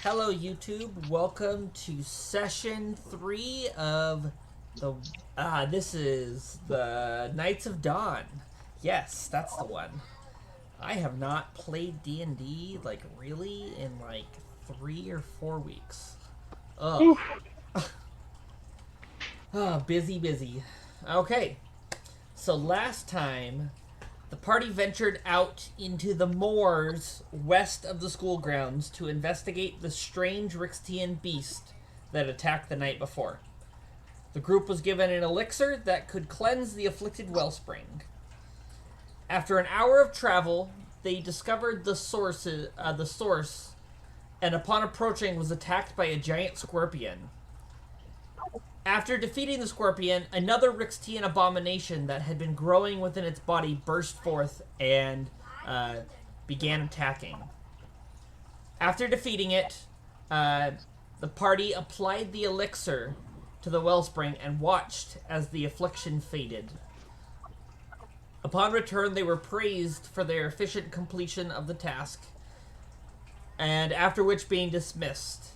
Hello, YouTube. Welcome to session 3 of the. This is the Knights of Dawn. Yes, that's the one. I have not played D&D really in 3 or 4 weeks. Ugh. Oh, busy. Okay, so last time the party ventured out into the moors west of the school grounds to investigate the strange Rixtian beast that attacked the night before. The group was given an elixir that could cleanse the afflicted wellspring. After an hour of travel, they discovered the source, and upon approaching was attacked by a giant scorpion. After defeating the scorpion, another Rixtian abomination that had been growing within its body burst forth and began attacking. After defeating it, the party applied the elixir to the wellspring and watched as the affliction faded. Upon return, they were praised for their efficient completion of the task, and after which being dismissed.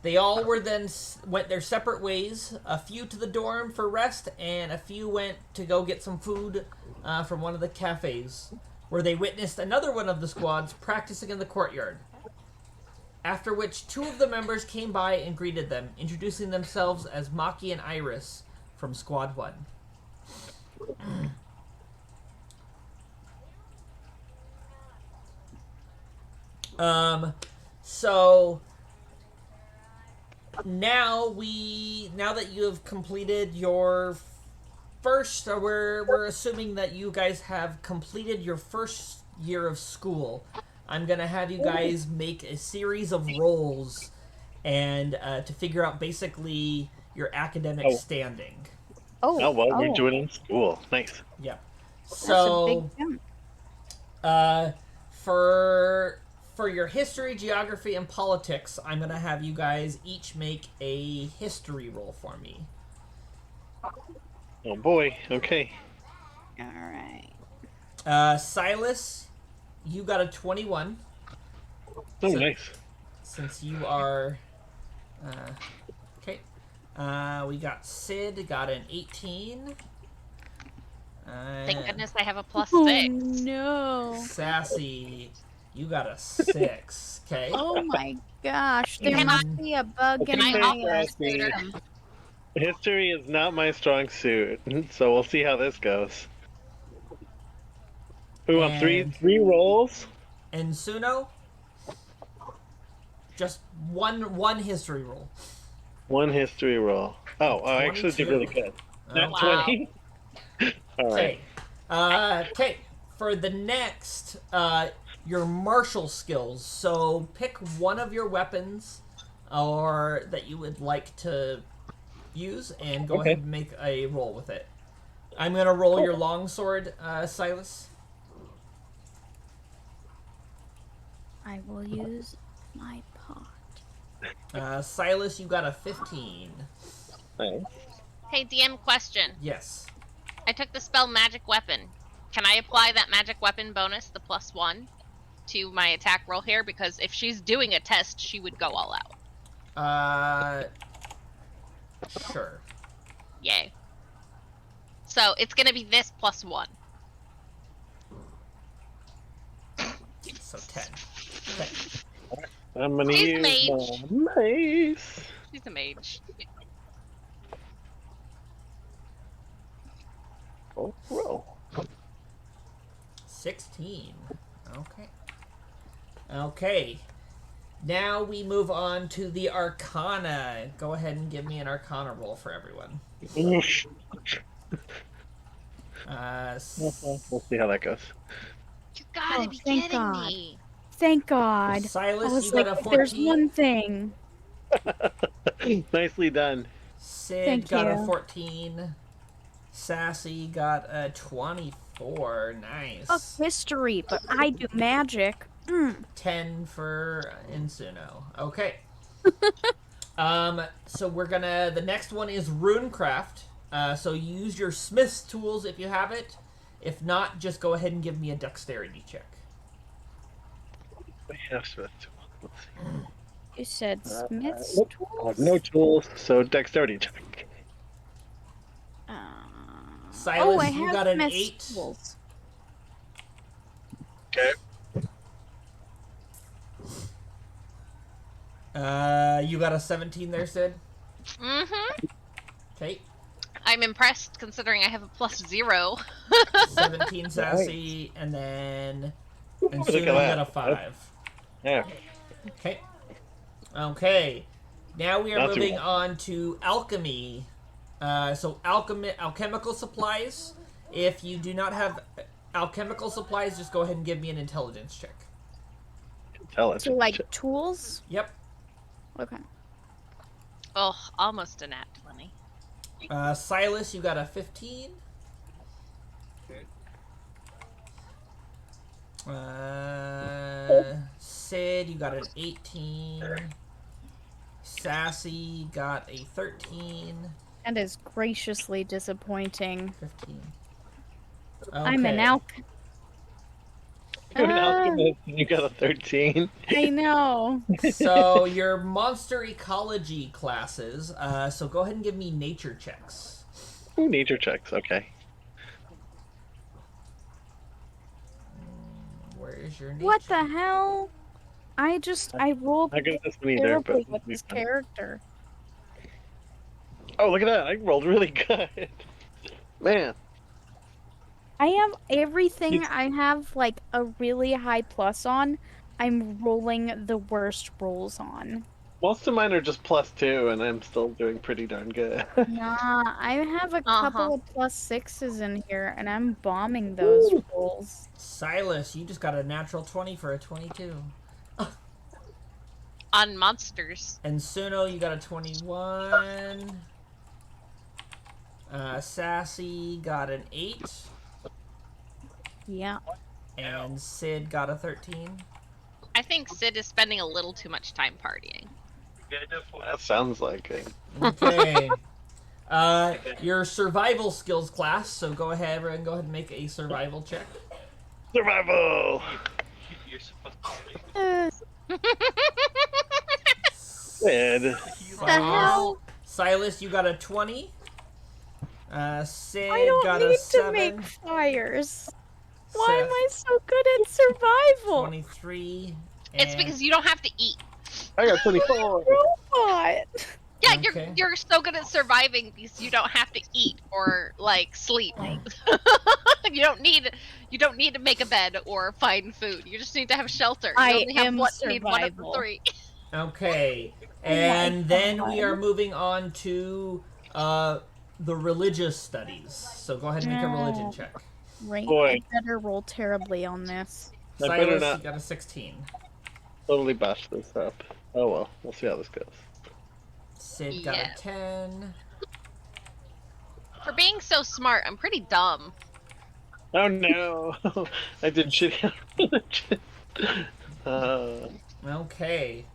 They all went their separate ways. A few to the dorm for rest, and a few went to go get some food from one of the cafes, where they witnessed another one of the squads practicing in the courtyard. After which, 2 of the members came by and greeted them, introducing themselves as Maki and Iris from Squad 1. So now that you have completed your first, or we're assuming that you guys have completed your first year of school, I'm gonna have you guys make a series of rolls and to figure out basically your academic standing. We're doing it in school. Nice. Yeah. That's So a big jump. for your history, geography, and politics, I'm gonna have you guys each make a history roll for me. Oh boy. Okay. All right. Silas, you got a 21. Oh, So- nice. Since you are, okay. We got Sid got an 18. Thank goodness I have a +6. Oh no! Sassy, you got a 6. Okay. Oh my gosh! There And- must be a bug in Can I my ask you- system. History is not my strong suit, so we'll see how this goes. We want And- three rolls. And Suno, just one history roll. One history roll. Oh, I actually did 22. really good. Not Wow. 20. All right. Okay. Okay. For the next, your martial skills. So pick one of your weapons, or that you would like to use, and go Okay. ahead and make a roll with it. I'm gonna roll your longsword, Silas. I will use my pot. Silas, you got a 15. Nice. Hey, DM question. Yes. I took the spell Magic Weapon. Can I apply that Magic Weapon bonus, the +1, to my attack roll here? Because if she's doing a test, she would go all out. Sure. Yay. So it's gonna be this +1. So 10. Okay. I'm gonna She's use mage. nice. She's a mage. Oh, roll. 16. Okay. Okay. Now we move on to the Arcana. Go ahead and give me an Arcana roll for everyone. We'll see how that goes. You gotta Oh, be thank kidding God. me. Thank God. I Silas, was you like, got a if there's 14. one thing. Nicely done. Sid Thank got a you. 14. Sassy got a 24. Nice. Fuck history, but I do magic. 10 for Insuno. Okay. So we're gonna. The next one is Runecraft. So use your Smith's tools if you have it. If not, just go ahead and give me a dexterity check. We have Smith. Let's see. You said Smith's Nope. tools? No tools, so dexterity check. Uh, Silas, I you have got an Smith's 8. tools. Okay. You got a 17 there, Sid? Mm-hmm. Okay. I'm impressed considering I have a +0. 17 sassy, and then... And Look soon at you that. got a 5. Yeah. Okay. Okay. Now we are Not too moving bad. on to alchemy. So alchemical supplies. If you do not have alchemical supplies, just go ahead and give me an intelligence check. Intelligence. So, like, tools? Yep. Okay. Oh, almost a nat 20. Silas, you got a 15. Sid, you got an 18. Sassy got a 13. That is graciously disappointing. 15. I'm an alch. You're an alchemist and you got a 13. I know. So your monster ecology classes. So go ahead and give me nature checks. Ooh, nature checks, okay. Where is your nature? What the hell? I rolled Not good at this one either, terribly but with this character. Oh, look at that. I rolled really good. Man. I have everything It's- I have like a really high plus on. I'm rolling the worst rolls on. Most of mine are just +2, and I'm still doing pretty darn good. Nah, I have a Uh-huh. couple of +6s in here, and I'm bombing those rolls. Silas, you just got a natural 20 for a 22. On monsters. And Suno, you got a 21. Sassy got an 8. Yeah. And Sid got a 13. I think Sid is spending a little too much time partying. That sounds like it. Okay. Your survival skills class, so go ahead and make a survival check. Survival! Uh, Sid. the hell? Silas, you got a 20. Sid I don't got need a to 7. make fires. Why am Seth, I so good at survival? 23. It's and- because you don't have to eat. I got 24. Robot. Yeah, Okay. you're so good at surviving because you don't have to eat or like sleep. you don't need to make a bed or find food. You just need to have shelter. You I only have am need one of the survival. 3. Okay. my And then we God. are moving on to the religious studies. So go ahead and make a religion No. check. Right. Boy. I better roll terribly on this. I better Silas, not you got a 16. totally bash this up. Oh well, we'll see how this goes. Sid got Yeah. a 10. For being so smart, I'm pretty dumb. Oh no! I did shitty. Okay.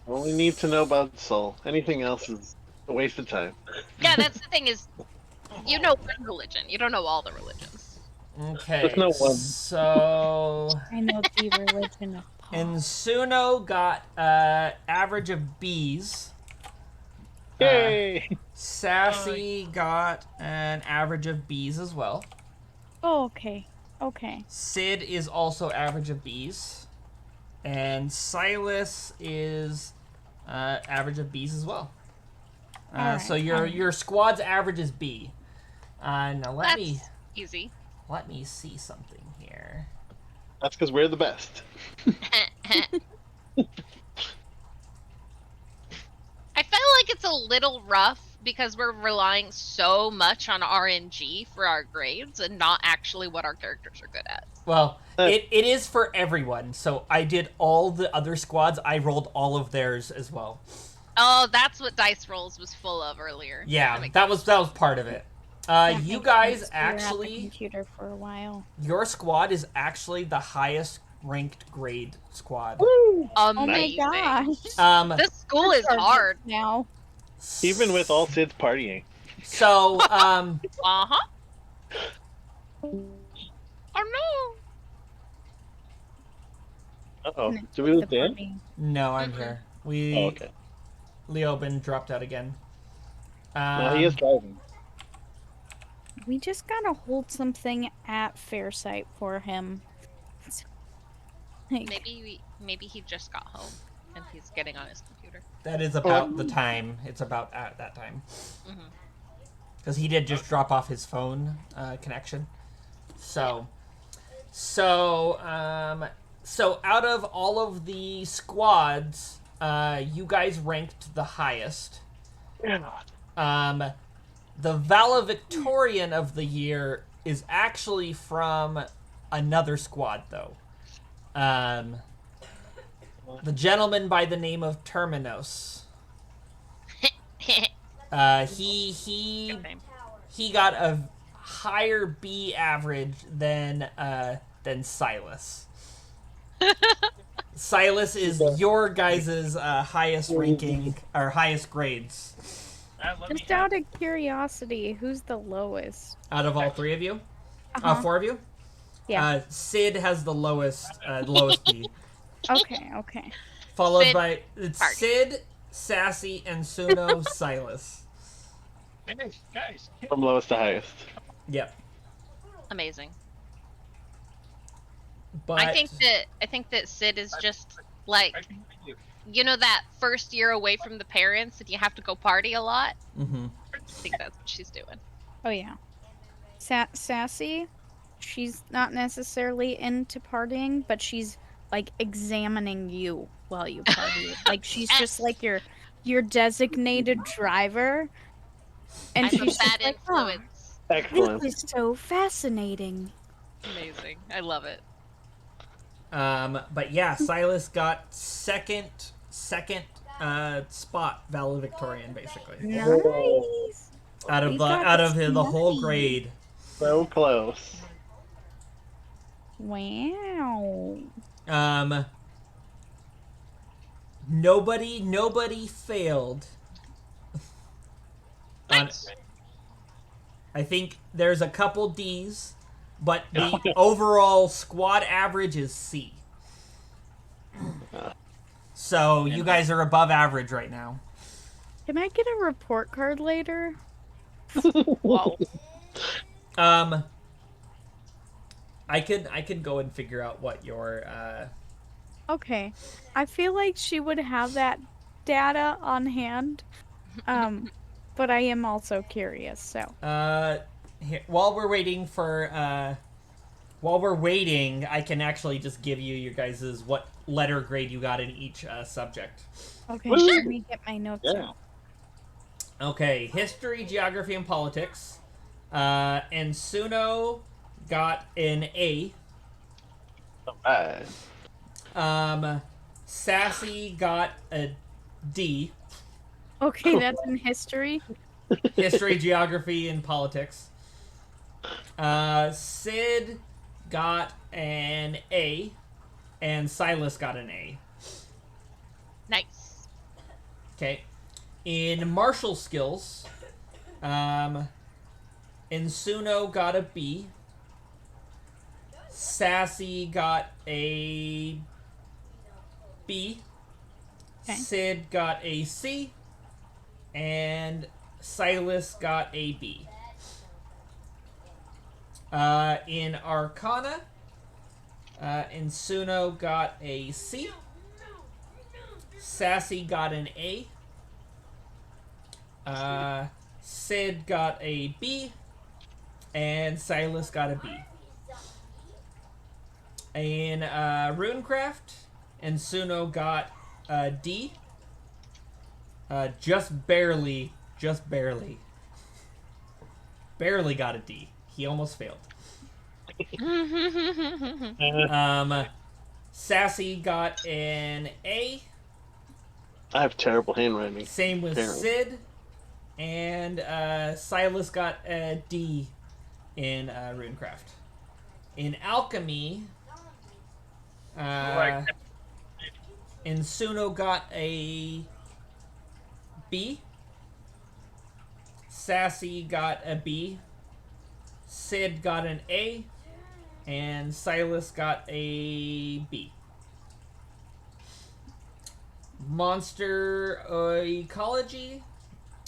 Only need to know about soul. Anything else is a waste of time. Yeah, that's the thing is, you know one religion. You don't know all the religions. Okay. There's no one. So I know the religion of Paul. and Suno got average of B's. Yay! Sassy got an average of B's as well. Oh, okay. Okay. Sid is also average of B's. And Silas is average of B's as well. Alright, So your squad's average is B. Now let That's me easy. see something here. That's because we're the best. I feel like it's a little rough because we're relying so much on RNG for our grades and not actually what our characters are good at. Well, it is for everyone. So I did all the other squads. I rolled all of theirs as well. Oh, that's what Dice Rolls was full of earlier. Yeah, makes that was part of it. That You makes guys sense. We were at the actually, computer for a while. your squad is actually the highest ranked grade squad. Oh Amazing. my gosh. This school is hard. Now. Even with all Sid's partying. So, Uh-huh. Oh no. Uh oh. Do we lose Dan? Party. no, I'm here. Oh, okay. Leoben dropped out again. No, he is driving. We just gotta hold something at Fairsight for him. Like, Maybe he just got home and he's getting on his computer. That is about the time. It's about at that time. Mm-hmm. Because he did just drop off his phone connection. So out of all of the squads, you guys ranked the highest. The valedictorian of the year is actually from another squad, though. The gentleman by the name of Terminos. He got a higher B average than Silas. Silas is your guys' highest ranking or highest grades. just out of curiosity, who's the lowest? Out of all three of you? Uh-huh. 4 of you? Yeah. Sid has the lowest B. Okay. Followed Sid, by Sid, Sassy, and Suno, Silas. Guys. From lowest to highest. Yep. Amazing. But I think that Sid is just like, you know, that first year away from the parents and you have to go party a lot. Mm-hmm. I think that's what she's doing. Oh yeah. Sassy, she's not necessarily into partying, but she's like examining you while you party. Like she's just like your designated driver, and I'm she's a bad just like, influence. Excellent. this is so fascinating. Amazing. I love it. But yeah, Silas got second spot valedictorian basically Nice. out We of got the whole nice. grade. So close. Wow. Nobody failed. Nice. I think there's a couple D's, but the overall squad average is C. So you guys are above average right now. Can I get a report card later? Whoa. I could go and figure out what your Okay. I feel like she would have that data on hand. But I am also curious, so. here, while we're waiting, I can actually just give you your guys' what letter grade you got in each subject. Okay, let me get my notes Yeah. out. Okay, history, geography, and politics. And Suno got an A. Alright. Sassy got a D. Okay, that's in history. History, geography, and politics. Sid got an A, and Silas got an A. Nice. Okay. In martial skills, Insuno got a B. Sassy got a B. Okay. Sid got a C. And Silas got a B. In Arcana, Insuno got a C. Sassy got an A. Sid got a B. And Silas got a B. In Runecraft, Insuno got a D. Just barely got a D. He almost failed. Sassy got an A. I have terrible handwriting. Same with Apparently. Sid. And Silas got a D in Runecraft. In Alchemy, Insuno got a B. Sassy got a B. Sid got an A. And Silas got a B. Monster ecology.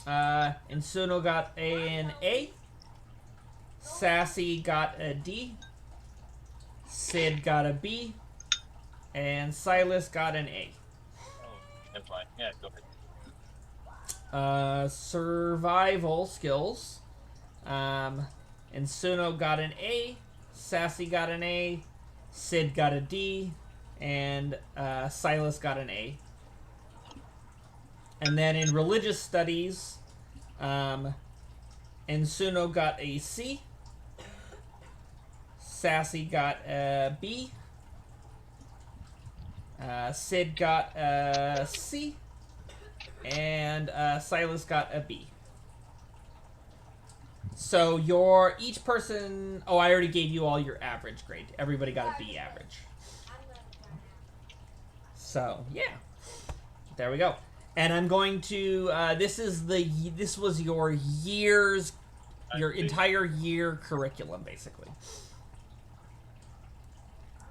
Insuno got an A. Sassy got a D. Sid got a B. And Silas got an A. Oh, I'm fine. Yeah, go ahead. Survival skills. Insuno got an A. Sassy got an A. Sid got a D. And Silas got an A. And then in religious studies, Insuno got a C. Sassy got a B. Sid got a C. And Silas got a B. So each person... Oh, I already gave you all your average grade. Everybody got a B average. So, yeah. There we go. And I'm going to... this was your entire year curriculum, basically.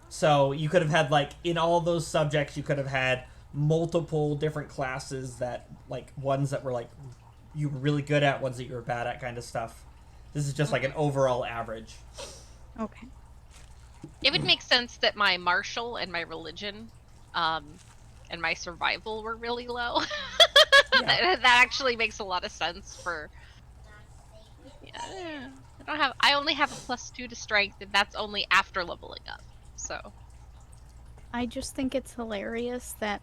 So you could have had, like, in all those subjects, you could have had multiple different classes that, like, ones that were, like, you were really good at, ones that you were bad at, kind of stuff. This is just, like, an overall average. Okay. It would make sense that my martial and my religion, and my survival were really low. Yeah. that actually makes a lot of sense for. Yeah, I only have a +2 to strength, and that's only after leveling up. So. I just think it's hilarious that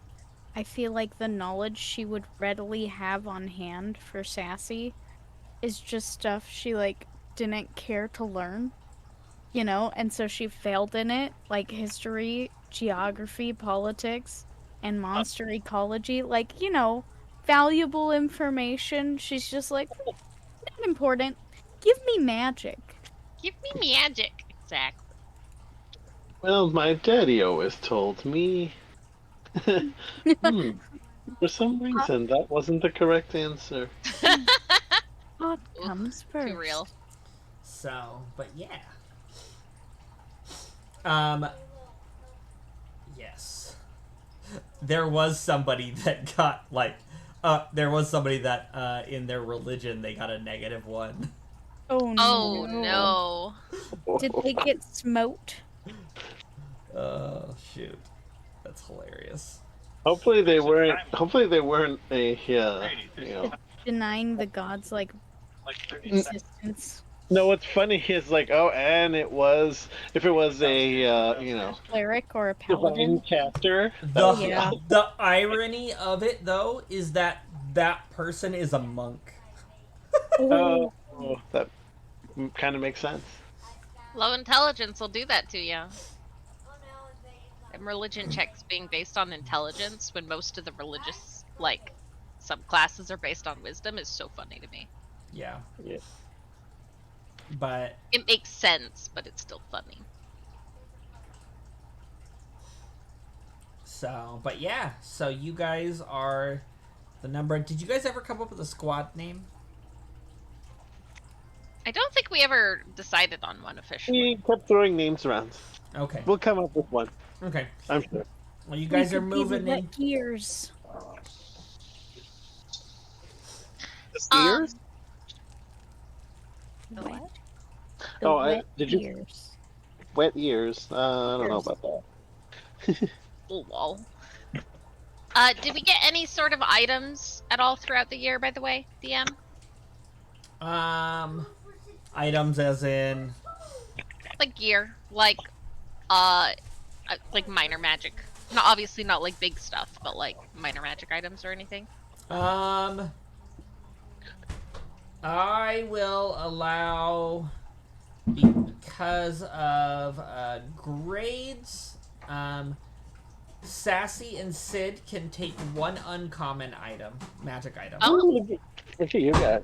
I feel like the knowledge she would readily have on hand for Sassy is just stuff she, like, didn't care to learn, you know? And so she failed in it, like history, geography, politics, and monster ecology. Like, you know, valuable information. She's just like, not important. Give me magic. Give me magic. Exactly. Well, my daddy always told me. For some reason, that wasn't the correct answer. What comes first? Too real. So, but yeah. Yes. There was somebody that got, like, in their religion, they got a -1. Oh, Oh no. no. Did they get smote? Oh, shoot. That's hilarious. Hopefully they weren't. Hopefully they weren't a you know. Denying the gods, like, Like 30 seconds. existence. No, what's funny is like, oh, and it was if it was a you know, Cleric or a divine paladin? caster. The, Yeah. the irony of it, though, is that person is a monk. Oh, That kind of makes sense. Low intelligence will do that to you. And religion checks being based on intelligence when most of the religious, like, subclasses are based on wisdom is so funny to me. Yeah. Yeah. But It makes sense, but it's still funny. but yeah. So you guys are the number. Did you guys ever come up with a squad name? I don't think we ever decided on one officially. We kept throwing names around. Okay. We'll come up with one. Okay. I'm sure. Well, you guys we are could be moving the in. wet gears. The Sears? The what? Oh, did you- Gears. Wet ears. I don't know about that. Oh, lol. Did we get any sort of items at all throughout the year, by the way, DM? Items as in. Like gear, like minor magic. Not obviously not like big stuff, but like minor magic items or anything. I will allow, because of grades, Sassy and Sid can take one uncommon item, magic item. Oh. Look at you guys.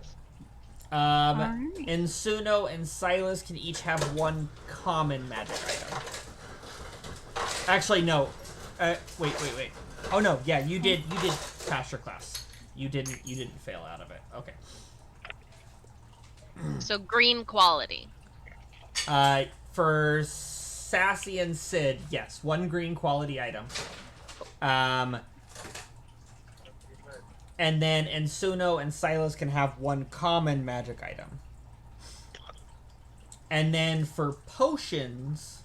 Alright. Insuno and Silas can each have one common magic item. Actually, no. Wait. Oh no, yeah, you did pass your class. You didn't fail out of it. Okay. So green quality. For Sassy and Sid, yes, one green quality item. And then Ensuno and Silas can have one common magic item. And then for potions,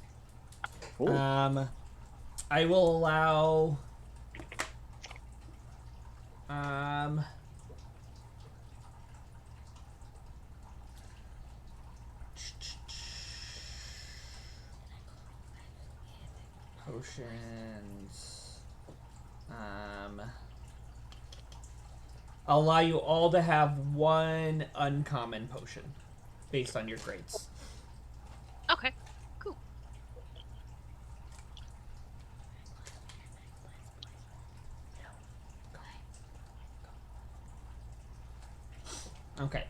Ooh. I will allow potions. I'll allow you all to have one uncommon potion based on your grades. Okay, cool. Okay.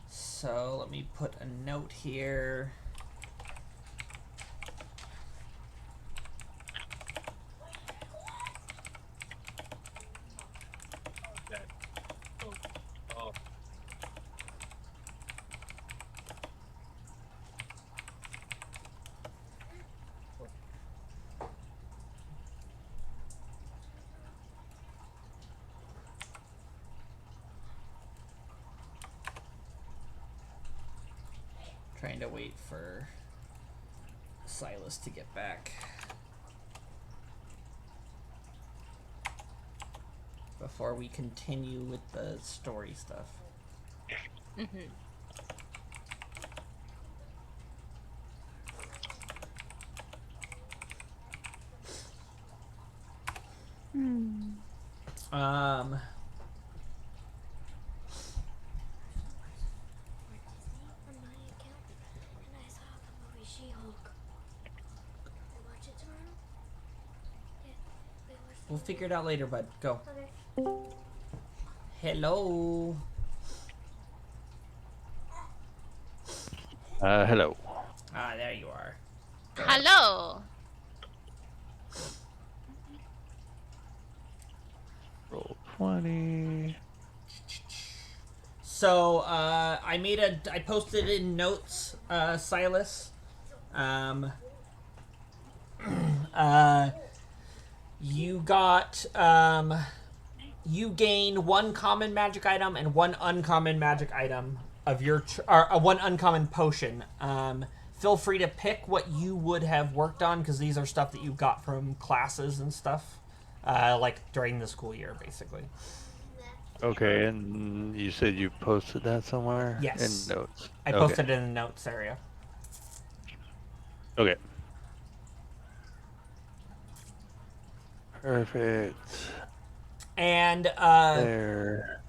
So let me put a note here. Okay. Oh. Trying to wait for Silas to get back before we continue with the story stuff. Mm-hmm. Um, we'll figure it out later, bud. Go. Hello. Hello. Ah, there you are. Hello. Roll 20. So, I posted in notes, Silas. You got, you gain one common magic item and one uncommon magic item of your, one uncommon potion. Feel free to pick what you would have worked on, because these are stuff that you got from classes and stuff, like during the school year, basically. Okay, and you said you posted that somewhere? Yes. In notes. I Okay. posted it in the notes area. Okay. Perfect. And, There.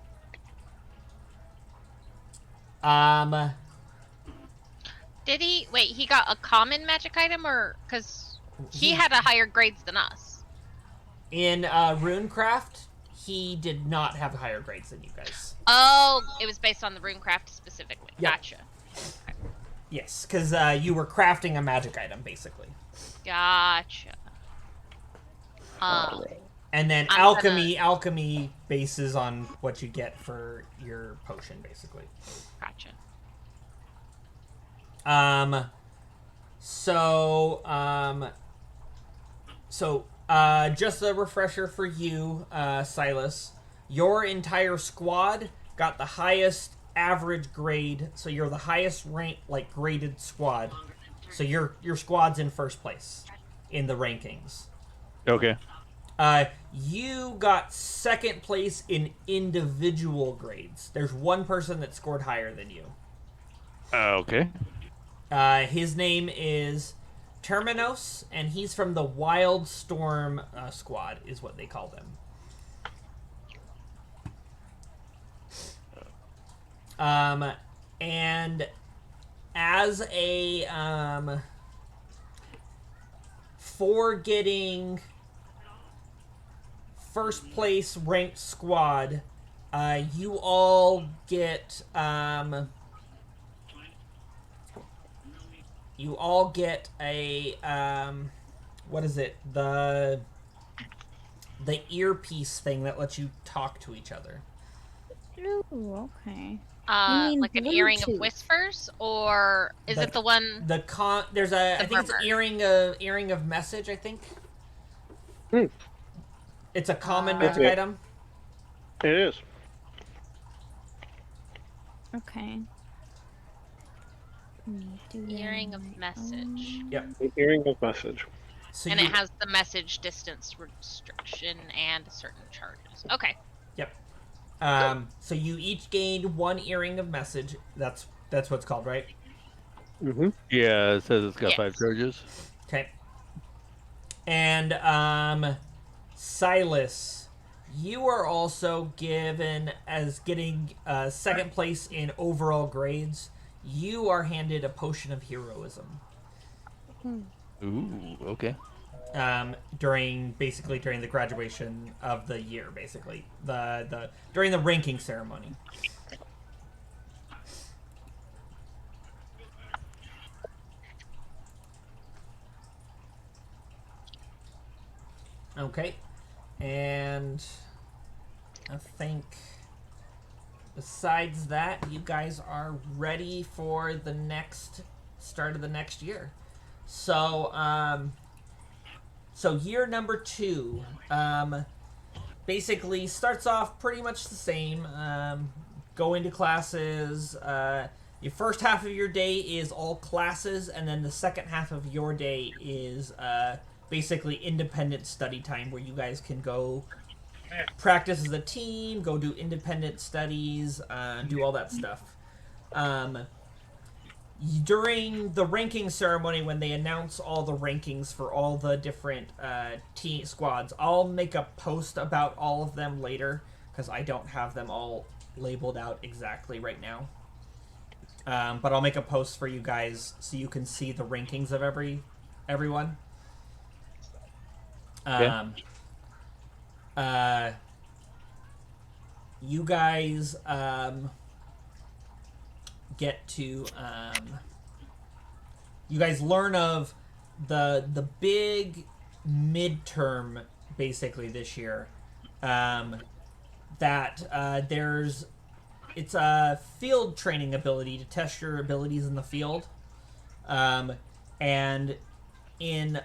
Did he wait? He got a common magic item, or because he had a higher grades than us? in Runecraft, he did not have higher grades than you guys. Oh, it was based on the runecraft specifically. Yep. Gotcha. Yes, because you were crafting a magic item, basically. Gotcha. And then I'm alchemy bases on what you get for your potion, basically. Gotcha. Just a refresher for you, Silas. Your entire squad got the highest average grade, so you're the highest rank, like, graded squad. So your squad's in first place in the rankings. Okay. You got second place in individual grades. There's one person that scored higher than you. Okay. His name is Terminos, and he's from the Wild Storm squad, is what they call them. And as a for getting first place ranked squad, you all get a what is it, the earpiece thing that lets you talk to each other. Ooh, okay. mean Like an earring of Bluetooth? whispers, or is it the one? There's a, I think it's murmur. earring of message, I think. Hmm. It's a common magic Okay. item. It is. Okay. Do that Earring on of my message. own. Yep. The hearing of message. So And you, it has the message distance restriction and certain charges. Okay. Yep. So you each gained 1 earring of message. That's what it's called, right? Mm-hmm. Yeah, it says it's got 5 Yes. charges. Okay. And Silas, you are also given as getting second place in overall grades. You are handed a potion of heroism Ooh, okay. during the graduation of the year, basically the during the ranking ceremony. Okay, and I think besides that, you guys are ready for the next start of the next year. So, so year number 2, basically starts off pretty much the same. Going to classes. Your first half of your day is all classes, and then the second half of your day is basically independent study time, where you guys can go practice as a team, go do independent studies, do all that stuff. During the ranking ceremony, when they announce all the rankings for all the different team squads, I'll make a post about all of them later because I don't have them all labeled out exactly right now. But I'll make a post for you guys so you can see the rankings of everyone. You guys get to you guys learn of the big midterm basically this year, that it's a field training ability to test your abilities in the field, and in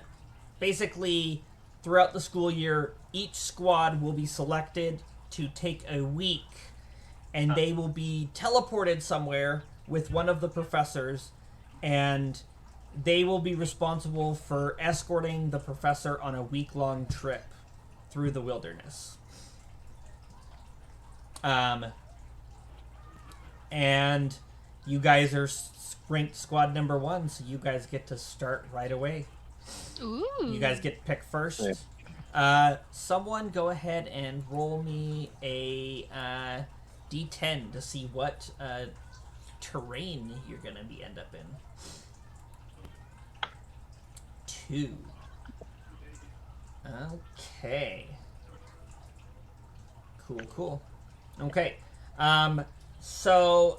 basically throughout the school year, each squad will be selected to take a week, and they will be teleported somewhere with one of the professors, and they will be responsible for escorting the professor on a week-long trip through the wilderness. And you guys are ranked squad number 1, so you guys get to start right away. Ooh. You guys get to pick first. Someone go ahead and roll me a D10 to see what terrain you're gonna end up in. 2. Okay. Cool. Okay. So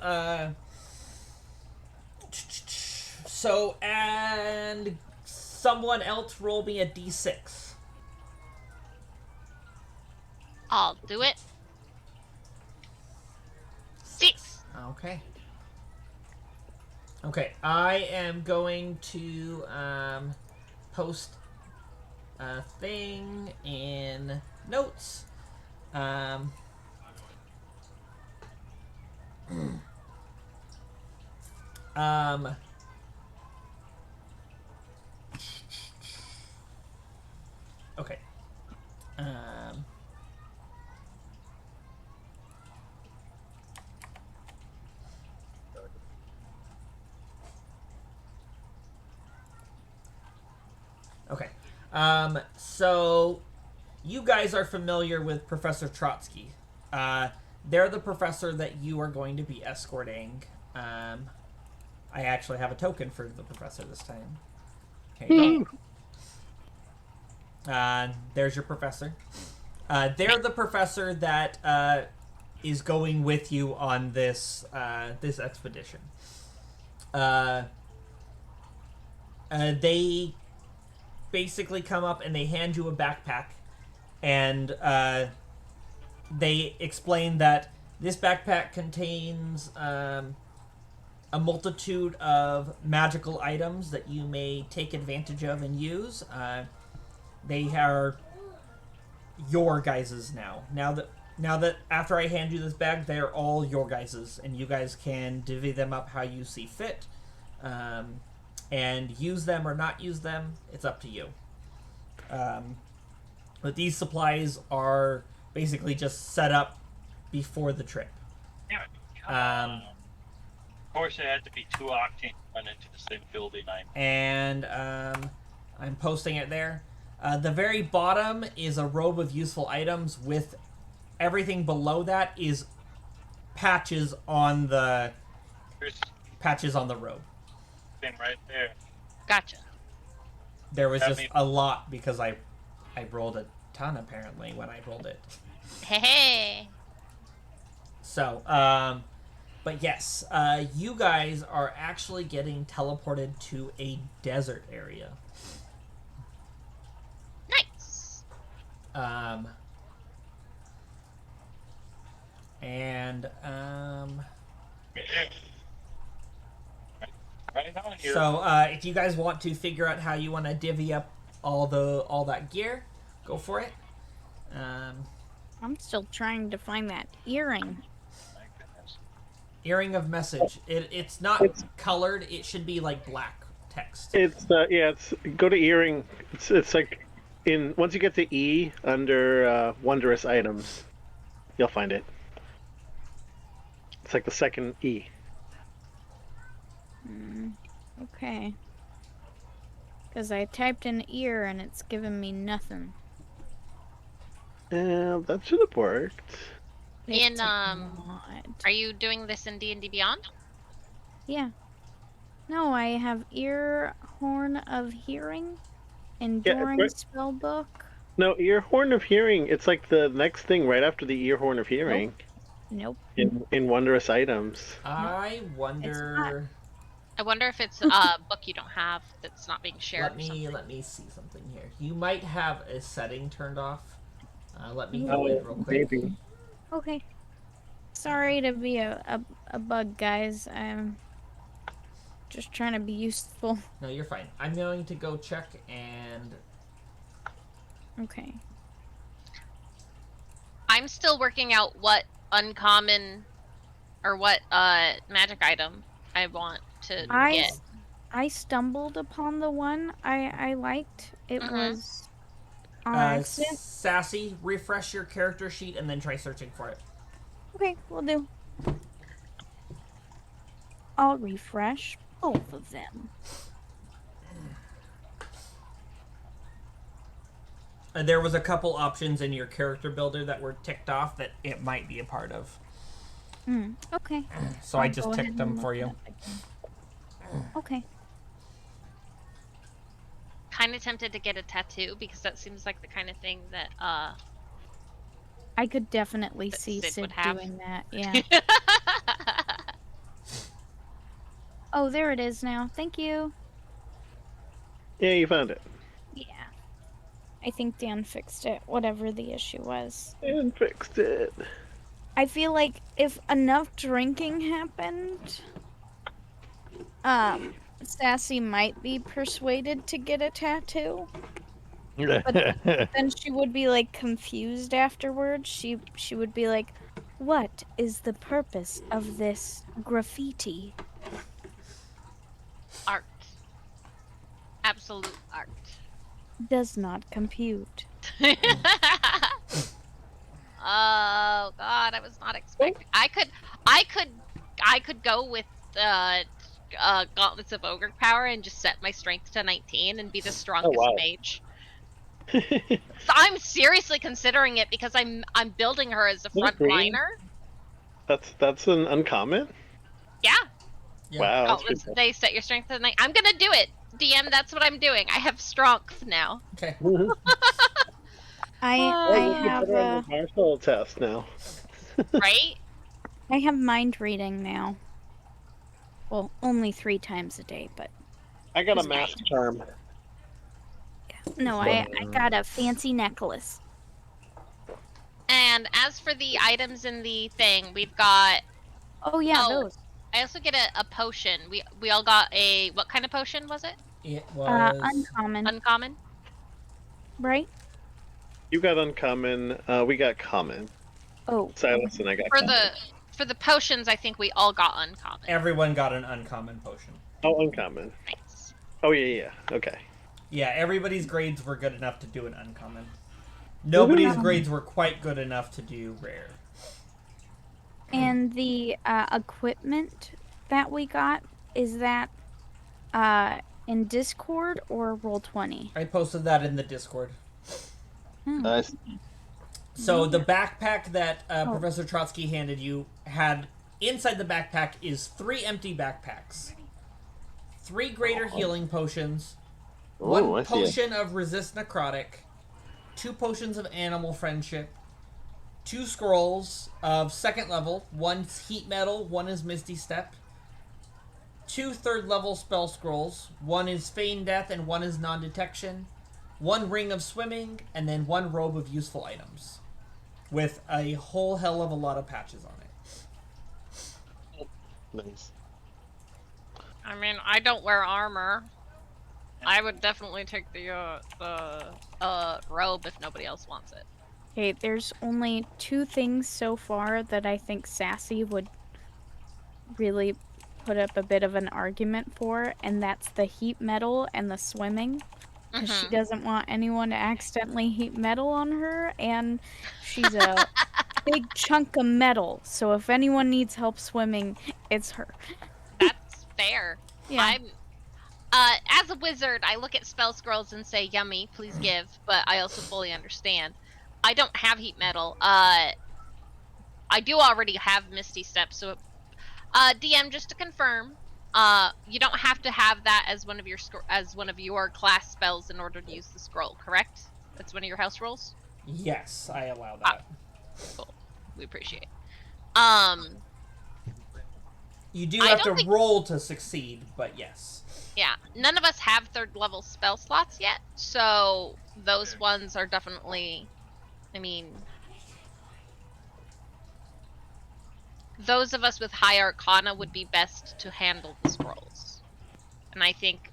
and someone else roll me a D6. I'll do it. 6. Okay, I am going to post a thing in notes. Okay. Okay. So you guys are familiar with Professor Trotsky. They're the professor that you are going to be escorting. I actually have a token for the professor this time. Here you go. There's your professor. They're the professor that is going with you on this this expedition. They basically come up and they hand you a backpack, and they explain that this backpack contains a multitude of magical items that you may take advantage of and use. They are your guys's now. Now that after I hand you this bag, they're all your guys's, and you guys can divvy them up how you see fit, and use them or not use them. It's up to you. But these supplies are basically just set up before the trip. Damn it. Come Um, on. Of course, it had to be 2 octane to run into the same building. And I'm posting it there. The very bottom is a robe of useful items with everything below that is patches on the There's robe. thing right there. Gotcha. There was That just means- a lot because I rolled a ton apparently when I rolled it. Hey. So, but yes, you guys are actually getting teleported to a desert area. Nice. And Right on here. so if you guys want to figure out how you want to divvy up all that gear, go for it. I'm still trying to find that earring. My goodness. Earring of message. It's not colored. It should be like black text. It's go to earring. It's like once you get to E under wondrous items, you'll find it. It's like the second E. Okay. Because I typed in ear and it's giving me nothing. That should have worked. In It did not. are you doing this in D&D Beyond? Yeah. No, I have ear horn of hearing, Yeah, enduring right. spell book. No, ear horn of hearing. It's like the next thing right after the ear horn of hearing Nope. in wondrous items. I wonder. I wonder if it's a book you don't have that's not being shared. Let me see something here. You might have a setting turned off. Let me Oh, go in real quick. maybe. Okay. Sorry to be a bug, guys. I'm just trying to be useful. No, you're fine. I'm going to go check and Okay. I'm still working out what uncommon or what magic item I want to get. I stumbled upon the one I liked. It was on accident. Sassy, refresh your character sheet and then try searching for it. Okay, we'll do. I'll refresh both of them. There was a couple options in your character builder that were ticked off that it might be a part of. Okay. So I I'll just go ahead ticked them and for look you. it up again. Okay. Kind of tempted to get a tattoo because that seems like the kind of thing that I could definitely That see Sid Sid would have. doing that. Yeah. Oh, there it is now. Thank you. Yeah, you found it. Yeah. I think Dan fixed it, whatever the issue was. And fixed it. I feel like if enough drinking happened, Sassy might be persuaded to get a tattoo. Then she would be like confused afterwards. She would be like, "What is the purpose of this graffiti?" art. Absolute art. Does not compute. Oh god, I was not expecting. I could go with Gauntlets of Ogre Power and just set my strength to 19 and be the strongest wow. mage. So I'm seriously considering it because I'm building her as a front green? liner. That's an uncommon. Yeah. Yeah. Wow. That's Gauntlets, pretty they set your strength to 9. I'm gonna do it. DM, that's what I'm doing. I have strength now. Okay. cool. I You can have put her on the martial test now. Right? I have mind reading now. Well, only 3 times a day, but I got a mask charm. no, I got a fancy necklace. And as for the items in the thing, we've got. Oh yeah, Oh. those. I also get a potion. We all got a. What kind of potion was it? It was. Uncommon, Uncommon? right? You got uncommon. We got common. Oh, Silas and I got For common. the potions, I think we all got uncommon. Everyone got an uncommon potion. Oh, uncommon. Nice. Oh, yeah. Okay. Yeah, everybody's grades were good enough to do an uncommon. Nobody's Woohoo. grades were quite good enough to do rare. and the equipment that we got, is that in Discord or Roll20? I posted that in the Discord. Nice. So the backpack that Oh. Professor Trotsky handed you had inside the backpack is 3 empty backpacks, 3 greater healing potions, Ooh, 1 I see it. potion of resist necrotic, 2 potions of animal friendship, 2 scrolls of 2nd level. 1's heat metal, 1 is misty step. 2 3rd level spell scrolls. 1 is feign death and 1 is non-detection. 1 ring of swimming, and then 1 robe of useful items, with a whole hell of a lot of patches on it. Nice. I mean, I don't wear armor. I would definitely take the robe if nobody else wants it. Okay, there's only 2 things so far that I think Sassy would really put up a bit of an argument for, and that's the heat metal and the swimming. Because she doesn't want anyone to accidentally heat metal on her, and she's a big chunk of metal, so if anyone needs help swimming, it's her. That's fair. Yeah. As a wizard, I look at spell scrolls and say, "Yummy, please give." But I also fully understand. I don't have heat metal. I do already have Misty Step, so DM, just to confirm, you don't have to have that as one of your class spells in order to use the scroll, correct? That's one of your house rules. Yes, I allow that. Cool. We appreciate it. You do I have don't to think- roll to succeed, but yes. Yeah, none of us have 3rd level spell slots yet, so those ones are definitely, I mean, those of us with high arcana would be best to handle the scrolls. And I think,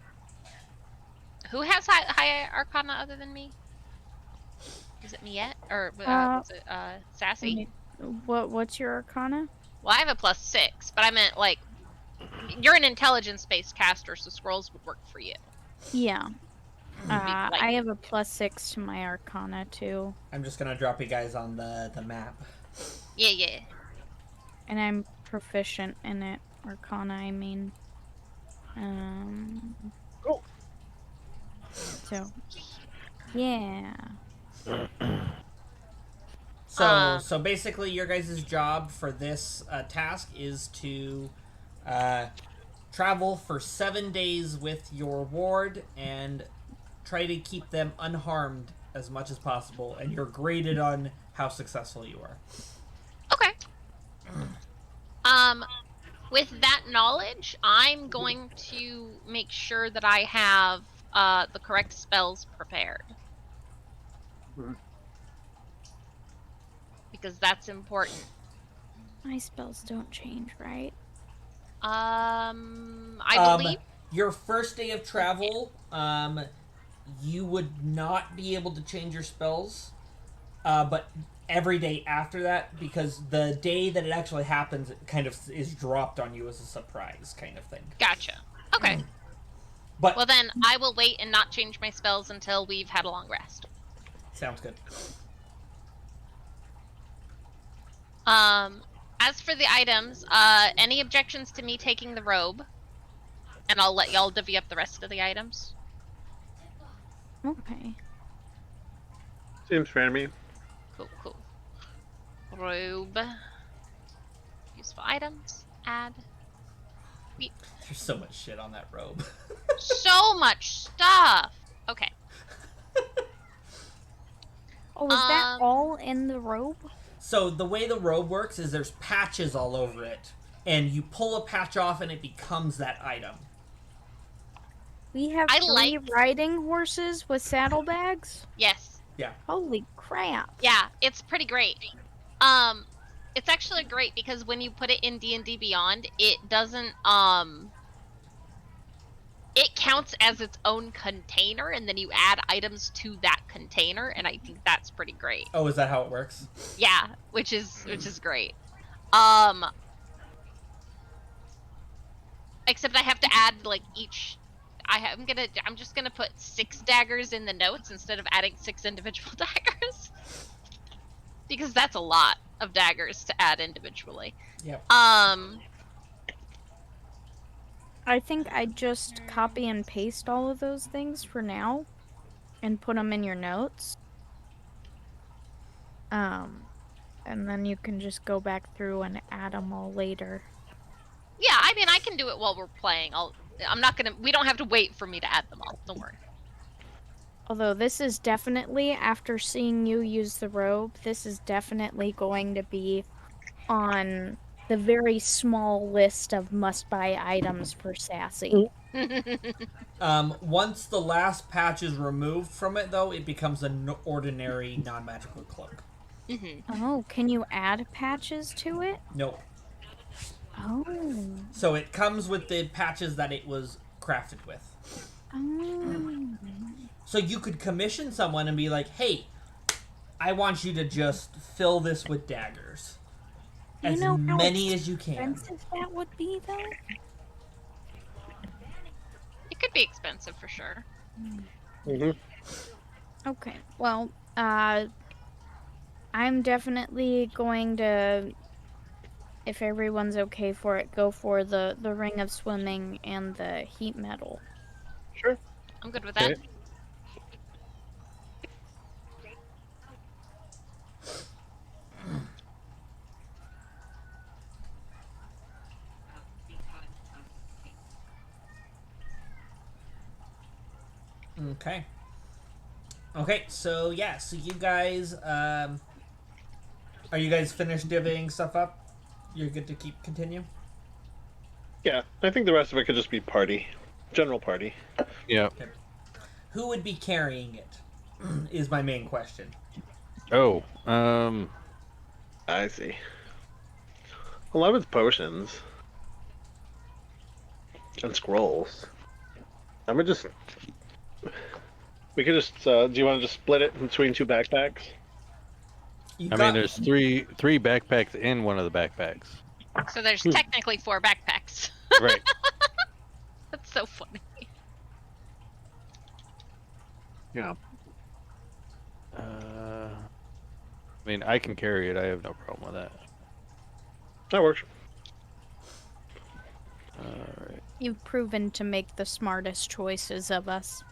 who has high arcana other than me? Is it me yet? Or was it Sassy? What's your arcana? Well, I have a +6, but I meant, like, you're an intelligence-based caster, so scrolls would work for you. Yeah. like- I have a +6 to my arcana, too. I'm just gonna drop you guys on the map. Yeah. And I'm proficient in it. Arcana, I mean. Cool. So, yeah. So basically, your guys' job for this task is to travel for 7 days with your ward and try to keep them unharmed as much as possible. And you're graded on how successful you are. Okay. With that knowledge, I'm going to make sure that I have the correct spells prepared. Because that's important. My spells don't change, right? I believe. Your first day of travel, you would not be able to change your spells, but every day after that, because the day that it actually happens, it kind of is dropped on you as a surprise kind of thing. Gotcha. Okay. But Well, then I will wait and not change my spells until we've had a long rest. sounds good. As for the items, any objections to me taking the robe? And I'll let y'all divvy up the rest of the items. Okay. Seems fair to me. Cool. Robe. Useful items. Add. There's so much shit on that robe. So much stuff! Okay. Oh, is that all in the robe? So the way the robe works is there's patches all over it, and you pull a patch off and it becomes that item. We have I 3 riding horses with saddlebags? Yes. Holy crap. Yeah, it's pretty great. It's actually great because when you put it in D&D Beyond, it doesn't, it counts as its own container, and then you add items to that container, and I think that's pretty great. Oh, is that how it works? Yeah, which is great. Except I have to add like each. I'm just gonna put 6 daggers in the notes instead of adding 6 individual daggers, because that's a lot of daggers to add individually. Yep. I think I just copy and paste all of those things for now and put them in your notes. And then you can just go back through and add them all later. Yeah, I mean I can do it while we're playing. We don't have to wait for me to add them all. Don't worry. Although this is definitely, after seeing you use the robe, this is definitely going to be on the very small list of must-buy items for Sassy. Once the last patch is removed from it, though, it becomes an ordinary non-magical cloak. Oh, can you add patches to it? Nope. Oh. So it comes with the patches that it was crafted with. Oh. So you could commission someone and be like, hey, I want you to just fill this with daggers. As many as you can. Expensive that would be, though? It could be expensive for sure. Okay, well, I'm definitely going to, if everyone's okay for it, go for the ring of swimming and the heat metal. Sure. I'm good with that. Okay. Okay. Okay, so yeah, so you guys, are you guys finished divvying stuff up? You're good to continue? Yeah, I think the rest of it could just be party. General party. Yeah. Okay. Who would be carrying it? Is my main question. Oh, I see. A lot of it's potions. And scrolls. I'm gonna just... We could just, do you want to just split it between 2 backpacks? I mean, there's three backpacks in one of the backpacks. So there's technically 4 backpacks. Right. That's so funny. Yeah. I mean, I can carry it. I have no problem with that. That works. All right. You've proven to make the smartest choices of us.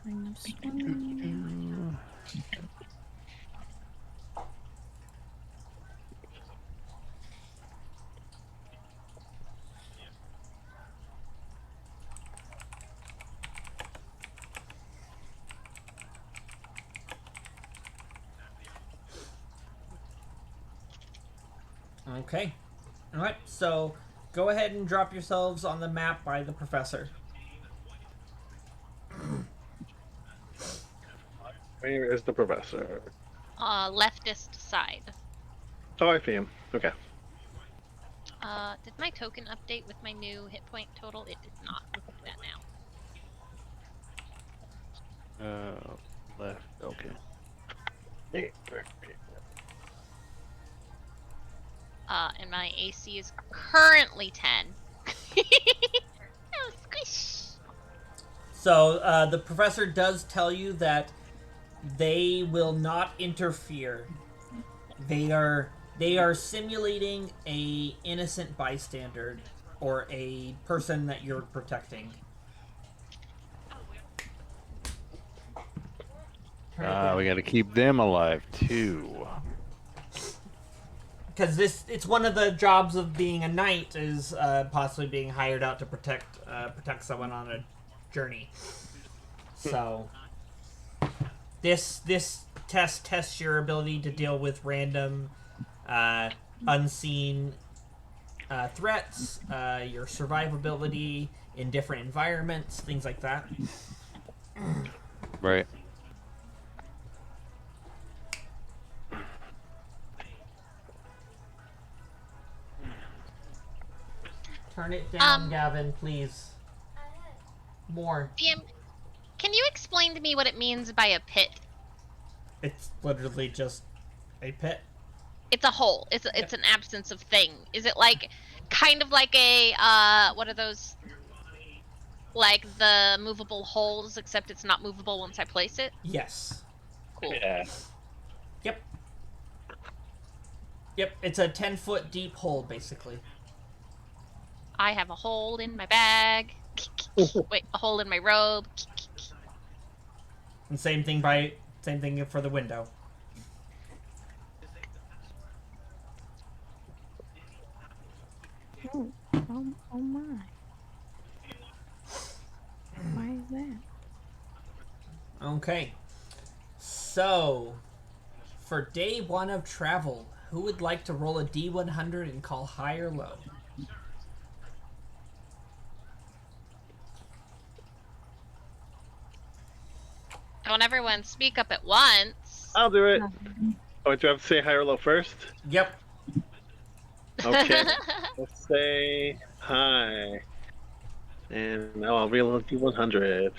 Ring of swimming. Okay. Alright, so go ahead and drop yourselves on the map by the professor. Where is the professor? Leftist side. Oh, I see him. Okay. Did my token update with my new hit point total? It did not. We'll do that now. Left. Okay. And my AC is currently 10. Oh, squish. So the professor does tell you that they will not interfere. They are simulating a innocent bystander or a person that you're protecting. We got to keep them alive too. Because it's one of the jobs of being a knight is possibly being hired out to protect someone on a journey. So this test tests your ability to deal with random unseen threats, your survivability in different environments, things like that. Right. Turn it down, Um, Gavin, please. More. DM, can you explain to me what it means by a pit? It's literally just a pit. It's a hole. It's an absence of thing. Is it like kind of like a what are those? Like the movable holes, except it's not movable once I place it? Yes. Cool. Yeah. Yep. Yep, it's a 10-foot deep hole, basically. I have a hole in my bag. Wait, a hole in my robe. And same thing for the window. Oh my. Why is that? Okay. So, for day 1 of travel, who would like to roll a D100 and call high or low? Don't everyone speak up at once. I'll do it. Oh, do I have to say high or low first? Yep. Okay. Let's say hi. And now I'll reel up D100.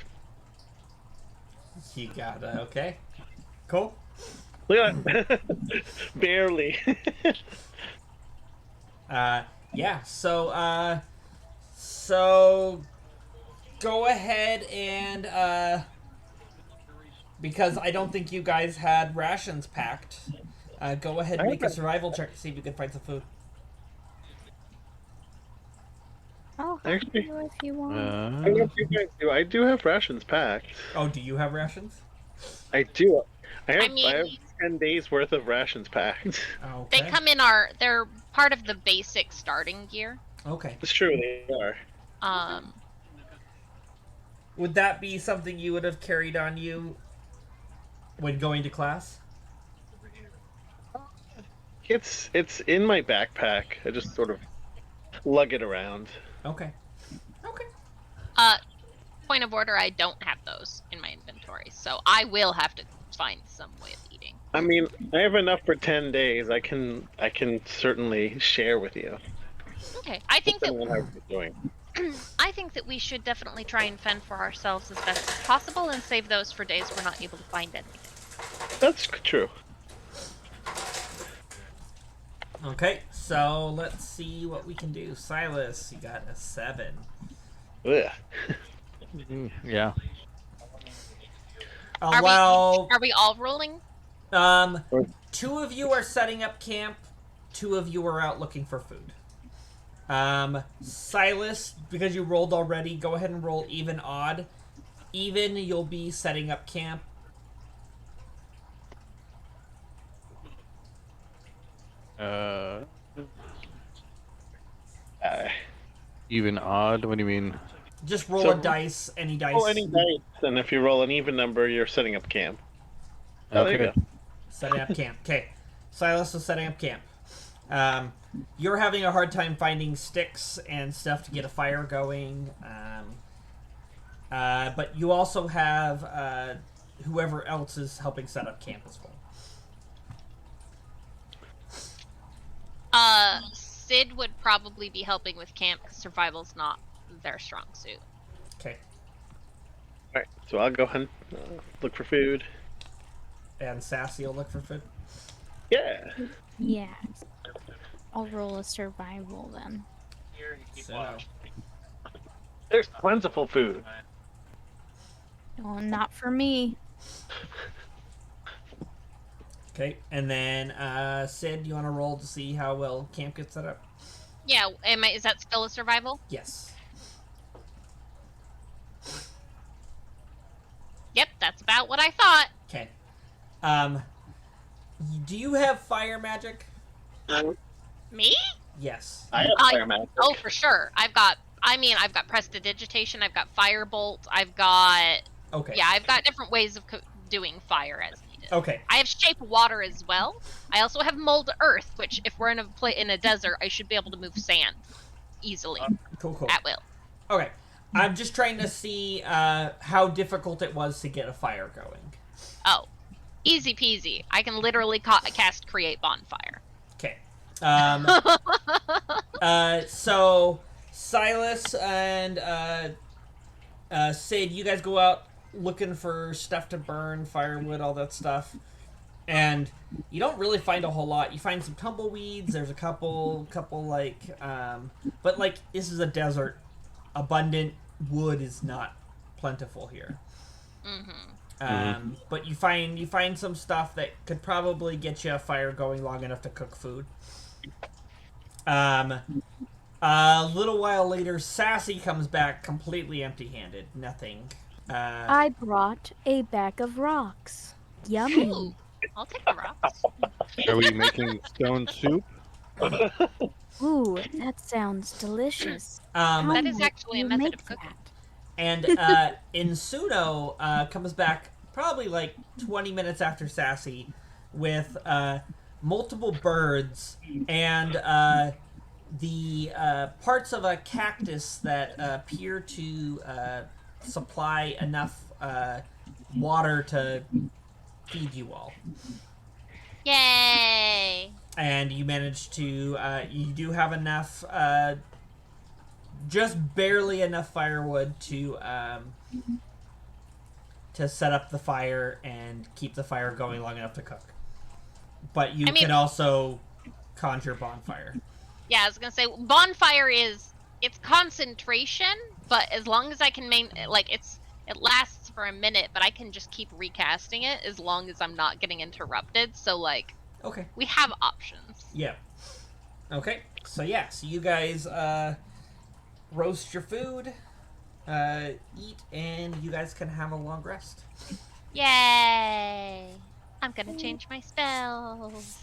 You got it. Okay. Cool. Look at that. Barely. Yeah, so go ahead and, because I don't think you guys had rations packed, go ahead and make a survival check to see if you can find some food. I'll help Actually- you if you want. I don't know if you guys do. I do have rations packed. Oh, do you have rations? I do. I have mean- 10 days worth of rations packed. Okay. They come in they're part of the basic starting gear. Okay. It's true, they are. Would that be something you would have carried on you when going to class? It's in my backpack. I just sort of lug it around. Okay. Okay. Point of order, I don't have those in my inventory, so I will have to find some way of eating. I mean, I have enough for 10 days. I can certainly share with you. Okay, I think that Depending on how you're doing. I think that we should definitely try and fend for ourselves as best as possible and save those for days we're not able to find anything. That's true. Okay, so let's see what we can do. Silas, you got a 7. Ugh. Yeah. Are we all rolling? 2 of you are setting up camp. 2 of you are out looking for food. Silas, because you rolled already, go ahead and roll even odd. Even, you'll be setting up camp. Even odd? What do you mean? Just roll So- a dice, any dice. Roll any dice, and if you roll an even number, you're setting up camp. Oh, there you Okay. go. Setting up camp. Okay. Silas is setting up camp. You're having a hard time finding sticks and stuff to get a fire going. But you also have whoever else is helping set up camp as well. Sid would probably be helping with camp because survival's not their strong suit. Okay. Alright, so I'll go hunt, look for food. And Sassy will look for food. Yeah. Yeah. I'll roll a survival then. Here, you keep So- watch. There's plentiful food. Well, not for me. Okay. And then, Sid, you want to roll to see how well camp gets set up? Yeah, is that still a survival? Yes. Yep, that's about what I thought. Okay. Do you have fire magic? Me? Yes. I have fire magic. Oh, for sure. I've got prestidigitation, I've got firebolt, I've got... Okay. Yeah, I've got different ways of doing fire as needed. Okay. I have shape water as well. I also have mold earth, which if we're in a desert, I should be able to move sand easily Cool. at will. Okay. I'm just trying to see how difficult it was to get a fire going. Oh, easy peasy. I can literally cast create bonfire. Okay. So Silas and Sid, you guys go out looking for stuff to burn, firewood, all that stuff, and you don't really find a whole lot. You find some tumbleweeds. There's a couple like, but like this is a desert. Abundant wood is not plentiful here. But you find some stuff that could probably get you a fire going long enough to cook food. A little while later, Sassy comes back completely empty-handed. Nothing. I brought a bag of rocks. Yummy. Ooh, I'll take the rocks. Are we making stone soup? Ooh, that sounds delicious. That is actually a you method make of cooking. that? And Insuno comes back probably like 20 minutes after Sassy with multiple birds and the parts of a cactus that appear to supply enough water to feed you all. Yay! And you manage to, you do have enough, just barely enough firewood to set up the fire and keep the fire going long enough to cook. But you can also conjure bonfire. Yeah, I was gonna say bonfire it's concentration, but as long as I can it lasts for a minute, but I can just keep recasting it as long as I'm not getting interrupted. So like, okay, we have options. Yeah. Okay. So yeah, so you guys roast your food, eat, and you guys can have a long rest. Yay! I'm gonna change my spells.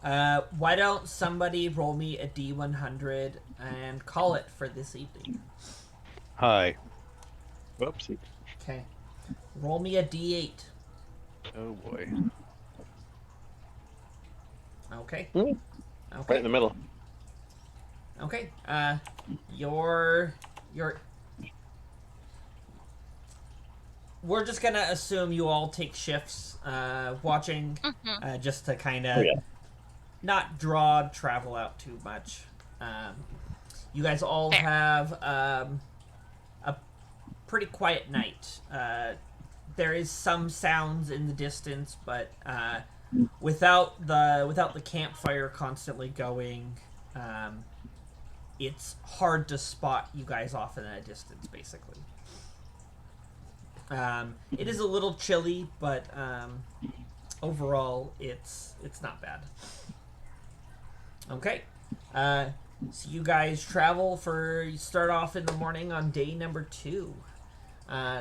Why don't somebody roll me a D100 and call it for this evening? Hi. Whoopsie. Okay. Roll me a D8. Oh boy. Okay. Right Okay. in the middle. Okay. Your we're just gonna assume you all take shifts watching, just to kind of not draw travel out too much. You guys all have a pretty quiet night. There is some sounds in the distance, but without the campfire constantly going, it's hard to spot you guys off in a distance, basically. It is a little chilly, but overall, it's not bad. Okay, so you guys you start off in the morning on day number 2.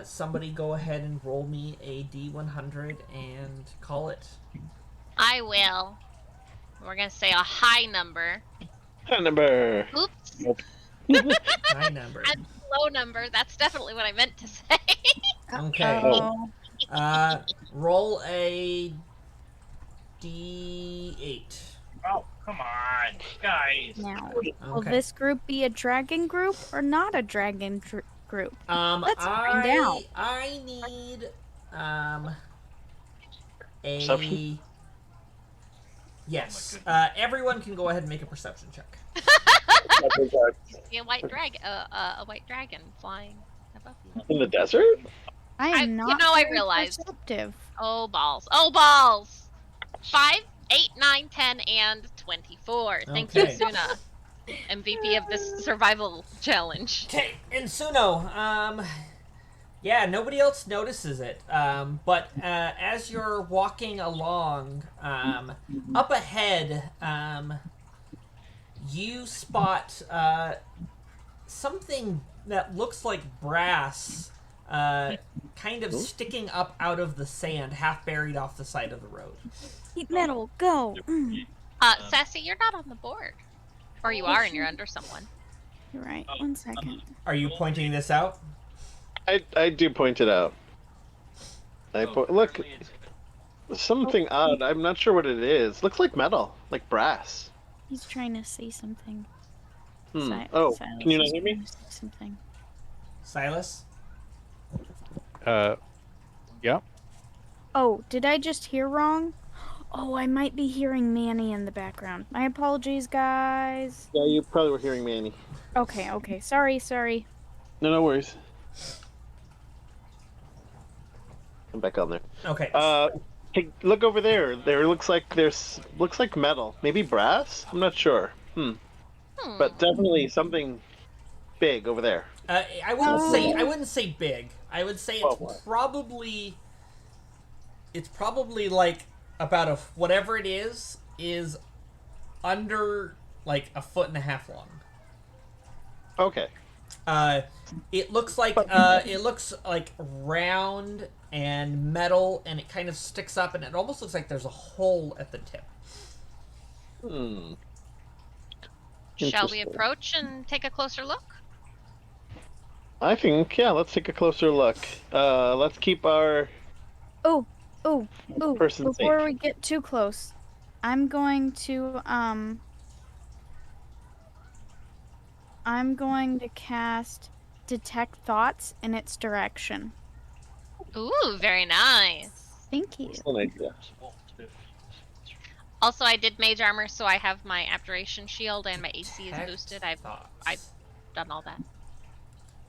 Somebody go ahead and roll me a D100 and call it. I will. We're gonna say a high number. High number. Oops. Nope. High number. And low number. That's definitely what I meant to say. Okay. Oh, Roll a D8. Oh, come on, guys. now, Okay. will this group be a dragon group or not a dragon group? Let's find out. I need a Perception? yes. Oh my Everyone can go ahead and make a perception check. See a white dragon, a white dragon flying above you. In the desert? I am not I very realized. perceptive. Oh balls! Oh balls! 5, 8, 9, 10, and 24. Thank you, Okay. Suna. MVP of this survival challenge. Okay, Insuno, yeah, nobody else notices it, but as you're walking along, up ahead, you spot something that looks like brass, kind of sticking up out of the sand, half buried off the side of the road. Heat metal, go. Mm. Sassy, you're not on the board. Or you are and you're under someone. You're right. 1 second. Are you pointing this out? I do point it out. Look, apparently it's- something odd. I'm not sure what it is. Looks like metal, like brass. He's trying to say something. Hmm. Silas Can you not is hear me? trying to say something. Silas? Yeah. Oh, did I just hear wrong? Oh, I might be hearing Manny in the background. My apologies, guys. Yeah, you probably were hearing Manny. Okay. Sorry. No worries. I'm back on there. Okay. Hey, look over there. There looks like metal. Maybe brass? I'm not sure. But definitely something big over there. I wouldn't say big. I would say Oh, it's probably like about whatever it is under like a foot and a half long. Okay. It looks like round and metal, and it kind of sticks up, and it almost looks like there's a hole at the tip. Shall we approach and take a closer look? I think, yeah, let's take a closer look. Let's keep our Oh, person before safe. we get too close, I'm going to cast Detect Thoughts in its direction. Ooh, very nice. Thank you. Excellent idea. Also, I did mage armor, so I have my abjuration shield and my AC is Detect boosted. I've thoughts. done all that.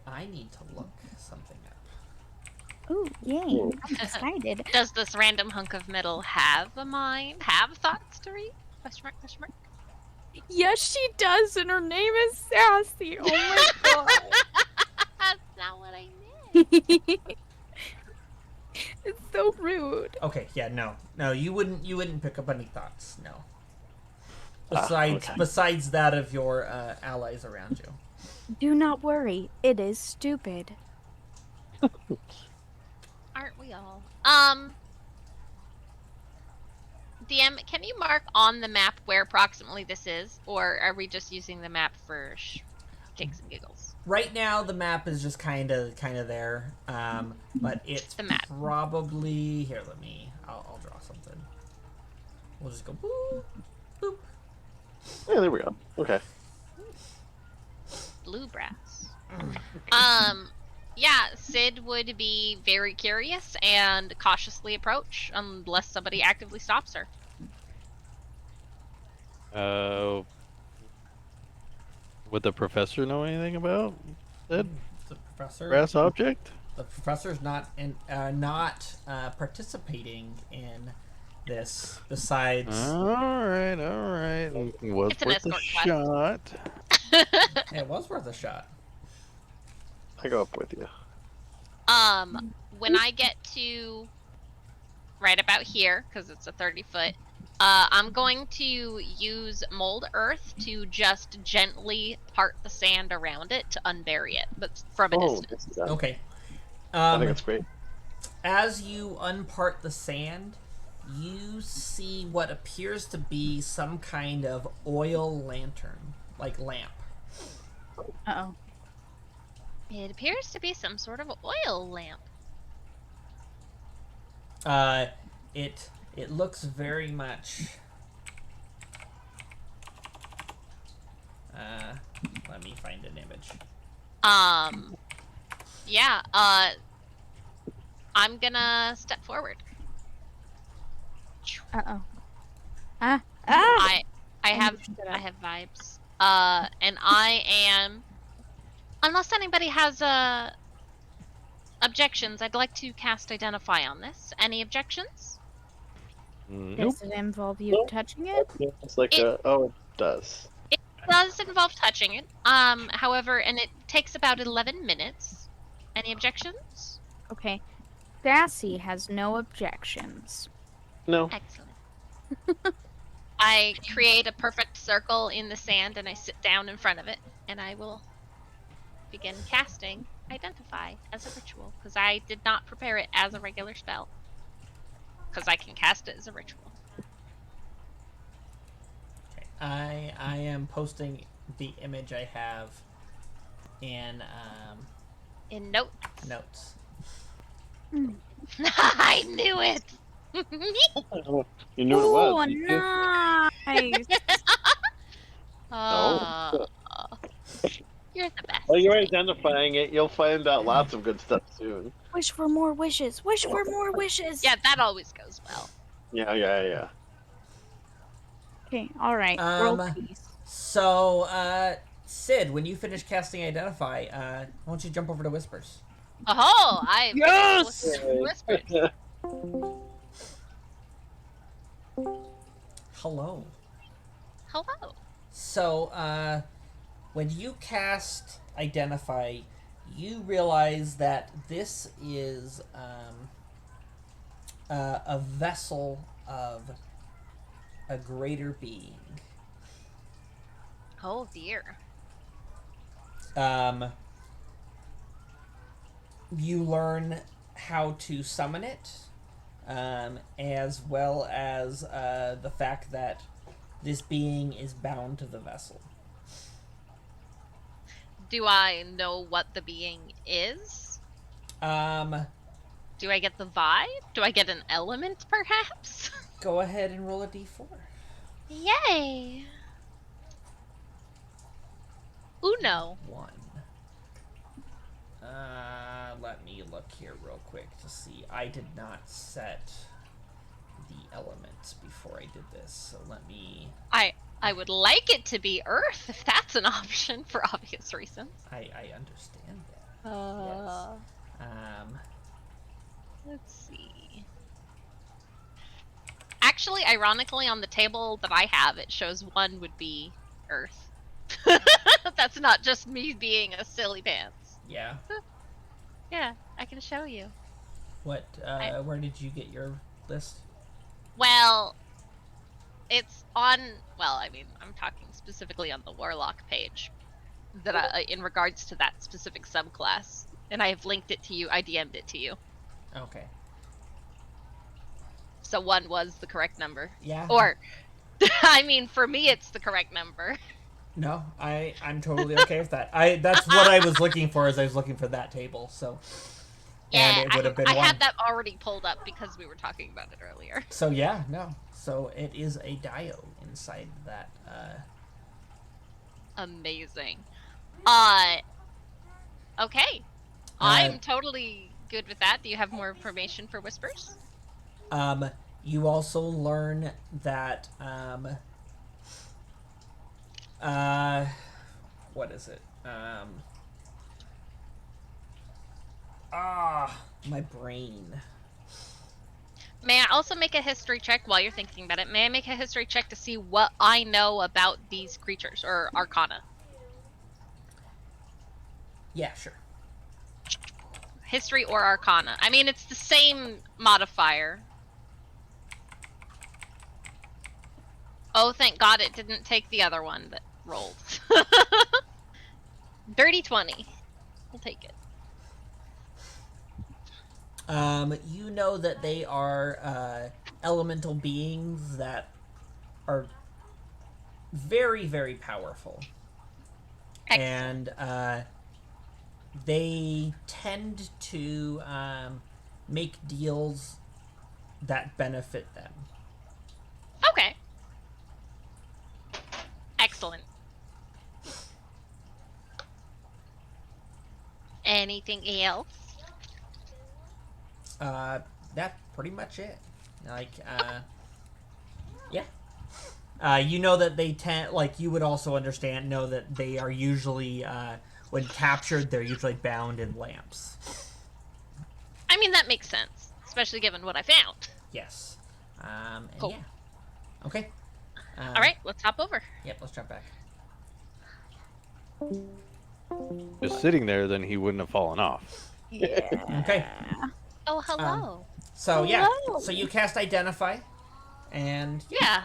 I need to look something up. Ooh, yay. I'm excited. Does this random hunk of metal have a mind? Have thoughts to read? Question mark, question mark. Yes, she does, and her name is Sassy. Oh my god. That's not what I meant. It's so rude. Okay, yeah, no, you wouldn't pick up any thoughts, no. Okay. Besides that of your allies around you. Do not worry. It is stupid. Aren't we all? DM, can you mark on the map where approximately this is, or are we just using the map for kicks and giggles? Right now, the map is just kind of there, but it's the map. Probably here. I'll draw something. We'll just go boop, boop. Yeah, there we go. Okay. Blue brass. Yeah, Sid would be very curious and cautiously approach unless somebody actively stops her. Would the professor know anything about that The professor. brass object? The professor's not participating in this. Besides, All right. Was It's an worth a escort class. shot. it was worth a shot. I go up with you. When I get to right about here, because it's a 30-foot, I'm going to use mold earth to just gently part the sand around it to unbury it, but from a distance. This is done. Okay. I think it's great. As you unpart the sand, you see what appears to be some kind of oil lantern, like lamp. Uh-oh. It appears to be some sort of oil lamp. It looks very much. Let me find an image. Yeah. I'm gonna step forward. Uh-oh. I have Shut up. vibes. And I am. Unless anybody has objections, I'd like to cast Identify on this. Any objections? Nope. Does it involve you Nope. touching it? It's like It- it does. It does involve touching it. However, and it takes about 11 minutes. Any objections? Okay. Sassy has no objections. No. Excellent. I create a perfect circle in the sand and I sit down in front of it and I will begin casting Identify as a ritual because I did not prepare it as a regular spell because I can cast it as a ritual. Okay. I am posting the image I have in In notes. notes. I knew it! You knew Oh, what it was. nice. Oh, you're the best. While you're identifying it, you'll find out lots of good stuff soon. Wish for more wishes. Wish for more wishes. Yeah, that always goes well. Yeah. Okay, alright. World Um, peace. So, Sid, when you finish casting Identify, why don't you jump over to Whispers? Oh, I Yes! whispers. Hello. Hello. So, when you cast Identify, you realize that this is a vessel of a greater being. Oh dear. Um, you learn how to summon it, as well as the fact that this being is bound to the vessel. Do I know what the being is? Um, Do I get the vibe? Do I get an element, perhaps? go ahead and roll a d4. Yay! Uno. 1. Let me look here real quick to see. I did not set the elements before I did this, so let me. I would like it to be Earth, if that's an option, for obvious reasons. I understand that. Yes. Let's see. Actually, ironically, on the table that I have, it shows 1 would be Earth. That's not just me being a silly pants. Yeah. Yeah, I can show you. What? Where did you get your list? Well, it's on. Well, I mean, I'm talking specifically on the Warlock page, that in regards to that specific subclass, and I have linked it to you. I DM'd it to you. Okay. So 1 was the correct number. Yeah. Or, I mean, for me, it's the correct number. No, I'm totally okay with that. That's what I was looking for, as I was looking for that table. So. Yeah, And it would have been I 1. had that already pulled up because we were talking about it earlier. So yeah, no. So it is a dio inside that. Amazing. Okay. I'm totally good with that. Do you have more information for Whispers? You also learn that what is it? My brain. May I also make a history check while you're thinking about it? May I make a history check to see what I know about these creatures, or Arcana? Yeah, sure. History or Arcana. I mean, it's the same modifier. Oh, thank God it didn't take the other one that rolled. Dirty 20. We'll take it. You know that they are elemental beings that are very, very powerful. Excellent. And they tend to make deals that benefit them. Okay. Excellent. Anything else? That's pretty much it. Like, yeah. You know that they tend, like, you would also know that they are usually, when captured, they're usually bound in lamps. I mean, that makes sense, especially given what I found. Yes. And Cool. yeah. Okay. All right, let's hop over. Yep, let's jump back. Just sitting there, then he wouldn't have fallen off. Yeah. Okay. Oh, hello. So, yeah. Hello. So you cast Identify, and Yeah.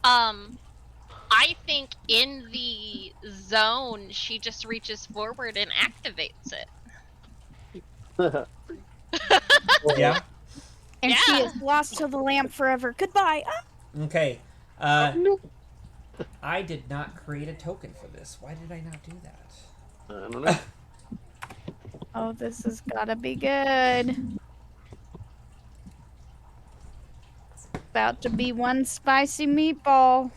I think in the zone, she just reaches forward and activates it. yeah. And she Yeah. is lost to the lamp forever. Goodbye. Ah. Okay. No. I did not create a token for this. Why did I not do that? I don't know. Oh, this has gotta be good. About to be one spicy meatball.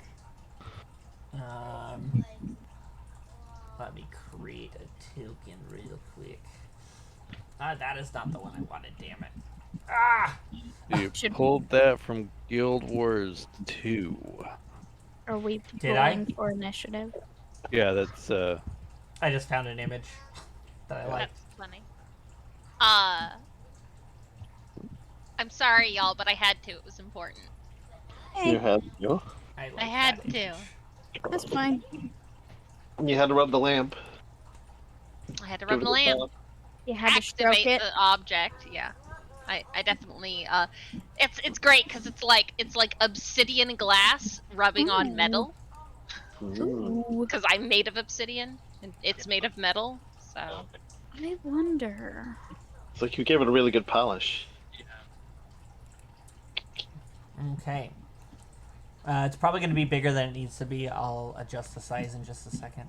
Let me create a token real quick. That is not the one I wanted, damn it. Ah! You Should- pulled that from Guild Wars 2. Are we Did I? rolling for initiative? Yeah, that's I just found an image that I liked. That's funny. I'm sorry, y'all, but I had to. It was important. Hey, You had you. I like I had that to. image. that's fine. You had to rub the lamp. I had to Give rub it the a lamp. thought. You had to stroke Activate it. the object. Yeah. I definitely it's great because it's like obsidian glass rubbing on metal Ooh, because I'm made of obsidian and it's made of metal. So I wonder. It's like you gave it a really good polish. Okay. It's probably going to be bigger than it needs to be. I'll adjust the size in just a second.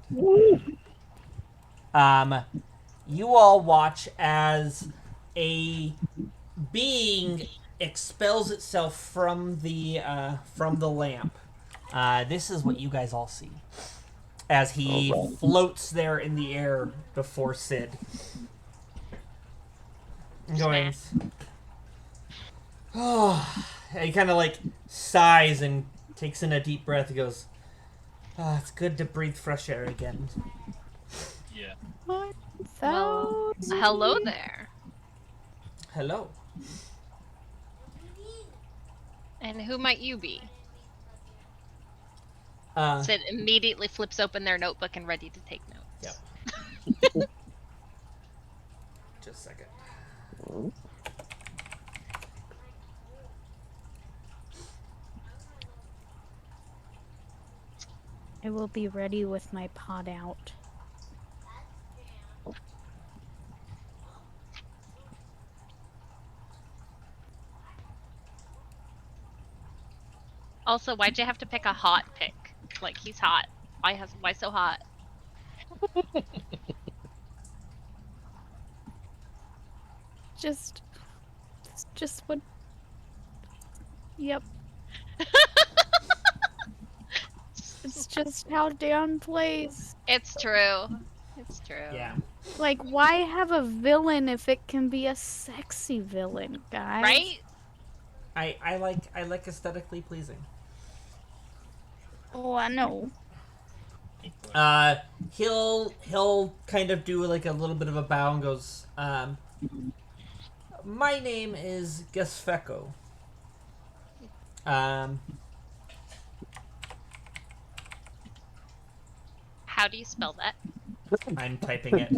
You all watch as a being expels itself from the lamp. This is what you guys all see as he floats there in the air before Sid. Going. Oh, he kind of like sighs and takes in a deep breath. He goes, "Oh, it's good to breathe fresh air again." Yeah. What? well, hello there. Hello. And who might you be? Uh, Sid immediately flips open their notebook and ready to take notes. Yep. Just a second. I will be ready with my pot out. Also, why'd you have to pick a hot pick? Like he's hot. Why so hot? Just what? Yep. It's just how Dan plays. It's true. It's true. Yeah. Like, why have a villain if it can be a sexy villain, guys? Right? I like aesthetically pleasing. Oh, I know. He'll kind of do like a little bit of a bow and goes, my name is Gesfeko. How do you spell that? I'm typing it.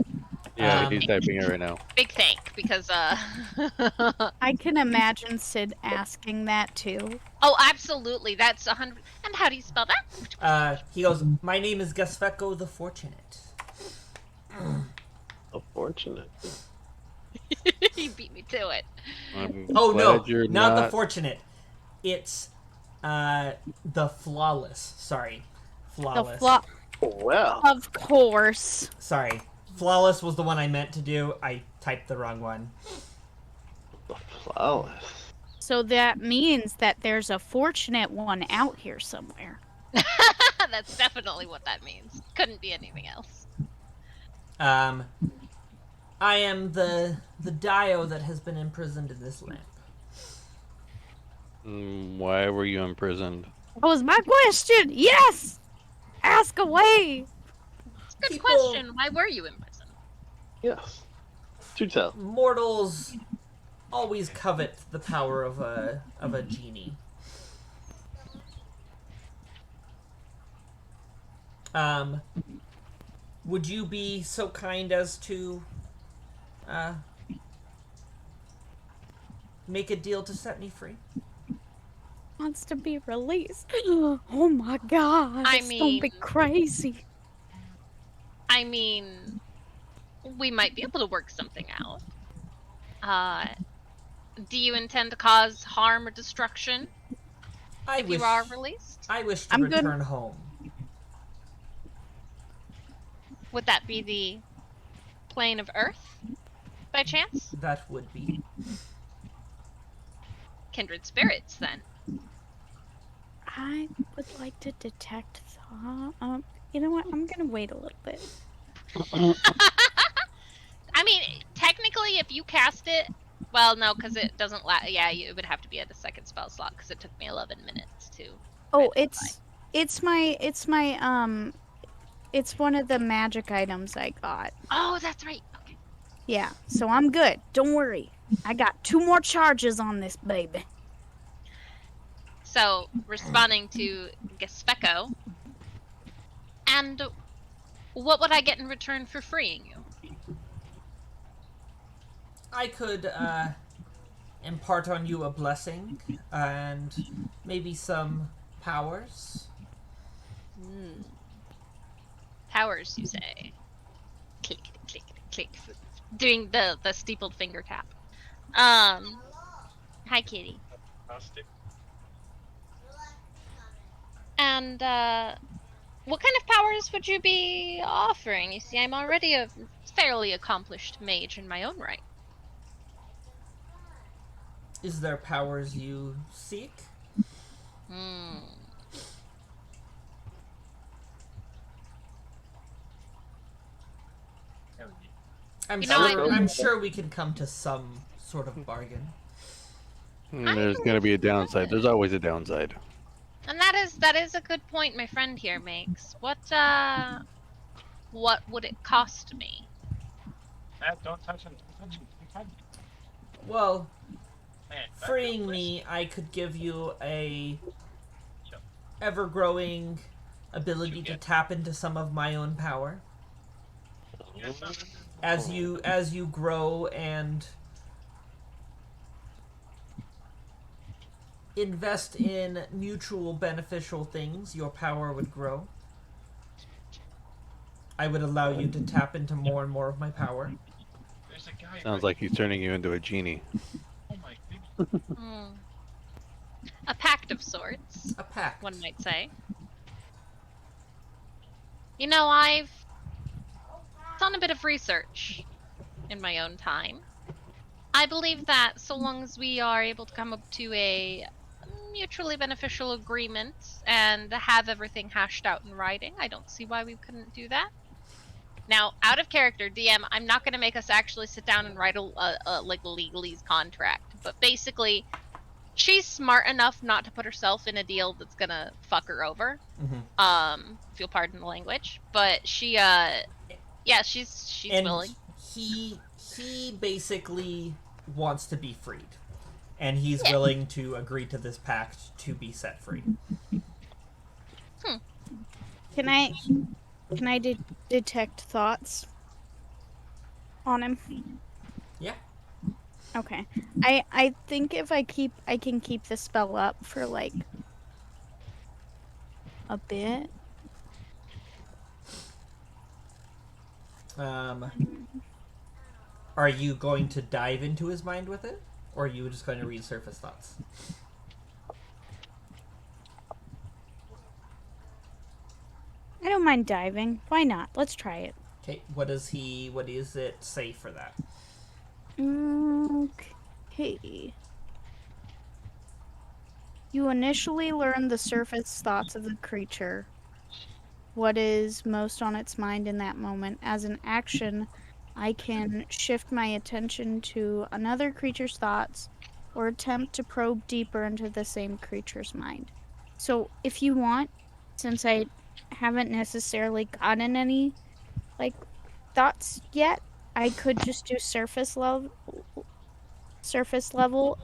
yeah. He's typing it right now. Big thank, because I can imagine Sid asking that too. oh, absolutely, that's 100. And how do you spell that? He goes, my name is Gesfeko the Fortunate. Unfortunate. He beat me to it. I'm Oh no, glad you're not the Fortunate. It's the Flawless. Sorry, Flawless. Well. Of course. Sorry, Flawless was the one I meant to do. I typed the wrong one. Flawless. So that means that there's a fortunate one out here somewhere. That's definitely what that means. Couldn't be anything else. I am the Dio that has been imprisoned in this lamp. Why were you imprisoned? That was my question. Yes. Ask away. It's a good People- question. Why were you in prison? Yes. To tell. Mortals always covet the power of a genie. Would you be so kind as to make a deal to set me free? Wants to be released. Oh my god. I Don't mean- be crazy. I mean, we might be able to work something out. Do you intend to cause harm or destruction if you are released? I wish to I'm good. return home. Would that be the plane of Earth, by chance? That would be. Kindred spirits, then. I would like to detect thought. You know what? I'm gonna wait a little bit. I mean, technically, if you cast it, well, no, because it doesn't. Yeah, it would have to be at a second spell slot because it took me 11 minutes to. Oh, identify. It's one of the magic items I got. Oh, that's right. Okay. Yeah, so I'm good. Don't worry. I got 2 more charges on this baby. So, responding to Gespecco, and what would I get in return for freeing you? I could impart on you a blessing and maybe some powers. Powers, you say? Click, click, click. Doing the steepled finger tap. Hi, kitty. Fantastic. And what kind of powers would you be offering? You see, I'm already a fairly accomplished mage in my own right. Is there powers you seek? Hmm. I'm You know, sure. I- I'm sure we can come to some sort of bargain. There's going to be a downside. There's always a downside. And that is a good point my friend here makes. What would it cost me? Matt, don't touch him. Don't touch him. Don't touch him. Well, Man, back freeing to the me, I could give you a Yep. ever-growing ability You to get- tap into some of my own power Yes, sir. as you grow and invest in mutual beneficial things. Your power would grow. I would allow you to tap into more and more of my power. There's a guy. Sounds like he's turning you into a genie. Oh my goodness. A pact of sorts, A pact. one might say. You know, I've done a bit of research in my own time. I believe that so long as we are able to come up to a mutually beneficial agreement and have everything hashed out in writing, I don't see why we couldn't do that. Now, out of character, DM, I'm not going to make us actually sit down and write a like legalese contract, but basically, she's smart enough not to put herself in a deal that's gonna fuck her over. If you'll pardon the language, but she, yeah, she's And willing. he basically wants to be freed, and he's Yeah. willing to agree to this pact to be set free. Can I detect thoughts on him? Yeah. Okay. I think if I can keep the spell up for like a bit. Are you going to dive into his mind with it, or are you just going to read surface thoughts? I don't mind diving. Why not? Let's try it. Okay. What does it say for that? Okay. You initially learn the surface thoughts of the creature. What is most on its mind in that moment. As an action, I can shift my attention to another creature's thoughts or attempt to probe deeper into the same creature's mind. So if you want, since I haven't necessarily gotten any like thoughts yet, I could just do surface level,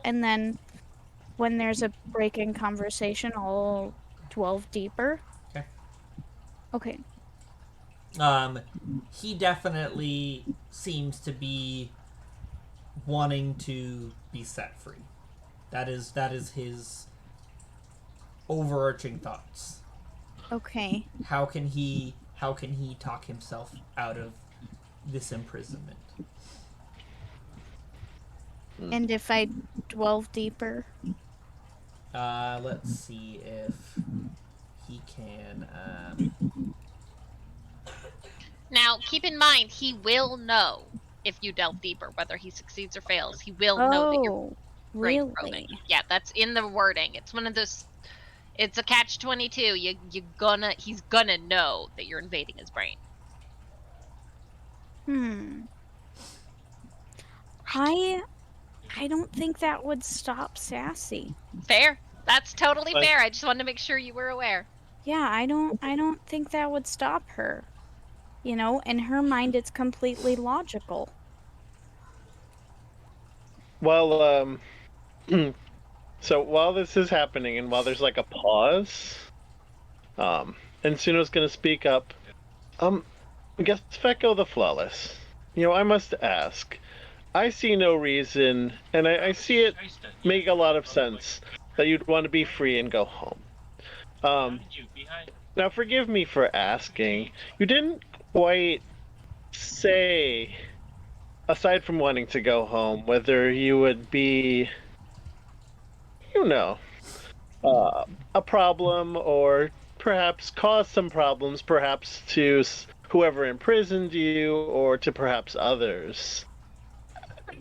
and then when there's a break in conversation, I'll delve deeper. Okay. Okay. He definitely seems to be wanting to be set free. That is his overarching thoughts. Okay. How can he talk himself out of this imprisonment? And if I delve deeper? Let's see if he can. Now, keep in mind, he will know if you delve deeper, whether he succeeds or fails. He will know that you're Oh, brain really? probing. Yeah, that's in the wording. It's one of those. It's a catch-22. He's gonna know that you're invading his brain. I don't think that would stop Sassy. Fair. That's totally But- fair. I just wanted to make sure you were aware. Yeah, I don't think that would stop her. You know, in her mind it's completely logical. Well, so while this is happening and while there's like a pause, and Suno's gonna speak up. I guess Fecko the Flawless. I must ask. I see no reason, and I see it make a lot of sense that you'd want to be free and go home. Um, Now, forgive me for asking. You didn't quite say, aside from wanting to go home, whether you would be, you know, uh, a problem or perhaps cause some problems, perhaps to whoever imprisoned you or to perhaps others.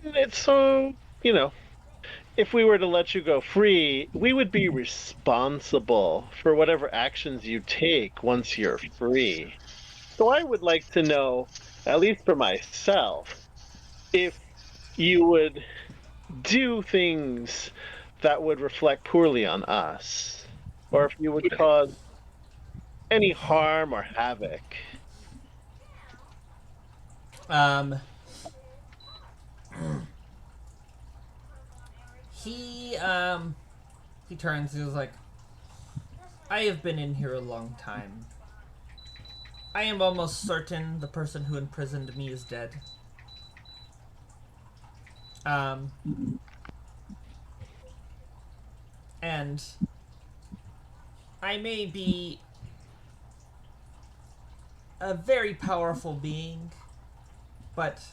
It's so, you know, if we were to let you go free, we would be responsible for whatever actions you take once you're free. So I would like to know, at least for myself, if you would do things that would reflect poorly on us, or if you would cause any harm or havoc. Um, he he turns. He's like, I have been in here a long time. I am almost certain the person who imprisoned me is dead. Um, and I may be a very powerful being, but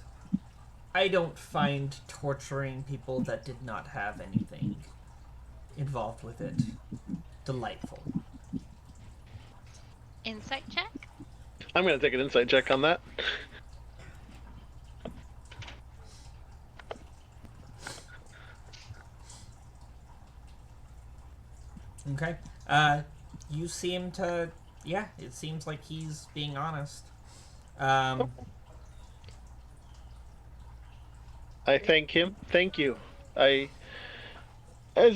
I don't find torturing people that did not have anything involved with it delightful. Insight check? I'm going to take an insight check on that. Okay. You seem to. Yeah, it seems like he's being honest. Um, I thank him. Thank you. As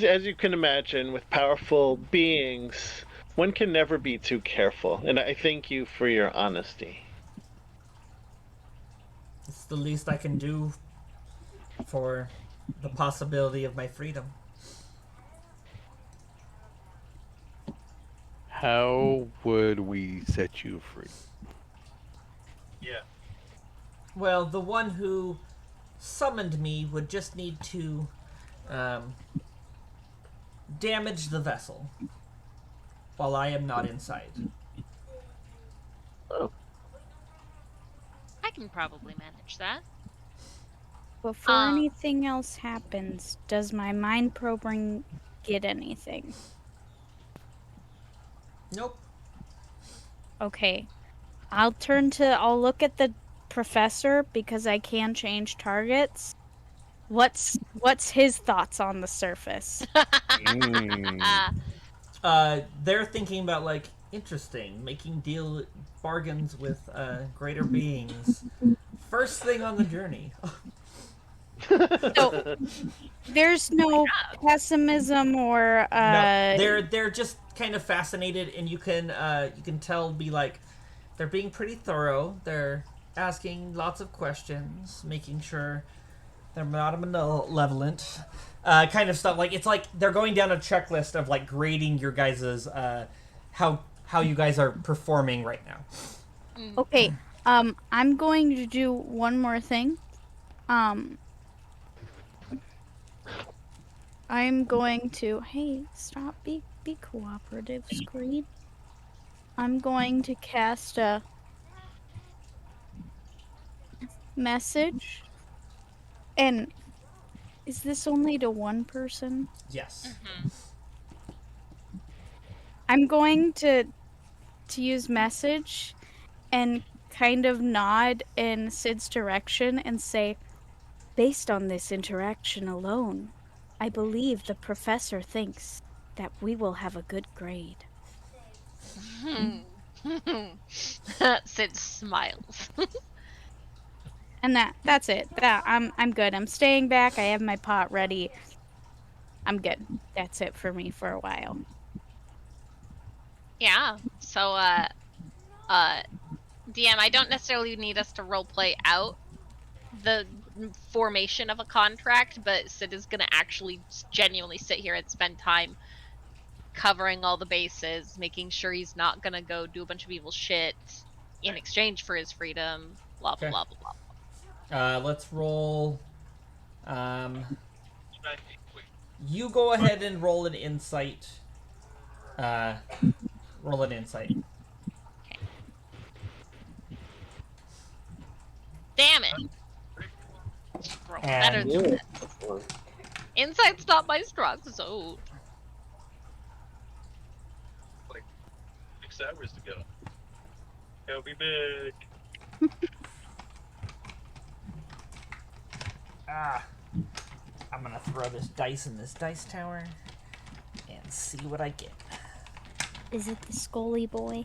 you can imagine, with powerful beings, one can never be too careful, and I thank you for your honesty. it's the least I can do for the possibility of my freedom. How would we set you free? Yeah. Well, the one who summoned me would just need to um, damage the vessel while I am not inside. Oh, I can probably manage that. Before anything else happens, does my mind probing get anything? Nope. Okay. I'll look at the professor because I can change targets. What's his thoughts on the surface? They're thinking about like interesting, making bargains with greater beings. First thing on the journey. So there's no pessimism or No, they're just kind of fascinated, and you can tell be like they're being pretty thorough. They're asking lots of questions, making sure they're not malevolent, kind of stuff. Like it's like they're going down a checklist of like grading your guys's how you guys are performing right now. Okay. I'm going to do one more thing. I'm going to stop, be cooperative, Screed. I'm going to cast a message. And is this only to one person? Yes. I'm going to use message and kind of nod in Sid's direction and say, based on this interaction alone, I believe the professor thinks that we will have a good grade. Sid smiles. And that's it. I'm good. I'm staying back. I have my pot ready. I'm good. That's it for me for a while. Yeah. So, DM, I don't necessarily need us to roleplay out the formation of a contract, but Sid is gonna actually genuinely sit here and spend time covering all the bases, making sure he's not gonna go do a bunch of evil shit in exchange for his freedom. Blah blah Okay. blah blah blah. Let's roll. You go ahead and roll an insight. Uh, roll an insight. Damn it! Roll better And than this. Insight's not my strong suit. Like 6 hours ago. He'll be big. I'm gonna throw this dice in this dice tower and see what I get. Is it the Scully boy?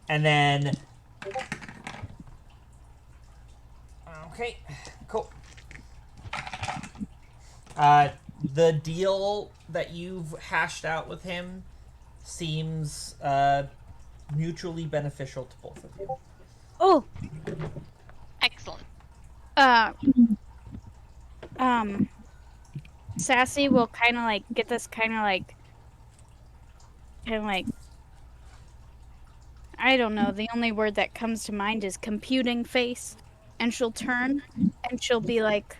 And then, okay, cool. The deal that you've hashed out with him seems mutually beneficial to both of you. Oh, Excellent. Sassy will kind of like get this kind of like, I don't know. The only word that comes to mind is computing face, and she'll turn and she'll be like,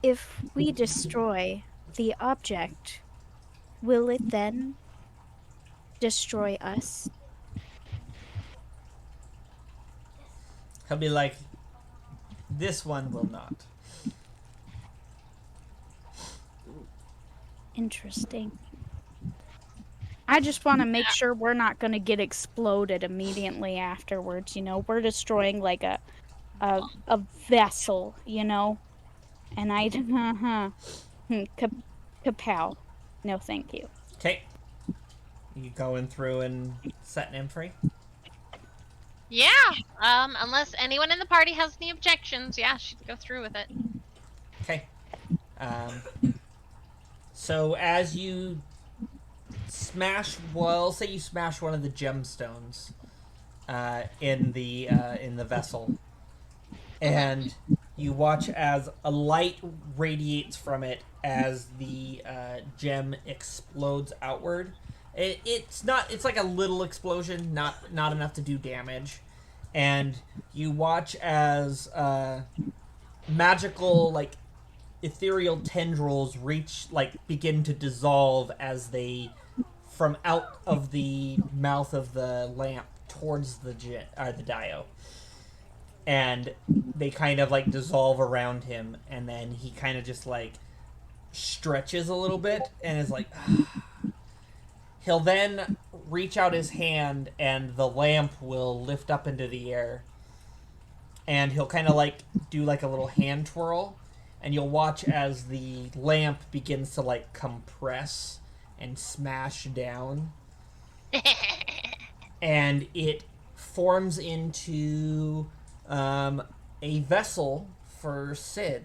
"If we destroy the object, will it then destroy us?" He'll be like, this one will not. Interesting. I just want to make sure we're not going to get exploded immediately afterwards. You know, we're destroying like a vessel. You know, and I kapow. No, thank you. Okay. You going through and setting him free? Yeah. Unless anyone in the party has any objections, yeah, she'd go through with it. Okay. So as you smash, well, say you smash one of the gemstones in the vessel, and you watch as a light radiates from it as the gem explodes outward. It's like a little explosion, not enough to do damage, and you watch as magical like ethereal tendrils begin to dissolve as they from out of the mouth of the lamp towards the dio, and they kind of like dissolve around him, and then he kind of just like stretches a little bit and is like he'll then reach out his hand and the lamp will lift up into the air, and he'll kind of like do like a little hand twirl, and you'll watch as the lamp begins to like compress and smash down, and it forms into a vessel for Sid.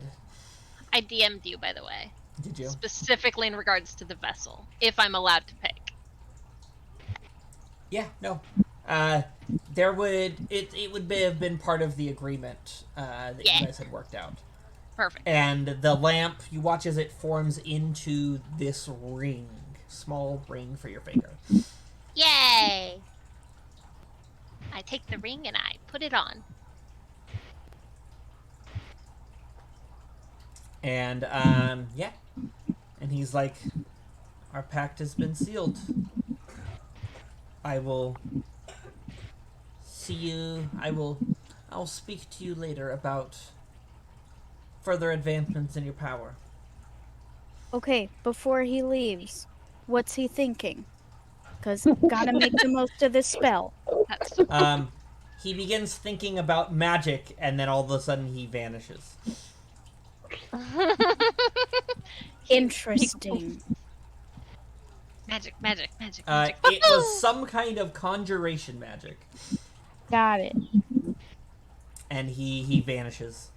I DM'd you, by the way. Did you? Specifically in regards to the vessel, if I'm allowed to pick. Yeah, no. There would it would have been part of the agreement that you guys had worked out. Perfect. And the lamp, you watch as it forms into this ring, small ring for your finger. Yay! I take the ring and I put it on. And yeah, and he's like, "Our pact has been sealed. I will see you. I'll speak to you later about further advancements in your power." Okay, before he leaves, what's he thinking? Because gotta make the most of this spell. That's He begins thinking about magic, and then all of a sudden he vanishes. Interesting. magic. It was some kind of conjuration magic, Got it. and he vanishes.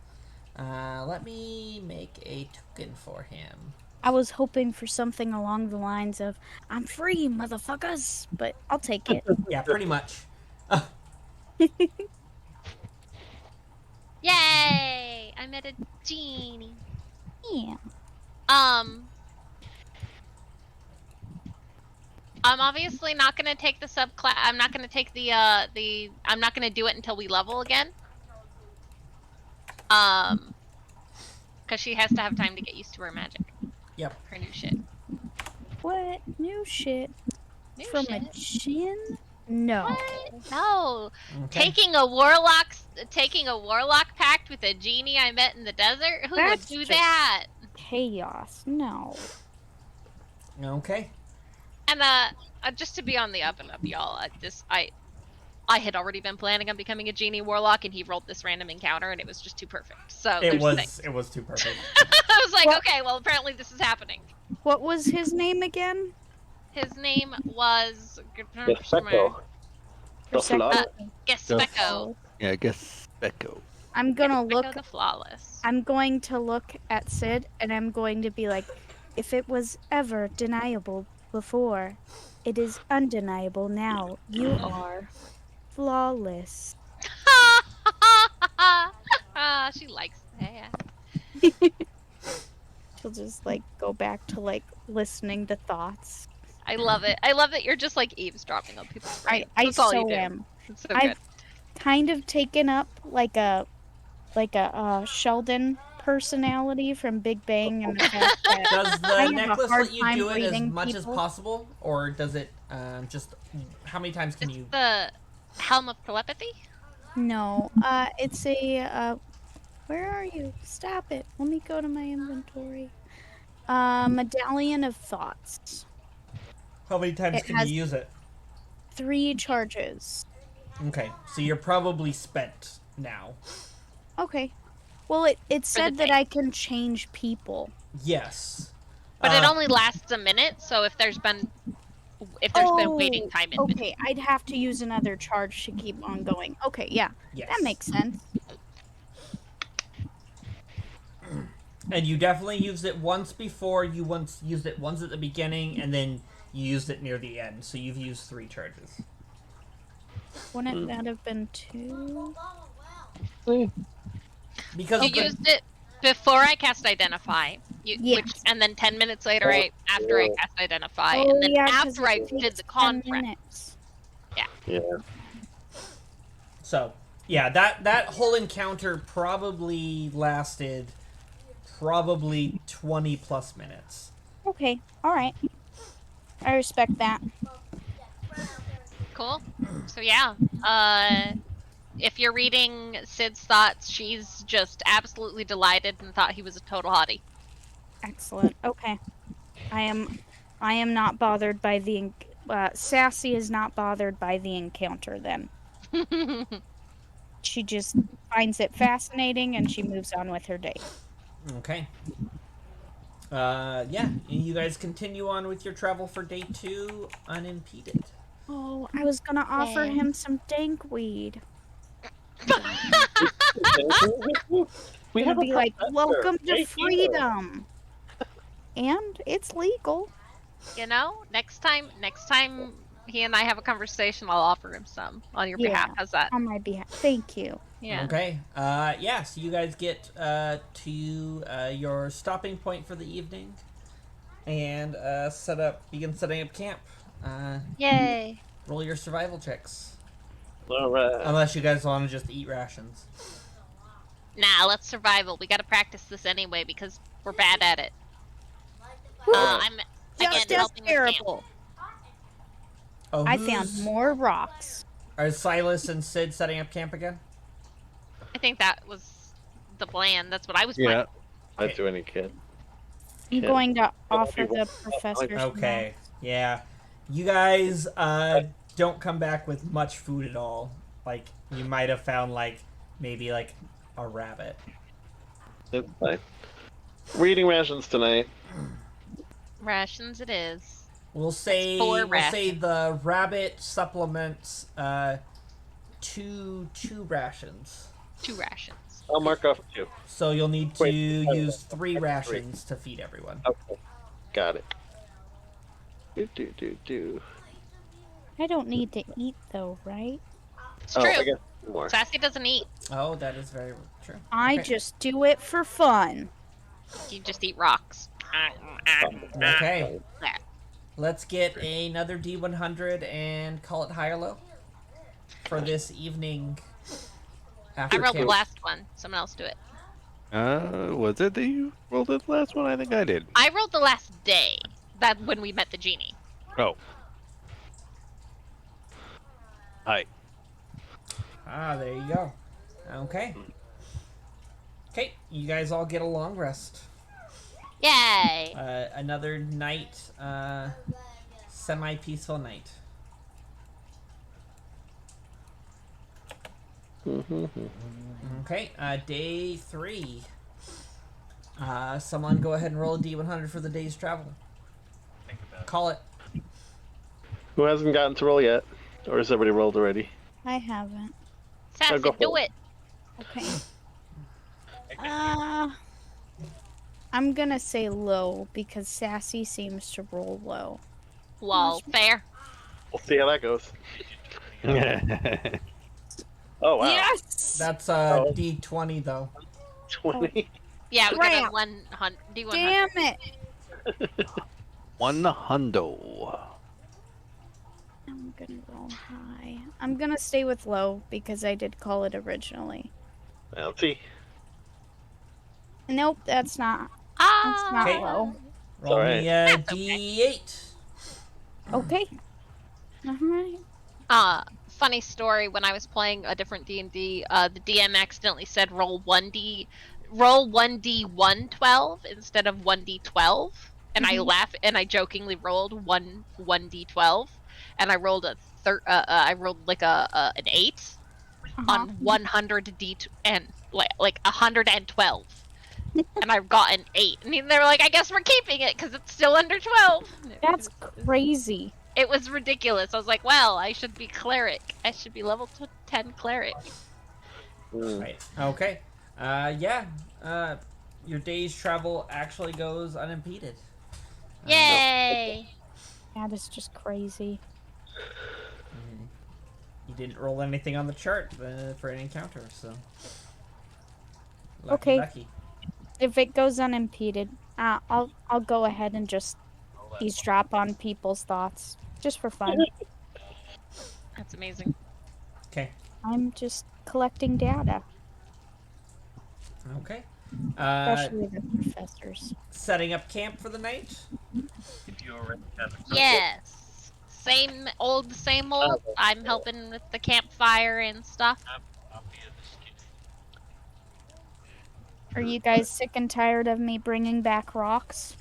Let me make a token for him. I was hoping for something along the lines of, I'm free, motherfuckers, but I'll take it. Yeah, pretty much. Yay! I met a genie. Yeah. I'm obviously not gonna take the subclass. I'm not gonna take I'm not gonna do it until we level again. Because she has to have time to get used to her magic. Yep. Her new shit. What? New shit? New From shit. a chin? No. What? No. Okay. Taking a warlock pact with a genie I met in the desert? Who That's would do just- that? Chaos. No. Okay. And just to be on the up and up, y'all. I had already been planning on becoming a genie warlock, and he rolled this random encounter, and it was just too perfect. So It there's was too perfect. I was like, What? okay, well apparently this is happening. What was his name again? His name was Gespecco. The Prosecco. Gespecco. Yeah, I guess Becco. I'm gonna Gespecco look. the Flawless. I'm going to look at Sid, and I'm going to be like, if it was ever deniable before, it is undeniable now. You are flawless. She likes that. She'll just like go back to like listening to thoughts. I love it. I love that you're just like eavesdropping on people's brains. I That's all you so do. am. It's so good. I've kind of taken up like a Sheldon personality from Big Bang, and the fact that Does the I have a necklace hard let you time do it as reading much as people. possible, or does it just? How many times can It's you? the helm of telepathy. no, it's a where are you? Stop it. Let me go to my inventory. Medallion of Thoughts. How many times It can has- you use it? 3 charges. Okay, so you're probably spent now. Okay. Well, it said that day. I can change people. Yes. But it only lasts a minute, so if there's been waiting time in between. Okay, I'd have to use another charge to keep on going. Okay, yeah. Yes. That makes sense. And you definitely used it once before. You used it once at the beginning, and then you used it near the end. So you've used 3 charges. Wouldn't that have been 2? Because You used it before I cast Identify. Yes. And then 10 minutes later, after I cast Identify, Oh, and then yeah, 'cause after I it did takes the 10 contract. minutes. Yeah. So yeah, that whole encounter probably lasted 20 plus minutes. Okay, alright. I respect that. Cool. So yeah, if you're reading Sid's thoughts, she's just absolutely delighted and thought he was a total hottie. Excellent. Okay. I am not bothered by the Sassy is not bothered by the encounter then. She just finds it fascinating and she moves on with her day. Okay. Yeah, you guys continue on with your travel for day 2 unimpeded. Oh, I was gonna offer him some dank weed. We Gonna have a be like, professor welcome to right here. freedom. And it's legal. You know, next time he and I have a conversation, I'll offer him some on your Yeah. behalf. How's that? On my behalf. Thank you. Yeah. Okay. Yeah, so you guys get to your stopping point for the evening and begin setting up camp. Yay. Roll your survival checks. All right. Unless you guys want to just eat rations. Nah, let's survival. We gotta practice this anyway because we're bad at it. I'm again Just as helping with camp. terrible. Oh, I found more rocks. Are Silas and Sid setting up camp again? I think that was the plan. That's what I was Yeah. planning. I'd do any kid. I'm Kid. going to offer people- the professor some Okay. Yeah. You guys don't come back with much food at all. Like, you might have found, maybe, a rabbit. It's fine. We're eating rations tonight. Rations it is. We'll say 4 the rabbit supplements 2 rations. 2 rations. I'll mark off 2. So you'll need to Wait, use 3 that's rations to feed everyone. Okay. Got it. Do. I don't need to eat though, right? It's Oh, true. I guess more. Sassy doesn't eat. Oh, that is very true. I Okay. just do it for fun. You just eat rocks. Okay. Let's get another D100 and call it high or low for this evening. I After rolled the camp. last one. Someone else do it. Was it that you rolled the last one? I think I did. I rolled the last day. That when we met the genie. Oh. Hi. Ah, there you go. Okay. Okay, you guys all get a long rest. Yay! Another night, semi-peaceful night. Okay, day 3. Someone go ahead and roll a D100 for the day's travel. Think about it. Call it. Who hasn't gotten to roll yet? Or has everybody rolled already? I haven't. Sassy, go for do it. it. Okay. I'm gonna say low because Sassy seems to roll low. Lol, fair. We'll see how that goes. Oh, wow. Yes. That's D20 though. 20. Yeah, we got a Crap. 100. D100. Damn it. 100. I'm gonna roll high. I'm gonna stay with low because I did call it originally. Let's see. Nope, that's not. That's Ah. not Okay. low. Roll me a That's okay. D8. Okay. Alright. Funny story. When I was playing a different D&D, the DM accidentally said roll 1d112 instead of 1d12, and I laughed and I jokingly rolled 1d12, and I rolled I rolled like an 8 on 100 d and like 112. And I got an 8. And they were like, I guess we're keeping it because it's still under 12. That's crazy. It was ridiculous. I was like, well, I should be cleric. I should be level 10 cleric. Right. Okay. Yeah. Your day's travel actually goes unimpeded. Yay! That is just crazy. You didn't roll anything on the chart for an encounter, so. Okay. Lucky. If it goes unimpeded, I'll go ahead and just eavesdrop on people's thoughts, just for fun. That's amazing. Okay. I'm just collecting data, Okay. especially the professors. Setting up camp for the night. If you already have it. Yes. Same old, same old. I'm helping with the campfire and stuff. I'll be at the skin. Are you guys sick and tired of me bringing back rocks?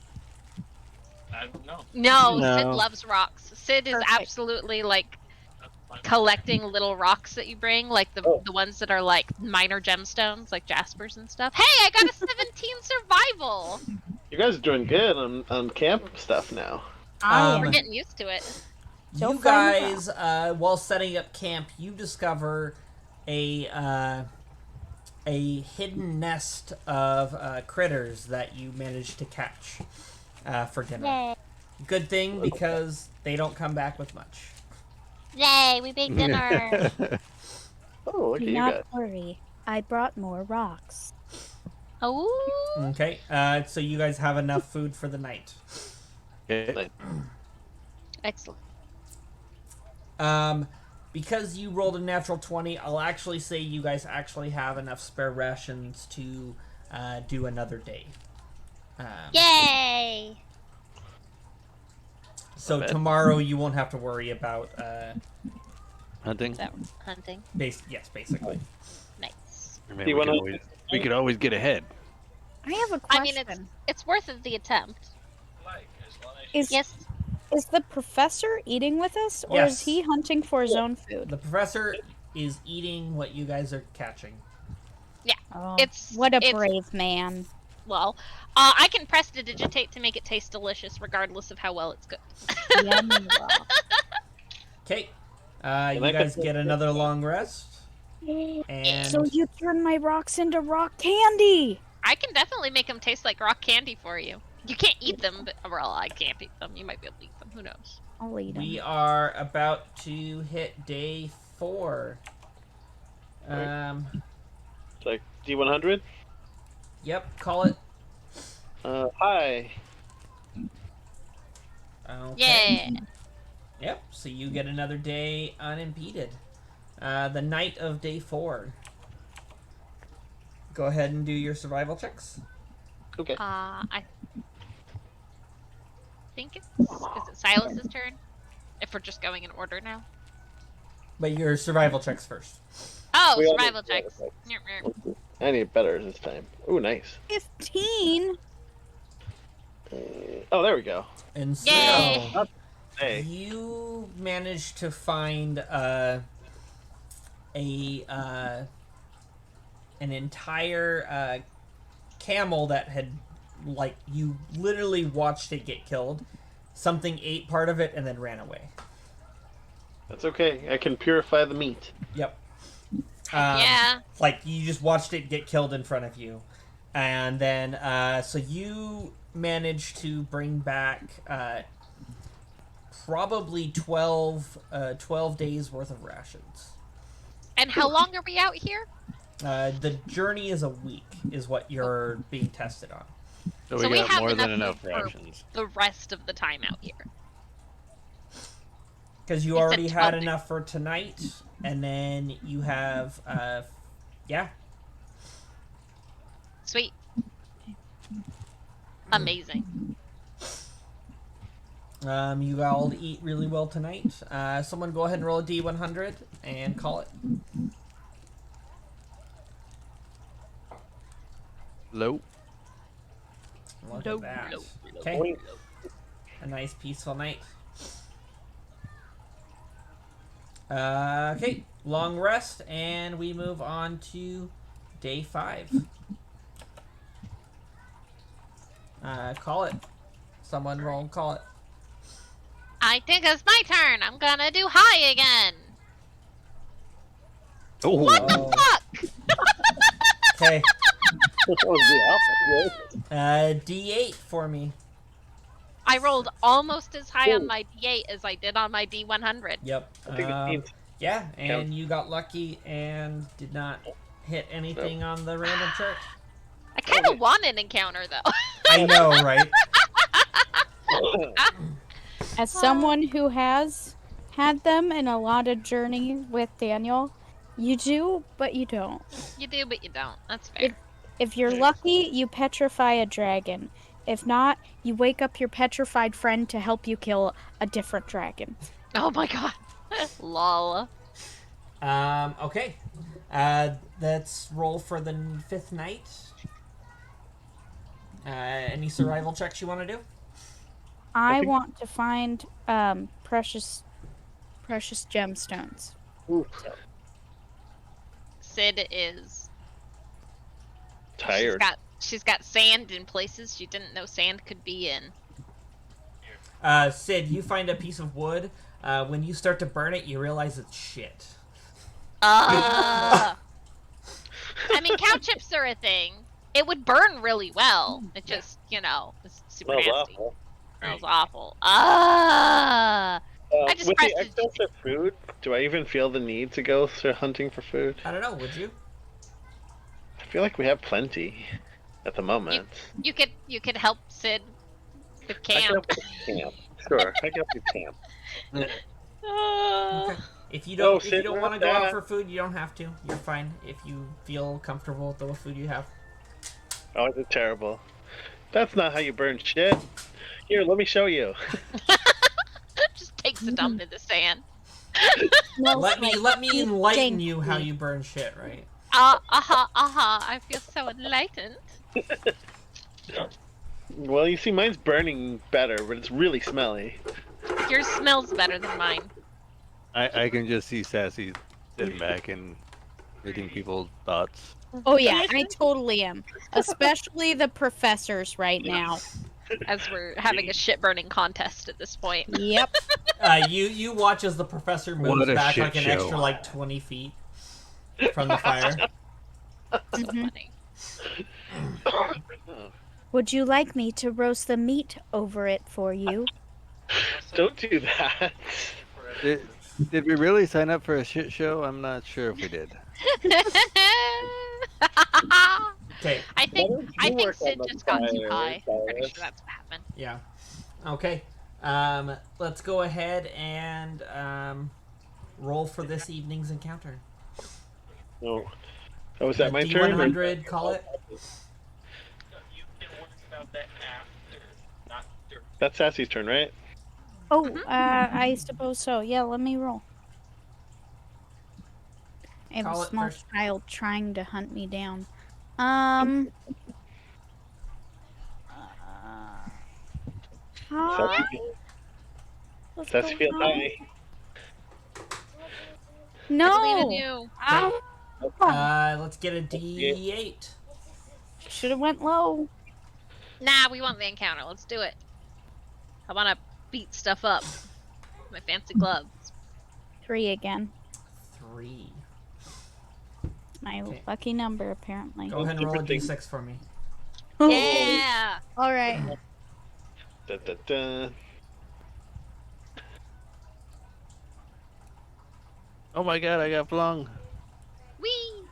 I don't know. No, No. Sid loves rocks. Sid is Perfect. absolutely like That's fine. collecting little rocks that you bring, like the ones that are like minor gemstones, like jaspers and stuff. Hey, I got a 17 survival. You guys are doing good on camp stuff now. Um, We're getting used to it. So You far, guys, while setting up camp, you discover a hidden nest of critters that you managed to catch for dinner. Yay! Good thing because they don't come back with much. Yay! We made dinner. Oh, look at Do you not guys. worry. I brought more rocks. Oh. Okay, so you guys have enough food for the night. Okay. Excellent. Because you rolled a natural 20, I'll actually say you guys actually have enough spare rations to do another day. Yay! So bad. tomorrow you won't have to worry about Hunting? So hunting. basically. Nice. I mean, Do you wanna- we could always get ahead. I have a I question. mean, it's worth it, the attempt. Like, as long as Is Yes. the professor eating with us, or Yes. is he hunting for his own food? The professor is eating what you guys are catching. Oh, It's what a it's- brave man. Well, I can prestidigitate to make it taste delicious, regardless of how well it's cooked. Yummy rock. Okay, I you put guys this- get another long rest. And So you turn my rocks into rock candy. I can definitely make them taste like rock candy for you. You can't eat them, but well, I can't eat them. You might be able to eat them. Who knows? I'll eat We them. are about to hit day 4. It's like D100. Yep, call it. Hi. Okay. Yeah. Yep, so you get another day unimpeded. The night of day 4. Go ahead and do your survival checks. Okay. I think is it Silas's turn? If we're just going in order now. But your survival checks first. Oh, We all survival need survival checks. checks. Nyeh, nyeh. I need better this time. Ooh, nice. 15. Oh, there we go. And so Yay! Hey. you managed to find an entire camel that had, like, you literally watched it get killed. Something ate part of it and then ran away. That's okay. I can purify the meat. Yep. Yeah. Like, you just watched it get killed in front of you. And then, so you managed to bring back probably 12 days worth of rations. And how long are we out here? The journey is a week, is what you're being tested on. So So we we got have more than enough enough for- rations. The rest of the time out here. Because you You said already had 12 days. enough for tonight, and then you have, yeah. Sweet. Amazing. You all eat really well tonight. Someone go ahead and roll a D100 and call it. Low. Look Nope, at that. nope, Okay. A nice peaceful night. Okay, long rest, and we move on to day 5. Call it. Someone roll and call it. I think it's my turn. I'm gonna do high again. Oh, What the Oh. fuck? Okay, Oh, D8 for me. I rolled almost as high on my D8 as I did on my D100. Yep. I think it means Yeah, and you got lucky and did not hit anything on the random chart. I kind of want an encounter though. I know, right? As someone who has had them in a lot of journey with Daniel, you do, but you don't. You do, but you don't. That's fair. If you're lucky, you petrify a dragon. If not, you wake up your petrified friend to help you kill a different dragon. Oh my god. Lol. Okay. Let's roll for the 5th night. Any survival checks you want to do? I think- want to find precious gemstones. Sid is tired. She's got sand in places she didn't know sand could be in. Sid, you find a piece of wood. When you start to burn it, you realize it's shit. I mean, cow chips are a thing. It would burn really well. It just, it's super Smells nasty. awful. Smells awful. I just With pressed the it. excess of food, do I even feel the need to go hunting for food? I don't know, would you? I feel like we have plenty at the moment. You could help Sid with I can camp. help with camp. Sure, I can help with camp. Okay. If you No, don't, Sid, want to not go out that. for food, you don't have to. You're fine if you feel comfortable with the food you have. Oh, is it terrible? That's not how you burn shit. Here, let me show you. Just takes a dump in the sand. Let me enlighten Janky. you how you burn shit, right? I feel so enlightened. Well, you see, mine's burning better, but it's really smelly. Yours smells better than mine. I can just see Sassy sitting back and reading people's thoughts. Oh yeah, I totally am. Especially the professors right now. As we're having a shit burning contest at this point. Yep. You watch as the professor moves What a back shit like an show. extra 20 feet from the fire. So Mhm. funny. Would you like me to roast the meat over it for you? Don't do that. Did we really sign up for a shit show? I'm not sure if we did. Okay. I think Why don't you work Sid on the just got too fire, high. Pretty Silas? sure that's what happened. Yeah. Okay. Let's go ahead and roll for this evening's encounter. No. Oh, was that my turn? D100, call it. You can worry about that after, not during. That's Sassy's turn, right? Oh, I suppose so. Yeah, let me roll. I have Call a it small first. child trying to hunt me down. Hi. What's Sassy going feels on? high. No. I believe in you. Let's get a D8. Should have went low. Nah, we want the encounter. Let's do it. I want to beat stuff up. My fancy gloves. 3 again. 3. My Okay. lucky number, apparently. Go ahead and roll a Interesting. D6 for me. Yeah. All right. Da, da, da. Oh my god, I got flung. Whee!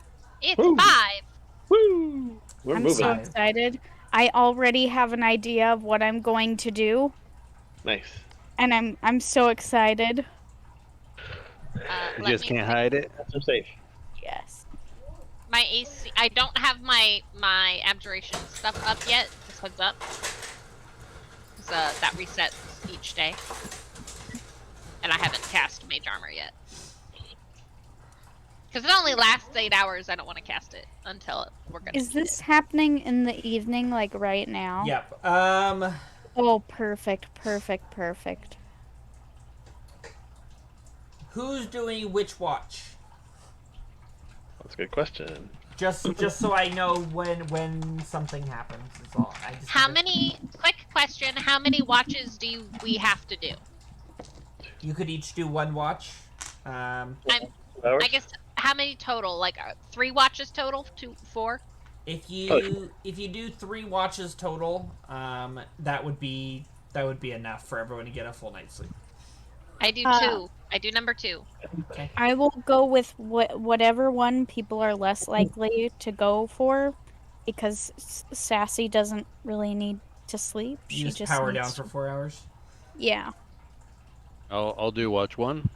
It's Woo. 5. Woo! We're I'm moving. so excited. I already have an idea of what I'm going to do, Nice. and I'm so excited. You Let just me can't pick hide it. So safe. Yes. my AC. I don't have my abjuration stuff up yet. Just heads up. 'Cause, that resets each day. And I haven't cast Mage Armor yet. Because it only lasts 8 hours, I don't want to cast it until we're gonna. Is this happening in the evening, like right now? Yep. Oh, perfect, perfect, perfect. Who's doing which watch? That's a good question. Just so I know when something happens. Is all. I just How need to- many? Quick question: how many watches we have to do? You could each do one watch. I Hours? guess how many total? Like 3 watches total? 2, 4? If you do 3 watches total, that would be enough for everyone to get a full night's sleep. I do 2. I do number 2. Okay. I will go with whatever one people are less likely to go for, because Sassy doesn't really need to sleep. You She just just power needs down for 4 hours. Yeah, I'll do watch 1.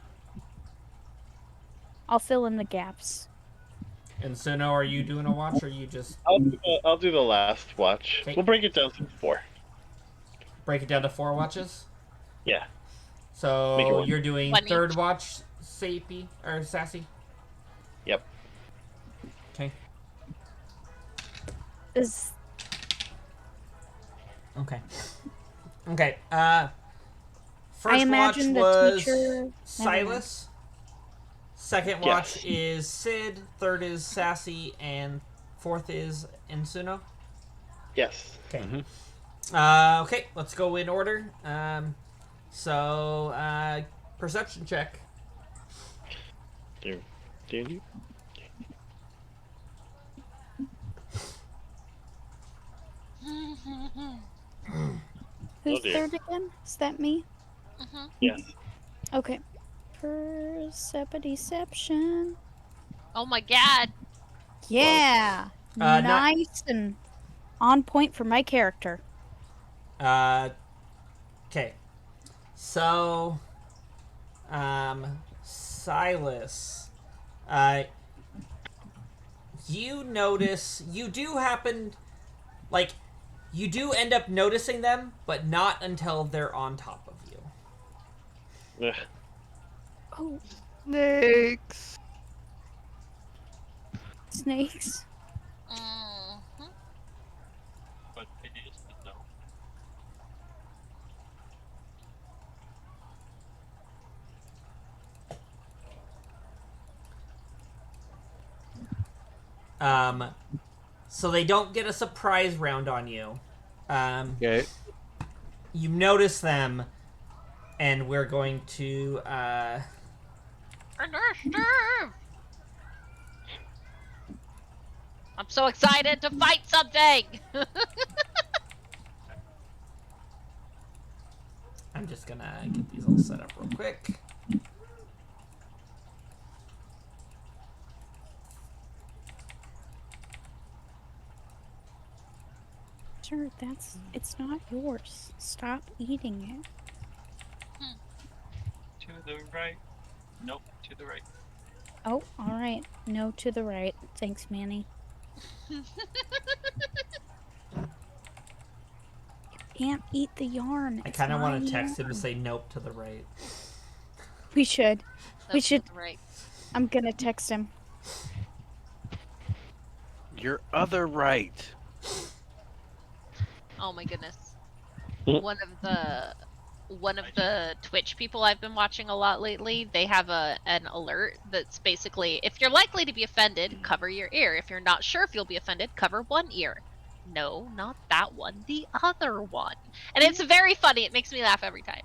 I'll fill in the gaps. And so now, are you doing a watch, or you just I'll do the last watch. Okay. We'll break it down to 4. break it down to 4 watches? Yeah. Make it So one. you're doing One third each. watch, Sapy or Sassy? Yep. Okay. Is Okay. Okay. First I imagine watch the was teacher- Silas. Second watch is Sid. Third is Sassy, and fourth is Insuno. Yes. Okay. Mhm. Okay. Let's go in order. Perception check. Do you? who's Oh, dear. third again? Is that me? Yes. Okay. Perception. Oh my god! Yeah. not- Nice and on point for my character. Okay. So, Silas, you notice, you do end up noticing them, but not until they're on top of you. Ugh. Oh, Snakes. snakes. Mhm. But it is no. So they don't get a surprise round on you. Okay. You notice them, and we're going to, Initiative! I'm so excited to fight something! I'm just gonna get these all set up real quick. Sir, it's not yours. Stop eating it. To the right. Nope, to the right. Oh, all right. No to the right. Thanks, Manny. Can't eat the yarn. I It's kind of my want to text him to yarn. say nope to the right. We should. We Nope, to should. the right. I'm gonna text him. Your other right. Oh my goodness. Mm. One of the Twitch people I've been watching a lot lately, they have an alert that's basically, if you're likely to be offended, cover your ear. If you're not sure if you'll be offended, cover one ear. No, not that one, the other one. And it's very funny. It makes me laugh every time.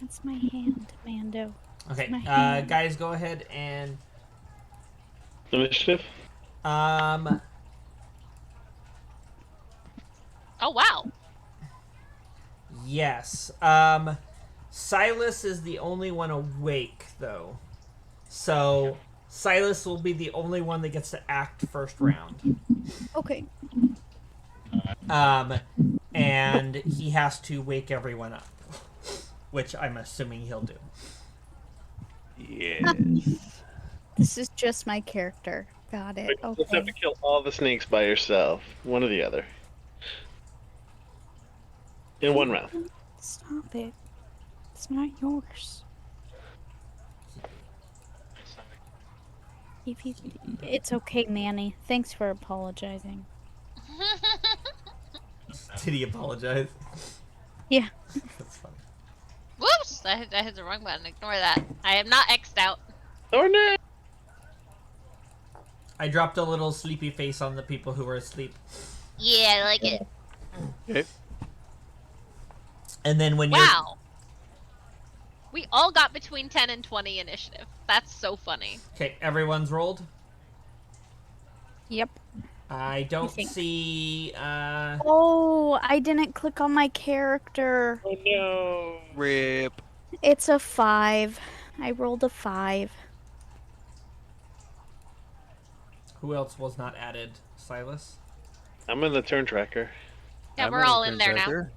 That's my hand, Mando. Okay, My hand. guys, go ahead and Initiative? um. Oh wow. Yes. Silas is the only one awake, though. So Silas will be the only one that gets to act first round. Okay. And he has to wake everyone up, which I'm assuming he'll do. Yes. This is just my character. Got it. You just have Okay. to kill all the snakes by yourself. One or the other. In one round. Stop it. It's not yours. If you, it's okay, Manny. Thanks for apologizing. Did he apologize? Yeah. That's funny. Whoops! I hit the wrong button. Ignore that. I am not X'd out. Oh no! I dropped a little sleepy face on the people who were asleep. Yeah, I like it. Okay. And then when you're Wow. We all got between 10 and 20 initiative. That's so funny. okay, everyone's rolled. Yep. I don't think. see. Oh, I didn't click on my character. Oh no! Rip. It's a 5. I rolled a 5. Who else was not added? Silas. I'm in the turn tracker. Yeah, I'm we're on all the in there now. tracker.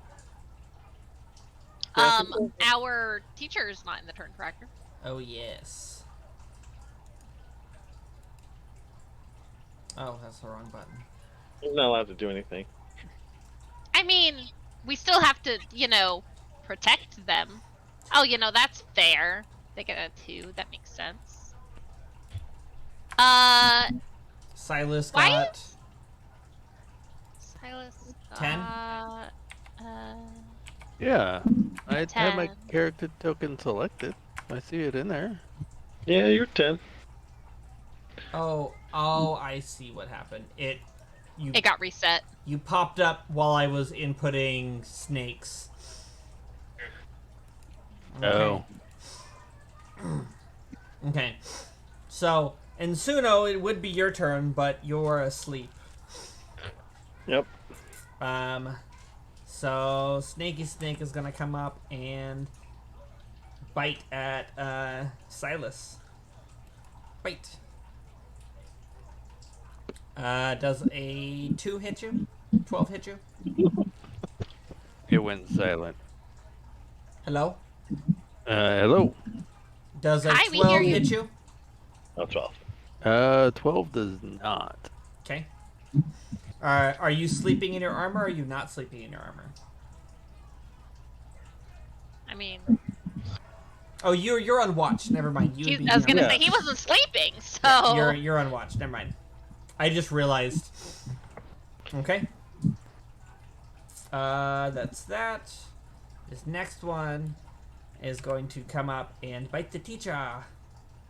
Our teacher is not in the turn tracker. Oh yes. Oh, that's the wrong button. I'm not allowed to do anything. I mean, we still have to, protect them. Oh, that's fair. They get a 2. That makes sense. Silas Why got Silas. 10? Yeah. I had my 10. character token selected. I see it in there. Yeah, you're 10. Oh, I see what happened. It got reset. You popped up while I was inputting snakes. Oh. Okay. So, Ensuno, it would be your turn, but you're asleep. Yep. So Snaky Snake is gonna come up and bite at Silas. Bite. Does a 2 hit you? 12 hit you? It went silent. Hello? Hello. Does a Hi, we hear 12 you. hit you? Oh, 12. 12 does not. Okay. Are you sleeping in your armor or are you not sleeping in your armor? I mean, Oh, you're on watch. Never mind. You would be I was gonna on say watch. he wasn't sleeping, so You're on watch. Never mind. I just realized. Okay. That's that. This next one is going to come up and bite the teacher.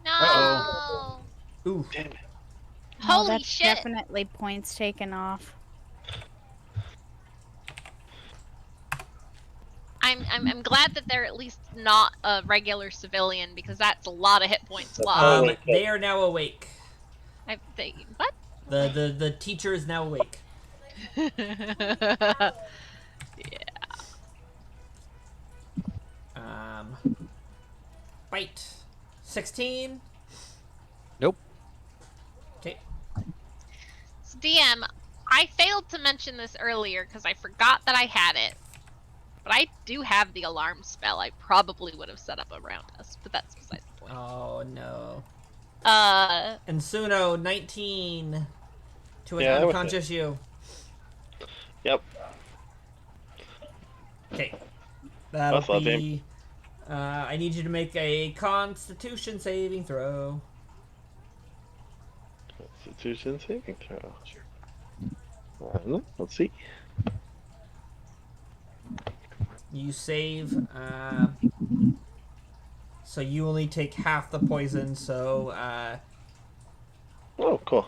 no. Ooh. Damn it. Oh, Holy that's shit! definitely points taken off. I'm glad that they're at least not a regular civilian because that's a lot of hit points lost. They are now awake. What? The teacher is now awake. Yeah. bite. 16. Nope. Okay. So DM, I failed to mention this earlier because I forgot that I had it. But I do have the alarm spell. I probably would have set up around us, but that's beside the point. Oh no. And Suno, 19 to an Yeah, with unconscious you. Yep. Okay. That'll That's love be. I need you to make a Constitution saving throw. Constitution saving throw. Let's see. You save. So you only take half the poison. So Oh, cool.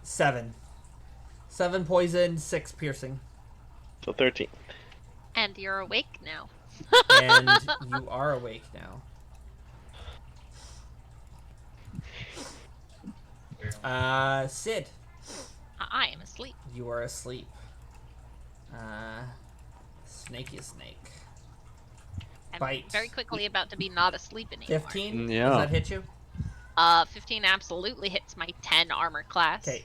7. 7 poison, 6 piercing, So 13. and you're awake now. and you are awake now. Sid, I am asleep. you are asleep. Snake is snake. I'm Bite. very quickly about to be not asleep anymore. 15? Yeah. Does that hit you? 15 absolutely hits my 10 armor class. Okay.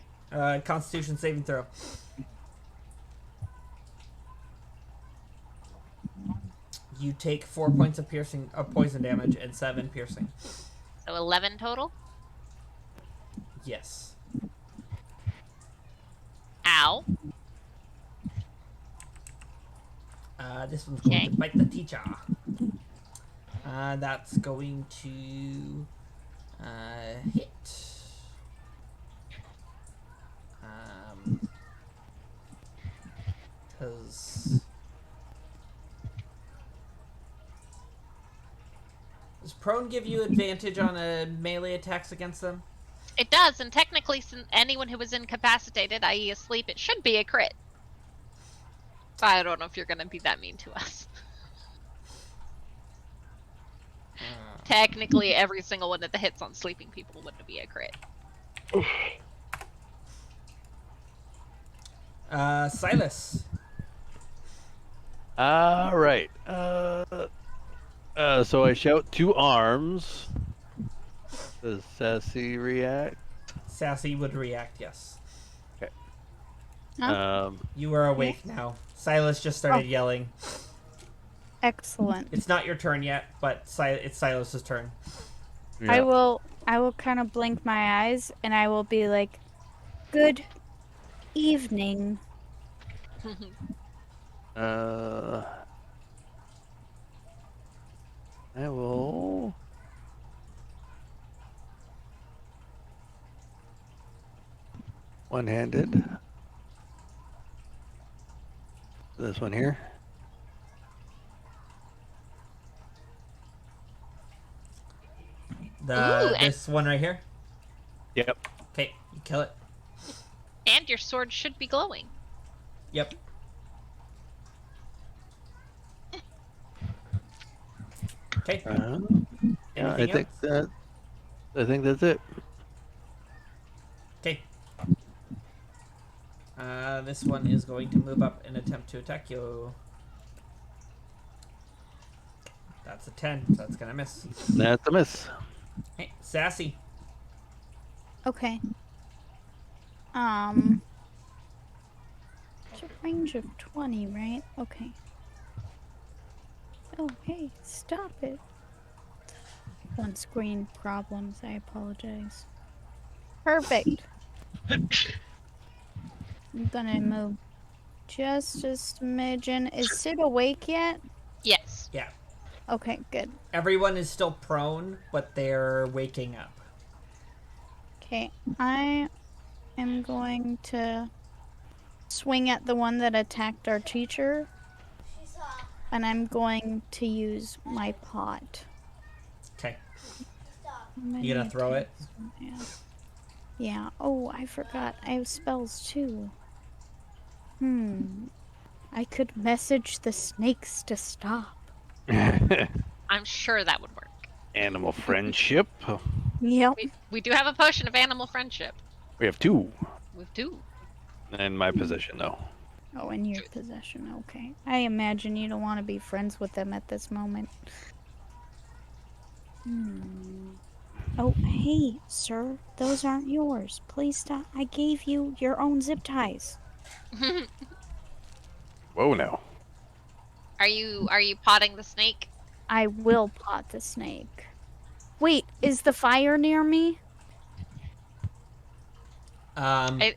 Constitution saving throw. You take 4 points of poison damage and 7 piercing. So 11 total. Yes. Ow. This one's going Okay. to bite the teacher. That's going to hit. Because does prone give you advantage on melee attacks against them? It does, and technically, since anyone who was incapacitated, i.e. asleep, it should be a crit. I don't know if you're gonna be that mean to us. Technically, every single one that hits on sleeping people would be a crit. Silas. All right. So I shout 2 arms. Does Sassy react? Sassy would react, yes. Huh? You are awake now. Silas just started yelling. Excellent. It's not your turn yet, but it's Silas's turn. Yeah. I will kind of blink my eyes and I will be like, "Good evening." I will. One-handed. This one here. This one right here. Yep. Okay, you kill it. And your sword should be glowing. Yep. Okay. Yeah, I Anything else? think that's it. Okay. This one is going to move up and attempt to attack you. That's a 10. So that's gonna miss. That's a miss. Hey, Sassy. Okay. It's a range of 20, right? Okay. Oh, hey, stop it. On screen problems, I apologize. Perfect. I'm gonna move just a smidgen. Is Sid awake yet? Yes. Yeah. Okay, good. Everyone is still prone, but they're waking up. Okay, I am going to swing at the one that attacked our teacher. And I'm going to use my pot. Okay. How many You gonna throw it? attacks do I have? Yeah. Oh, I forgot. I have spells too. I could message the snakes to stop. I'm sure that would work. Animal friendship. Yep. We do have a potion of animal friendship. We have 2 With 2. in my possession, though. Oh, in your possession. Okay. I imagine you don't want to be friends with them at this moment. Oh, hey, sir, those aren't yours. Please stop. I gave you your own zip ties. Whoa, now. Are you potting the snake? I will pot the snake. Wait, is the fire near me? Did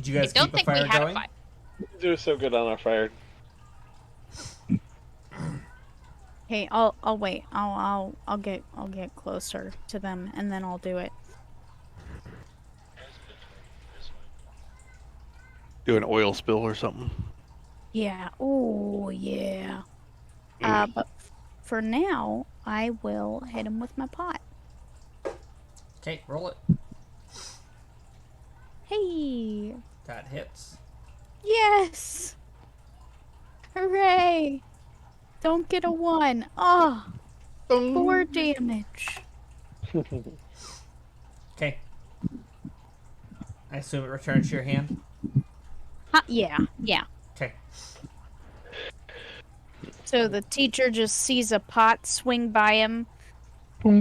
you I guys don't keep a think we fire had a going? fire. Do so good on our fire. Hey, I'll wait. I'll get closer to them and then I'll do it. Do an oil spill or something. Yeah. Oh, yeah. But for now, I will hit him with my pot. Okay, roll it. Hey. That hits. Yes. Hooray. Don't get a 1. Oh, 4 damage. Okay. I assume it returns to your hand. Yeah. Okay. So the teacher just sees a pot swing by him,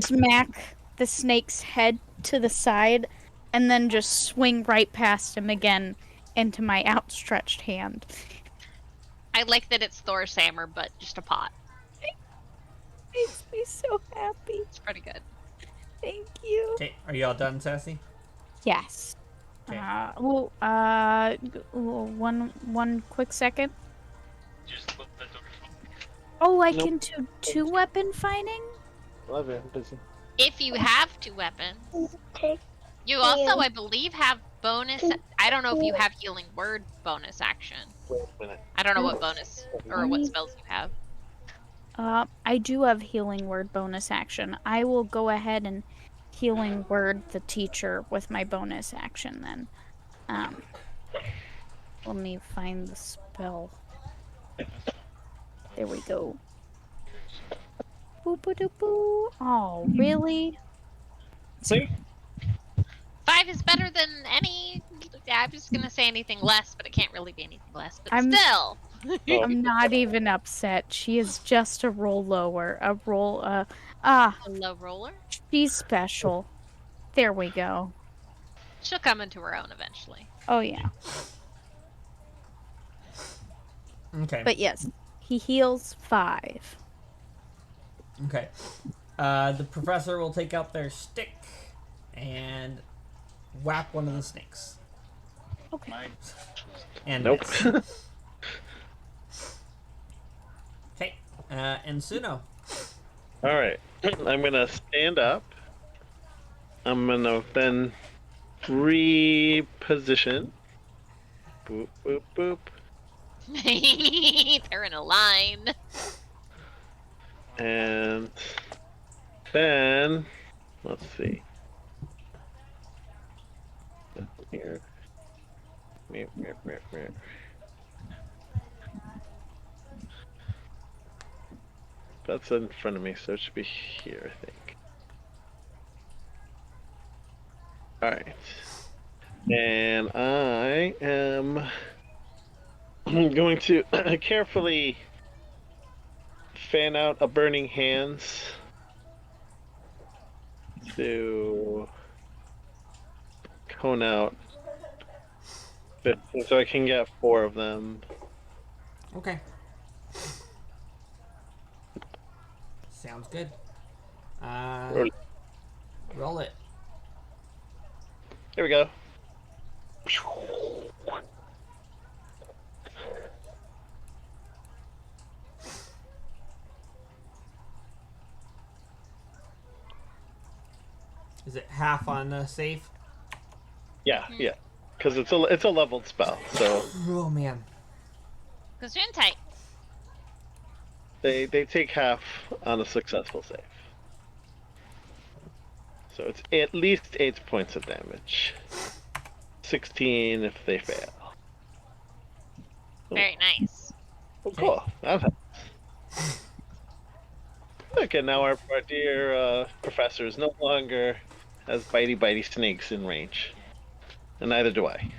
smack the snake's head to the side, and then just swing right past him again into my outstretched hand. I like that it's Thor's hammer, but just a pot. Makes me so happy. It's pretty good. Thank you. Okay, are you all done, Sassy? Yes. Okay. One quick second. Just put the door. Oh, I Nope. can do 2-weapon fighting? Love it. I'm busy. If you have 2 weapons, you also, I believe, have bonus. I don't know if you have healing word bonus action. Wait a minute. I don't know what bonus or what spells you have. I do have healing word bonus action. I will go ahead and healing word the teacher with my bonus action then. Let me find the spell. There we go. Boop-a-doop-boo. Oh, really? See? 5 is better than any. I was gonna say anything less, but it can't really be anything less. But I'm- still, I'm not even upset. She is just a roll lower. A roll, a low roller. she's special. There we go. She'll come into her own eventually. Oh, yeah. Okay. But yes, he heals 5. Okay. The professor will take out their stick and whack one of the snakes. Okay. And Nope. miss. Okay. And Suno. All right. I'm gonna stand up. I'm gonna then reposition. Boop boop boop. They're in a line. And then let's see. Here. Meow, meow, meow, meow. That's in front of me, so it should be here, I think. Alright. And I am going to carefully fan out a burning hands to cone out so I can get 4 of them. Okay. Sounds good. Roll. Roll it. Here we go. Is it half on save? Yeah, yeah. Because it's a leveled spell, so Oh man. Because you're in tight. they take half on a successful save. So it's at least 8 points of damage. 16 if they fail. Very nice. Oh, cool. That helps. Okay, now our dear professor is no longer has bitey snakes in range. And neither do I.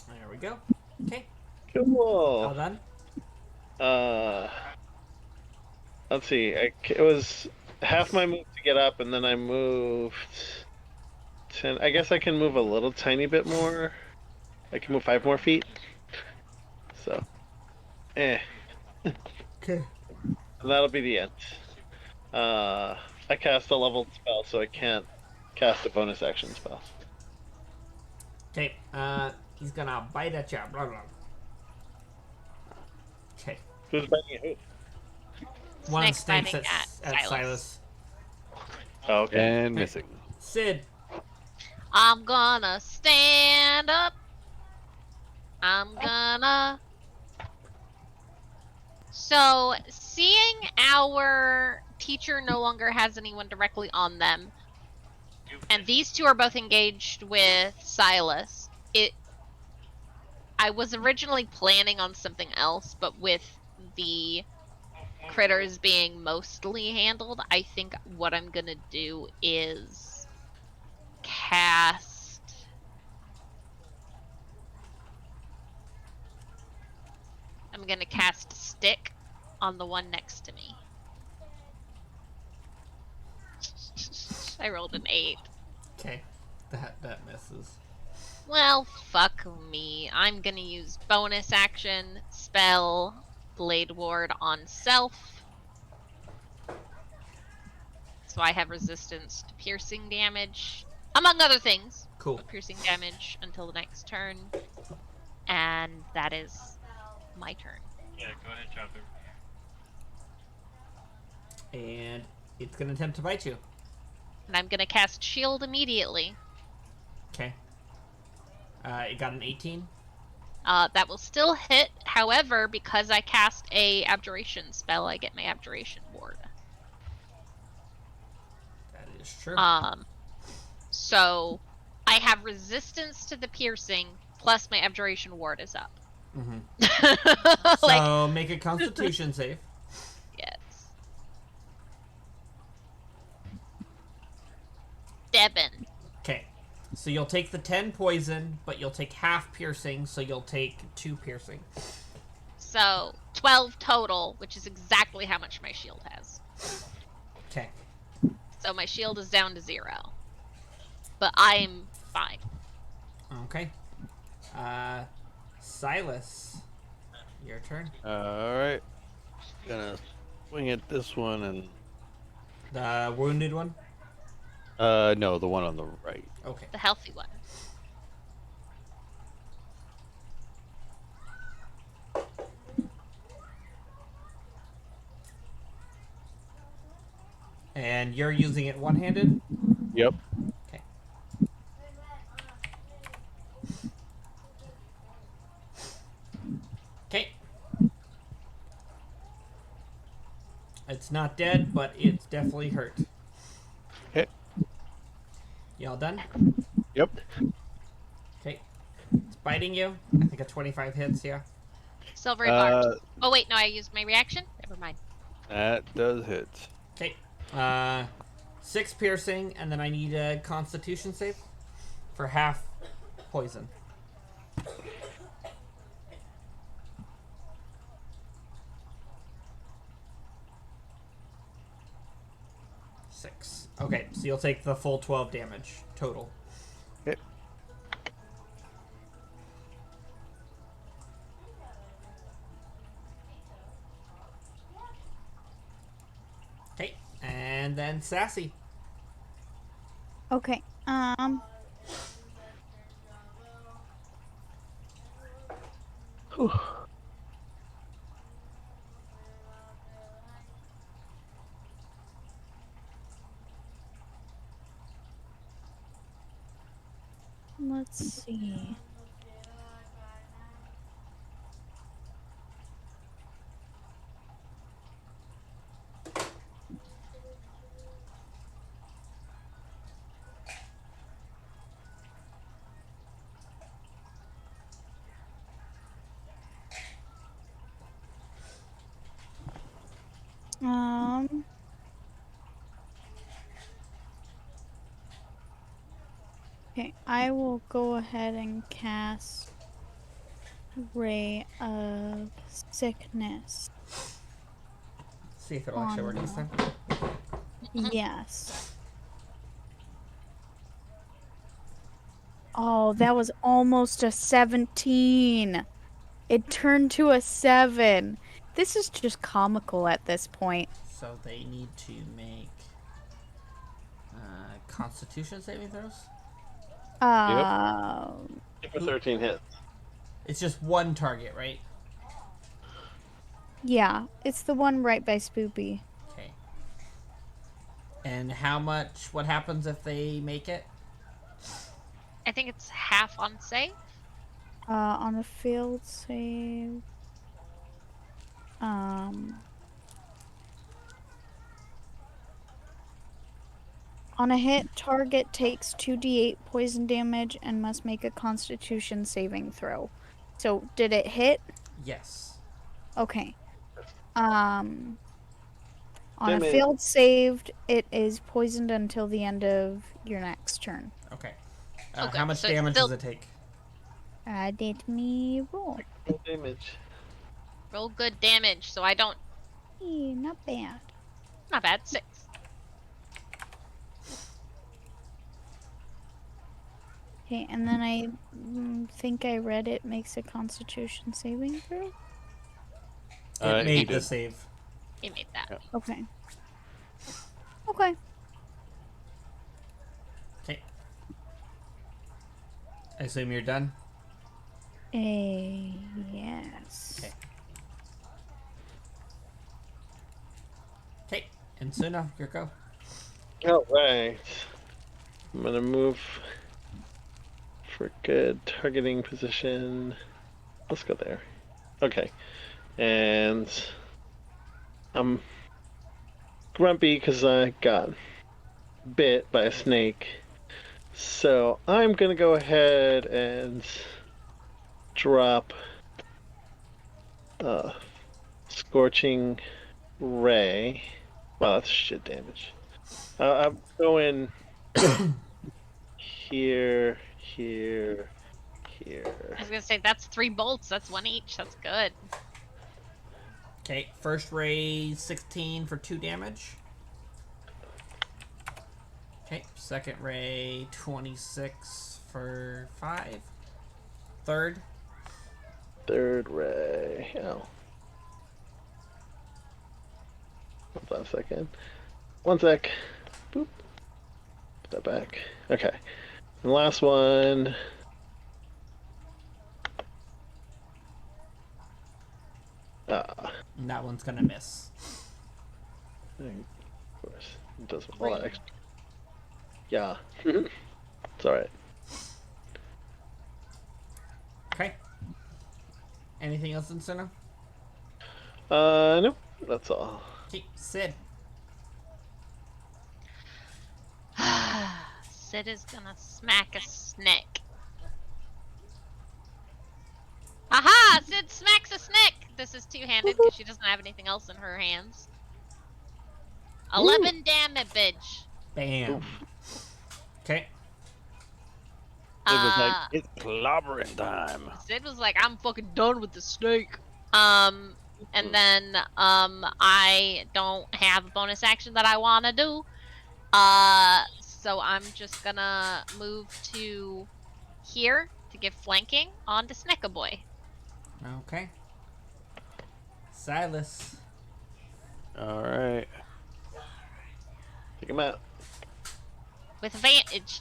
There we go. Okay. All Cool. done. Let's see. It was half my move to get up, and then I moved 10. I guess I can move a little tiny bit more. I can move 5 more feet. So, eh. Okay. And that'll be the end. I cast a leveled spell, so I can't cast a bonus action spell. Okay. He's gonna bite at you. Blah, blah. Okay. Who's biting who? One of the Snake snakes biting at at Silas. Oh, okay. And missing. Sid. I'm gonna stand up. I'm gonna. So, seeing our teacher no longer has anyone directly on them, and these two are both engaged with Silas, I was originally planning on something else, but with the critters being mostly handled, I think what I'm gonna do is cast. I'm gonna cast Stick on the one next to me. I rolled an 8. Okay. That misses. Well, fuck me. I'm gonna use bonus action, spell, Blade Ward on self. So I have resistance to piercing damage, among other things. Cool. Piercing damage until the next turn. And that is my turn. Yeah, go ahead, Chopper. And it's gonna attempt to bite you. And I'm gonna cast Shield immediately. Okay. It got an 18. That will still hit. However, because I cast a Abjuration spell, I get my Abjuration Ward. That is true. So I have resistance to the piercing, plus my Abjuration Ward is up. Mm-hmm. Like, So make a Constitution save. yes. 7. Okay. So you'll take the 10 poison, but you'll take half piercing, so you'll take 2 piercing. So 12 total, which is exactly how much my shield has. Okay. So my shield is down to 0. But I'm fine. Okay. Silas, your turn. Alright. Gonna swing at this one and. The wounded one? No, the one on the right. Okay. The healthy one. And you're using it one-handed? Yep. Okay. Okay. It's not dead, but it's definitely hurt. Okay. Y'all done? Yep. Okay. It's biting you. I think a 25 hits, yeah. Silvery barbs. Oh wait, no, I used my reaction? Never mind. That does hit. Okay. 6 piercing, and then I need a Constitution save for half poison. Six. Okay, so you'll take the full 12 damage total. Okay. Okay, and then Sassy. Okay. Let's see. Okay, I will go ahead and cast Ray of Sickness. See if it'll actually work this time. Yes. Oh, that was almost a 17. It turned to a 7. This is just comical at this point. So they need to make Constitution saving throws. For 13 hits. It's just one target, right? Yeah, it's the one right by Spoopy. Okay. And how much? What happens if they make it? I think it's half on save. On a failed save. On a hit, target takes 2d8 poison damage and must make a Constitution saving throw. So, did it hit? Yes. Okay. On Damn a it. failed saved, it is poisoned until the end of your next turn. Okay. Okay, How much so it's damage still- does it take? Let me roll. Damage. Roll good damage, so I don't. Not bad. Not bad. 6. Okay, and then I think I read it makes a Constitution saving throw. It he made the did. save. He made that. Yep. Okay. Okay. Okay. I assume you're done. Yes. Okay. Okay. And Suna, your go. Alright. I'm gonna move for good targeting position. Let's go there. Okay. And I'm grumpy because I got bit by a snake. So I'm gonna go ahead and drop Scorching Ray. Wow, that's shit damage. I'm going here, here, here. I was gonna say that's 3 bolts. That's 1 each. That's good. Okay. First ray 16 for 2 damage. Okay. Second ray 26 for 5. Third. Third ray. Oh. Hold on a second. One sec. Boop. Put that back. Okay. And last one. And that one's gonna miss. Of course. It does a lot extra. Yeah. It's alright. Okay. Anything else in Suna? Nope. That's all. Okay. Sid. Sid is gonna smack a snake. Aha! Sid smacks a snake! This is two-handed because she doesn't have anything else in her hands. 11 damage. Bam. Okay. It was like, it's clobbering time. Sid was like, I'm fucking done with the snake. And then, I don't have a bonus action that I wanna do. So I'm just gonna move to here to give flanking on to Snecka Boy. Okay. Silas. Alright. Take him out. With advantage.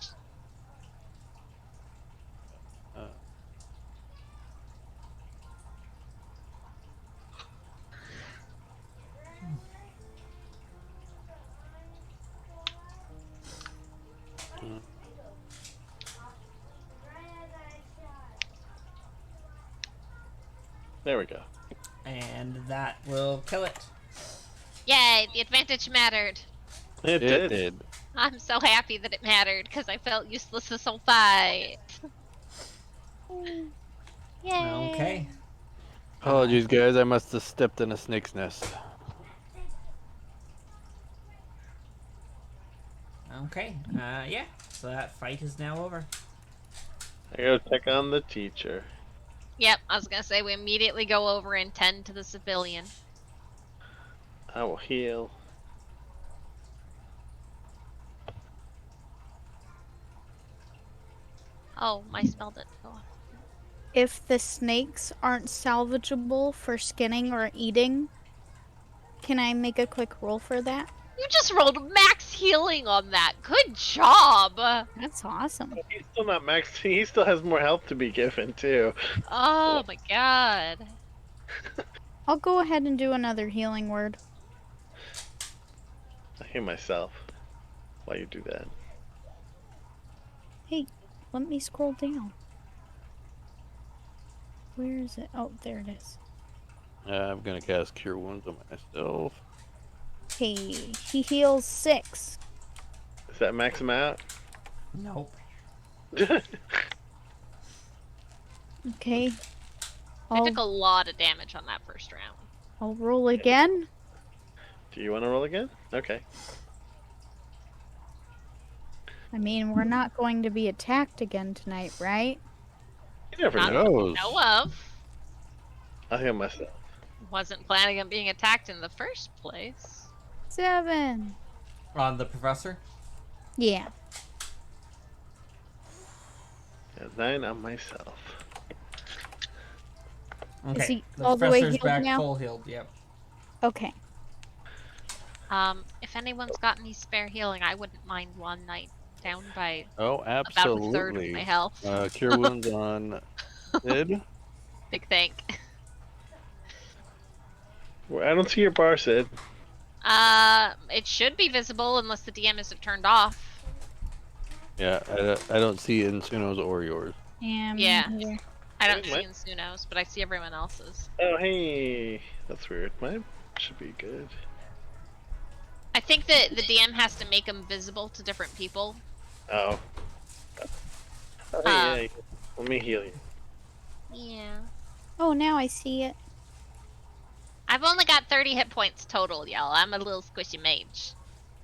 There we go. And that will kill it. Yay, the advantage mattered. It It did. did. I'm so happy that it mattered because I felt useless this whole fight. Yay. Okay. Apologies, guys. I must have stepped in a snake's nest. Okay. Yeah. So that fight is now over. I go check on the teacher. Yep, I was gonna say we immediately go over and tend to the civilian. I will heal. Oh, my spell didn't go off. If the snakes aren't salvageable for skinning or eating, can I make a quick roll for that? You just rolled max healing on that. Good job. That's awesome. He's still not maxed. He still has more health to be given too. Oh my god. I'll go ahead and do another healing word. I hear myself while you do that. Hey, let me scroll down. Where is it? Oh, there it is. I'm gonna cast Cure Wounds on myself. Hey, he heals 6. Does that max him out? Nope. Okay. I I'll, took a lot of damage on that first round. I'll roll again. Do you want to roll again? Okay. I mean, we're not going to be attacked again tonight, right? You never Not know. that we knows? know of. I'll heal myself. Wasn't planning on being attacked in the first place. 7. On the professor? Yeah. And 9 on myself. Okay. he the all the way professor's healed back now? full healed, yep. Okay. If anyone's got any spare healing, I wouldn't mind one night down by Oh, about a third of absolutely. my health. Cure Wounds on Sid. Big thank. Well, I don't see your bar, Sid. It should be visible unless the DM isn't turned off. Yeah, I don't see Insuno's or yours. Yeah. Yeah. Me neither. I don't Mine- see Insuno's, but I see everyone else's. Oh, hey. That's weird. Mine should be good. I think that the DM has to make them visible to different people. Oh. Oh, hey, yeah. Let me heal you. Yeah. Oh, now I see it. I've only got 30 hit points total, y'all. I'm a little squishy mage.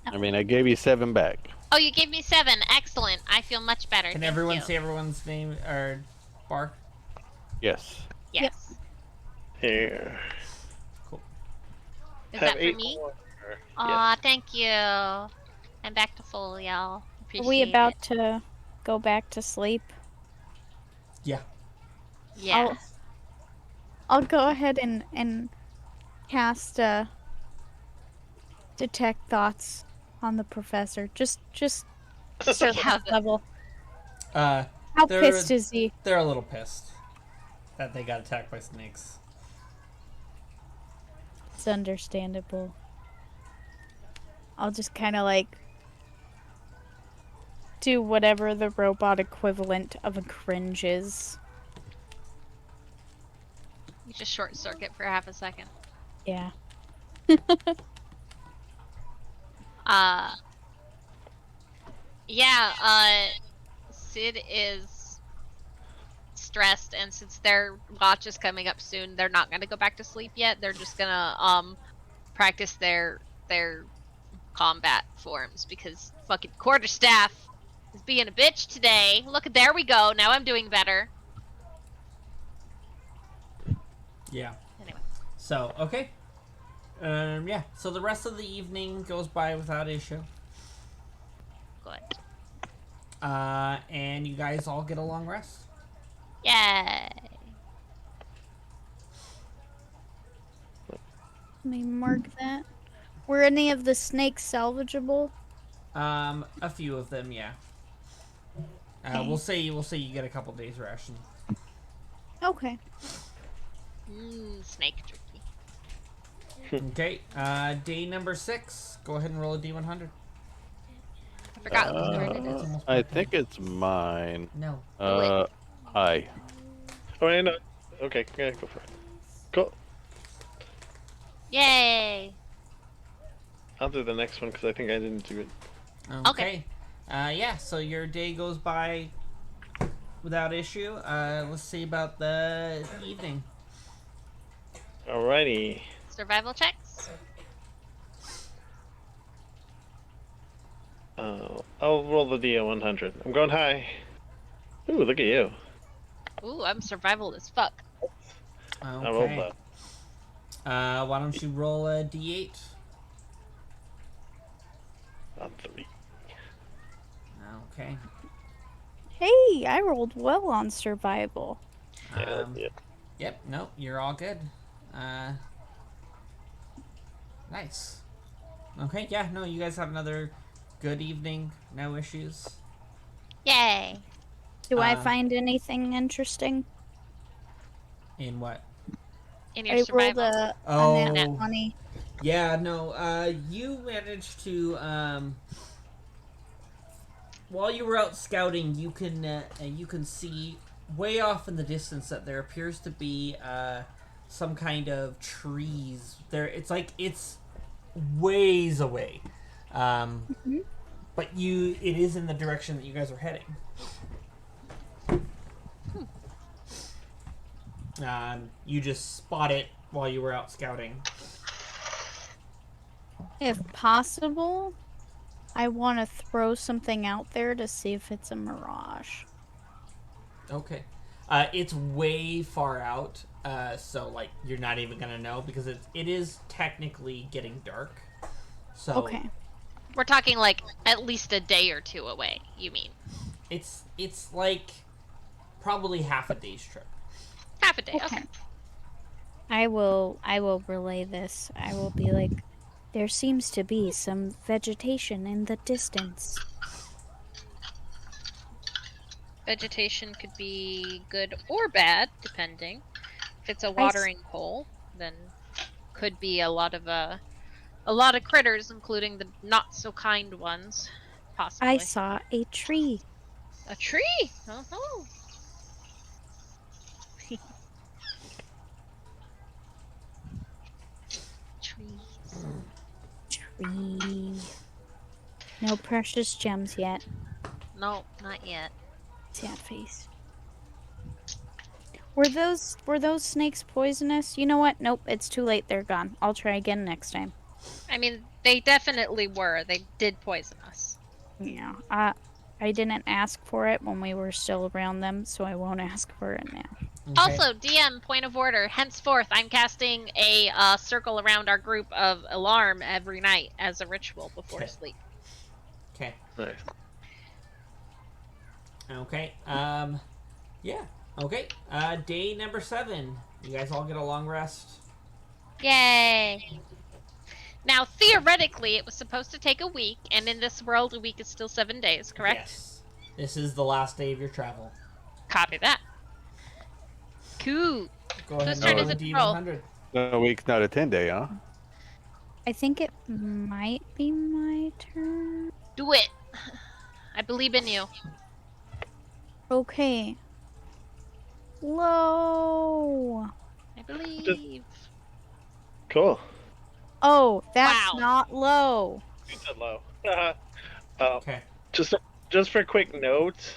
I mean, I gave you 7 back. Oh, you gave me 7. Excellent. I feel much better. Can Thank everyone you. see everyone's name or bar? Yes. Yes. Here. Is Have that for 8 me? more. Aw, thank you. I'm back to full, y'all. Are Appreciate we about it. to go back to sleep? Yeah. Yeah. I'll go ahead and cast detect thoughts on the professor. Just surface Have it. level. They're How pissed is he? they're a little pissed that they got attacked by snakes. It's understandable. I'll just kind of like do whatever the robot equivalent of a cringe is. You just short circuit for half a second. Yeah. Sid is stressed, and since their watch is coming up soon, they're not gonna go back to sleep yet. They're just gonna practice their combat forms because fucking quarterstaff is being a bitch today. Look, there we go. Now I'm doing better. Yeah. Anyway. So, okay. Yeah. So the rest of the evening goes by without issue. Good. And you guys all get a long rest. Yay. Let me mark that. Were any of the snakes salvageable? A few of them, yeah. Okay. We'll say you get a couple days ration. Okay. Snake jerky. Okay. Day number 6. Go ahead and roll a D100. I forgot whose turn it is. almost I my turn. think it's mine. No. Hi. Oh, I know. Okay, yeah, go for it. Cool. Yay. I'll do the next one because I think I didn't do it. Okay. Yeah. So your day goes by without issue. Let's see about the evening. Alrighty. Survival checks. I'll roll the D100. I'm going high. Ooh, look at you. Ooh, I'm survival as fuck. I rolled Okay. that. Why don't you roll a D8? A 3. Okay. Hey, I rolled well on survival. Yeah, Um, yeah. Yep. No, you're all good. Nice. Okay. Yeah. No, you guys have another good evening. No issues. Yay! Do I Um, find anything interesting? In what? In your I rolled survival. a nat Oh. 20. Yeah. No. You managed to while you were out scouting, you can see way off in the distance that there appears to be some kind of trees. There, it's ways away, um, Mhm. but it is in the direction that you guys are heading. You just spot it while you were out scouting. If possible, I want to throw something out there to see if it's a mirage. Okay. It's way far out, so like you're not even gonna know because it is technically getting dark. So Okay. We're talking like at least a day or two away, you mean? it's like probably half a day's trip. Half a day, okay. I will relay this. I will be like, there seems to be some vegetation in the distance. Vegetation could be good or bad, depending. If it's a I s- watering hole, then could be a lot of critters, including the not so kind ones, possibly. I saw a tree. A tree. Oh. Trees. Tree. No precious gems yet. No, not yet. Sad face. Were those snakes poisonous? You know what? Nope, it's too late. They're gone. I'll try again next time. I mean, they definitely were. They did poison us. Yeah. I didn't ask for it when we were still around them, so I won't ask for it now. Okay. Also, DM, point of order. Henceforth, I'm casting a circle around our group of alarm every night as a ritual before Okay. sleep. Okay. Nice. Okay. Yeah. Okay. Day number 7. You guys all get a long rest. Yay! Now, theoretically, it was supposed to take a week, and in this world, a week is still 7 days, correct? Yes. This is the last day of your travel. Copy that. Cool. Go ahead Whose and turn roll is a it to D100. No week's not a 10-day, huh? I think it might be my turn. Do it. I believe in you. Okay. Low. I believe. Cool. Oh, that's Wow. not low. You said low. Okay. Just for quick note,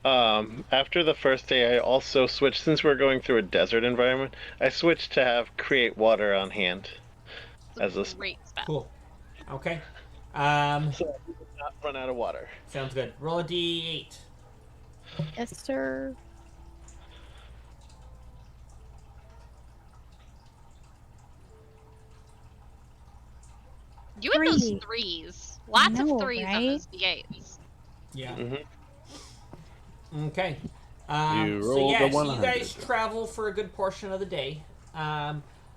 after the first day, I also switched, since we're going through a desert environment, I switched to have create water on hand as a Great spell. Cool. Okay. so I did not run out of water. Sounds good. Roll a D8. Yes, sir. You and those 3. threes. Lots know, of threes on right? those D8s. Yeah. Mm-hmm. Okay. You So rolled yeah, a so you 100. guys travel for a good portion of the day,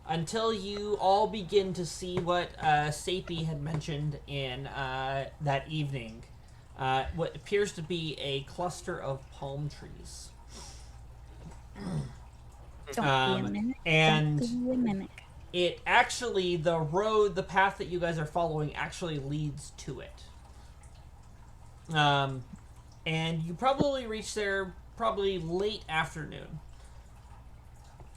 until you all begin to see what Sapie had mentioned in that evening. What appears to be a cluster of palm trees. Don't be a mimic. And Don't be a mimic. it actually, the path that you guys are following actually leads to it. And you probably reach there probably late afternoon.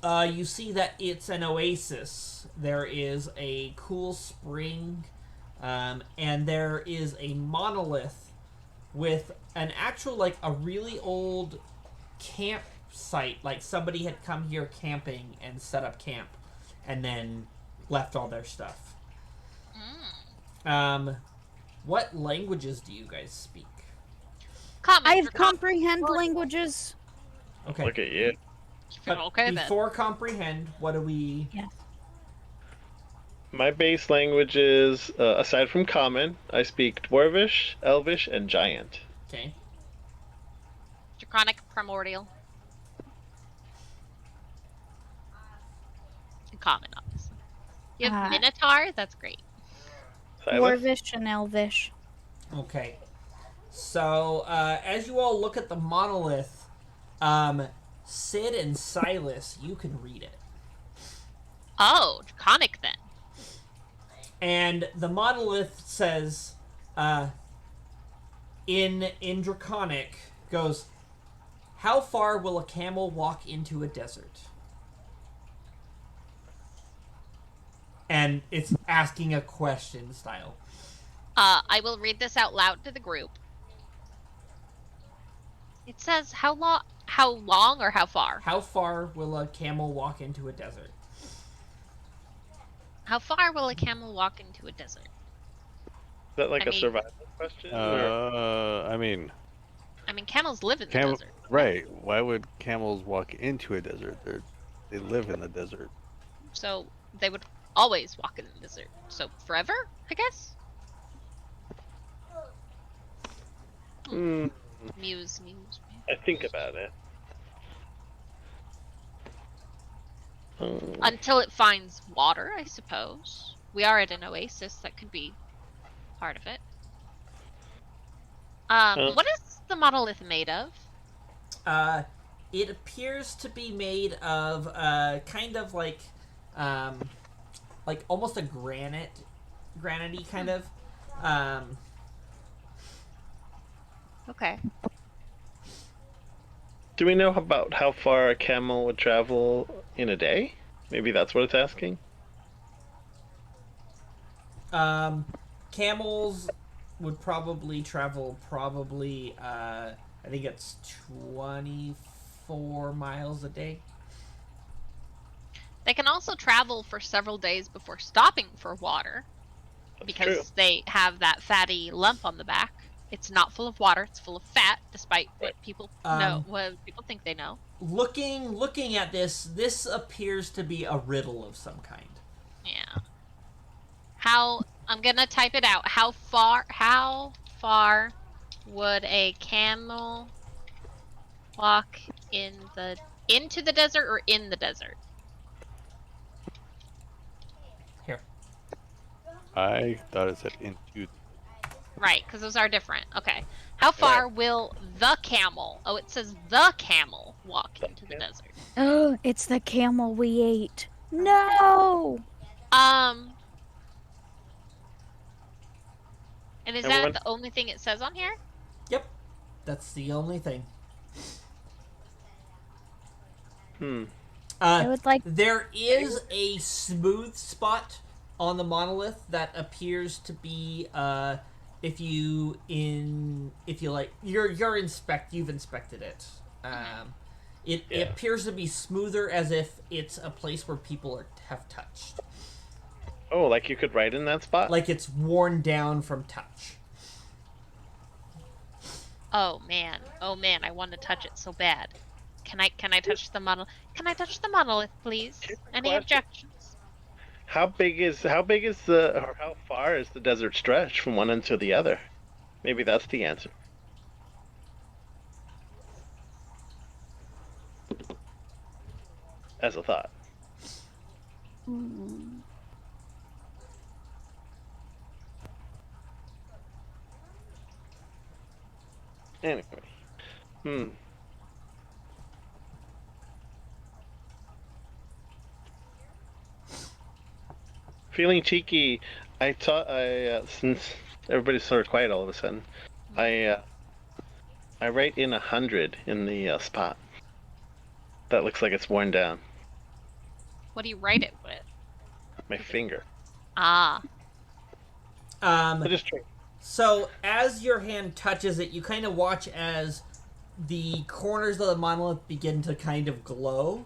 You see that it's an oasis. There is a cool spring, and there is a monolith with an actual, like, a really old campsite. Like, somebody had come here camping and set up camp, and then left all their stuff. What languages do you guys speak? Common I for have comprehend languages. Okay. Look at you. Okay then. Before comprehend, what do we? Yeah. My base languages, aside from Common, I speak Dwarvish, Elvish, and Giant. Okay. Draconic, Primordial, and Common, obviously. You have Minotaur? That's great. Silas? Dwarvish and Elvish. Okay. So, as you all look at the monolith, Sid and Silas, you can read it. Oh, Draconic then. And the monolith says, in Draconic, goes, "How far will a camel walk into a desert?" And it's asking a question style. I will read this out loud to the group. It says how long or how far? How far will a camel walk into a desert? How far will a camel walk into a desert? Is that like a survival question? I mean, camels live in the desert. Right. Why would camels walk into a desert? They live in the desert. So they would always walk in the desert. So forever, I guess? Muse. I think about it. Until it finds water, I suppose. We are at an oasis. That could be part of it. What is the monolith made of? It appears to be made of kind of like almost a granite-y kind of. Okay. Do we know about how far a camel would travel in a day? Maybe that's what it's asking. Camels would probably travel I think it's 24 miles a day. They can also travel for several days before stopping for water. That's because true. they have that fatty lump on the back. It's not full of water, it's full of fat, despite what people know, what people think they know. Looking at this appears to be a riddle of some kind. Yeah. I'm gonna type it out. How far would a camel walk into the desert or in the desert? Here. I thought it said into. Right, because those are different. Okay. How far will the camel? Oh, it says the camel walk into the desert. Oh, it's the camel we ate. No. And is that the only thing it says on here? Yep. That's the only thing. I would like. There is a smooth spot on the monolith that appears to be you've inspected it. It appears to be smoother, as if it's a place where people have touched. Oh, like you could write in that spot? Like it's worn down from touch. Oh man, I want to touch it so bad. Can I touch the monolith? Can I touch the monolith, please? Any objections? How far is the desert stretch from one end to the other? Maybe that's the answer. As a thought. Anyway. Feeling cheeky, since everybody's sort of quiet all of a sudden, I write in 100 in the spot. That looks like it's worn down. What do you write it with? My finger. Ah. I just tried. So as your hand touches it, you kind of watch as the corners of the monolith begin to kind of glow.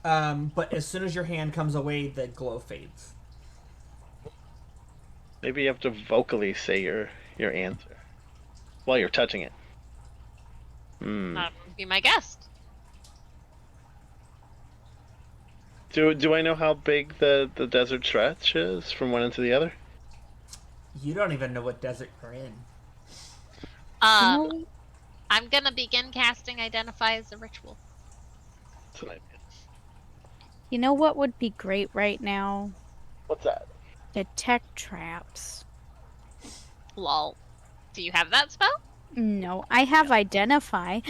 But as soon as your hand comes away, the glow fades. Maybe you have to vocally say your answer while you're touching it. That would be my guess. Do I know how big the desert stretch is from one end to the other? You don't even know what desert you're in. You Um, know, I'm gonna begin casting Identify as a ritual. That's an idea. you know what would be great right now? What's that? Detect traps. Lol. Do you have that spell? No, I have identify.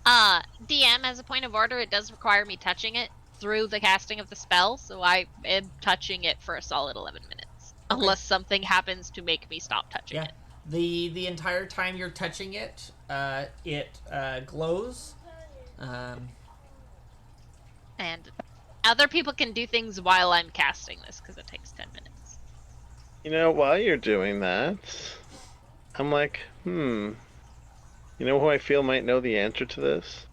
DM, as a point of order, it does require me touching it through the casting of the spell, so I am touching it for a solid 11 minutes. Okay. Unless something happens to make me stop touching Yeah. it. The entire time you're touching it, it glows. And other people can do things while I'm casting this, because it takes 10 minutes. You know, while you're doing that, I'm like, You know who I feel might know the answer to this?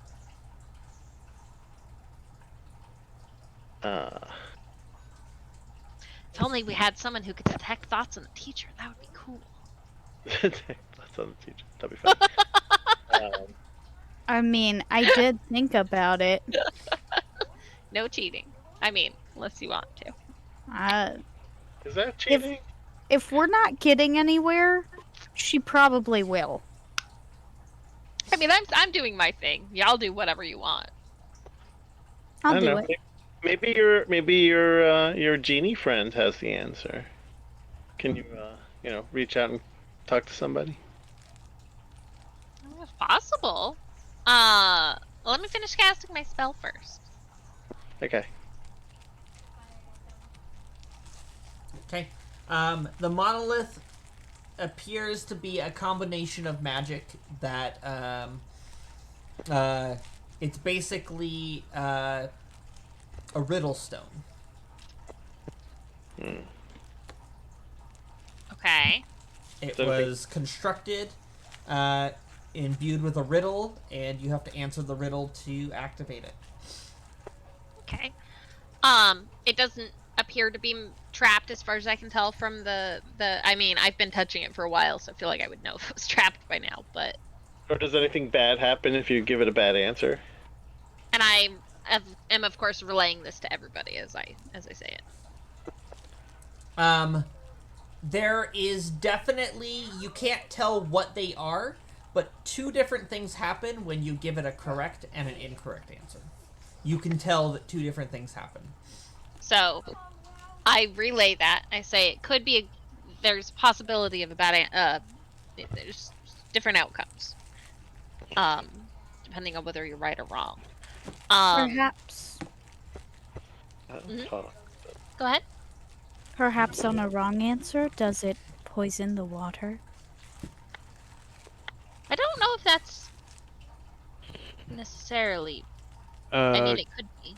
If only we had someone who could detect thoughts on the teacher, that would be cool. That's on the teacher. That'd be funny. I mean, I did think about it. No cheating. I mean, unless you want to. Is that cheating? If we're not getting anywhere, she probably will. I mean, I'm doing my thing. Y'all do whatever you want. I I'll don't do know. it. Maybe your genie friend has the answer. Can you reach out and talk to somebody? It's possible. Let me finish casting my spell first. Okay. Okay. The monolith appears to be a combination of magic that it's basically a riddle stone. Okay. It So was constructed, imbued with a riddle, and you have to answer the riddle to activate it. Okay. It doesn't appear to be trapped as far as I can tell from the I mean, I've been touching it for a while, so I feel like I would know if it was trapped by now, but Or does anything bad happen if you give it a bad answer? and I am of course relaying this to everybody as I say it. There is definitely, you can't tell what they are, but two different things happen when you give it a correct and an incorrect answer. You can tell that two different things happen. So I relay that. I say it could be there's possibility of a bad there's different outcomes. Depending on whether you're right or wrong. Perhaps Hold on. Go ahead. Perhaps on a wrong answer, does it poison the water? I don't know if that's necessarily. I mean, it could be.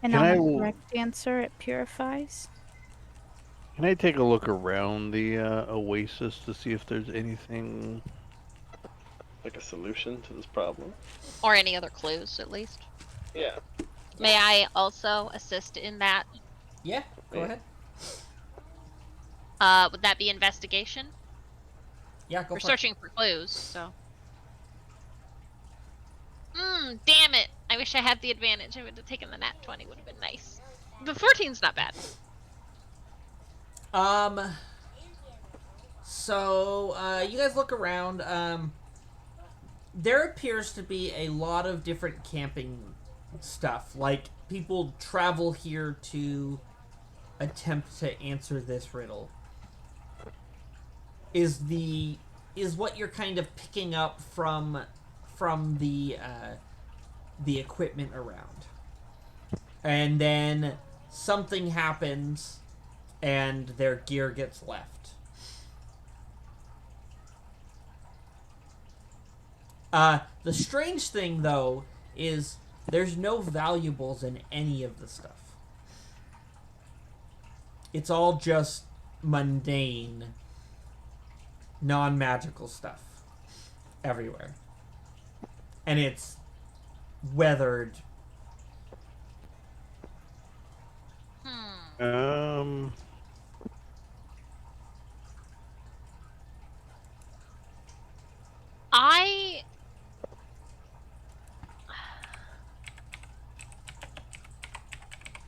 And Can on I the l- correct answer, it purifies? Can I take a look around the oasis to see if there's anything? Like a solution to this problem? Or any other clues, at least. Yeah. May I also assist in that? Yeah, go Yeah. ahead. Would that be investigation? Yeah, go We're for searching for clues, so. Damn it! I wish I had the advantage. I would have taken the nat 20, would have been nice. But 14's not bad. it. So, you guys look around. There appears to be a lot of different camping stuff. Like, people travel here to attempt to answer this riddle. Is what you're kind of picking up from the equipment around. And then something happens and their gear gets left. The strange thing, though, is there's no valuables in any of the stuff. It's all just mundane, non-magical stuff everywhere. And it's weathered.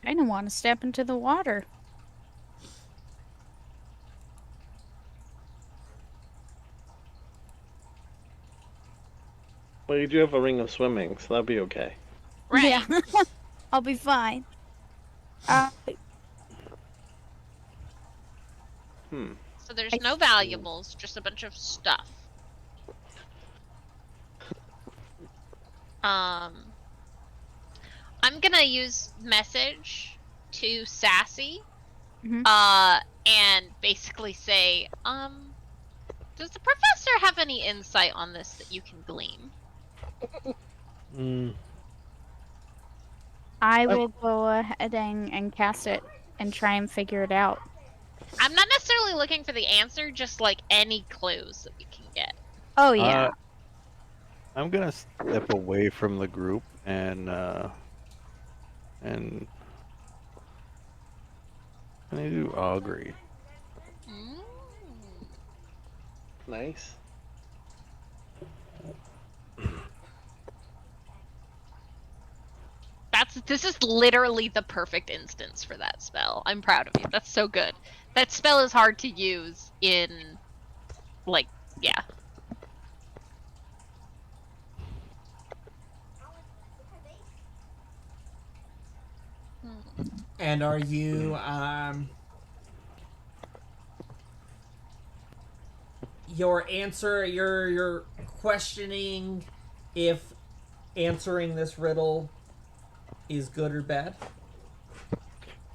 I don't want to step into the water. Well, you do have a ring of swimming, so that'll be okay. Right. Yeah. I'll be fine. So there's I no see. valuables, just a bunch of stuff. I'm gonna use message to Sassy, Mhm. and basically say, does the professor have any insight on this that you can glean? I will go ahead and cast it and try and figure it out. I'm not necessarily looking for the answer, just like any clues that we can get. Oh yeah. I'm gonna step away from the group and I do augury. Mm. Nice. This is literally the perfect instance for that spell. I'm proud of you. That's so good. That spell is hard to use in, like, yeah. And are you your answer? You're questioning if answering this riddle is good or bad.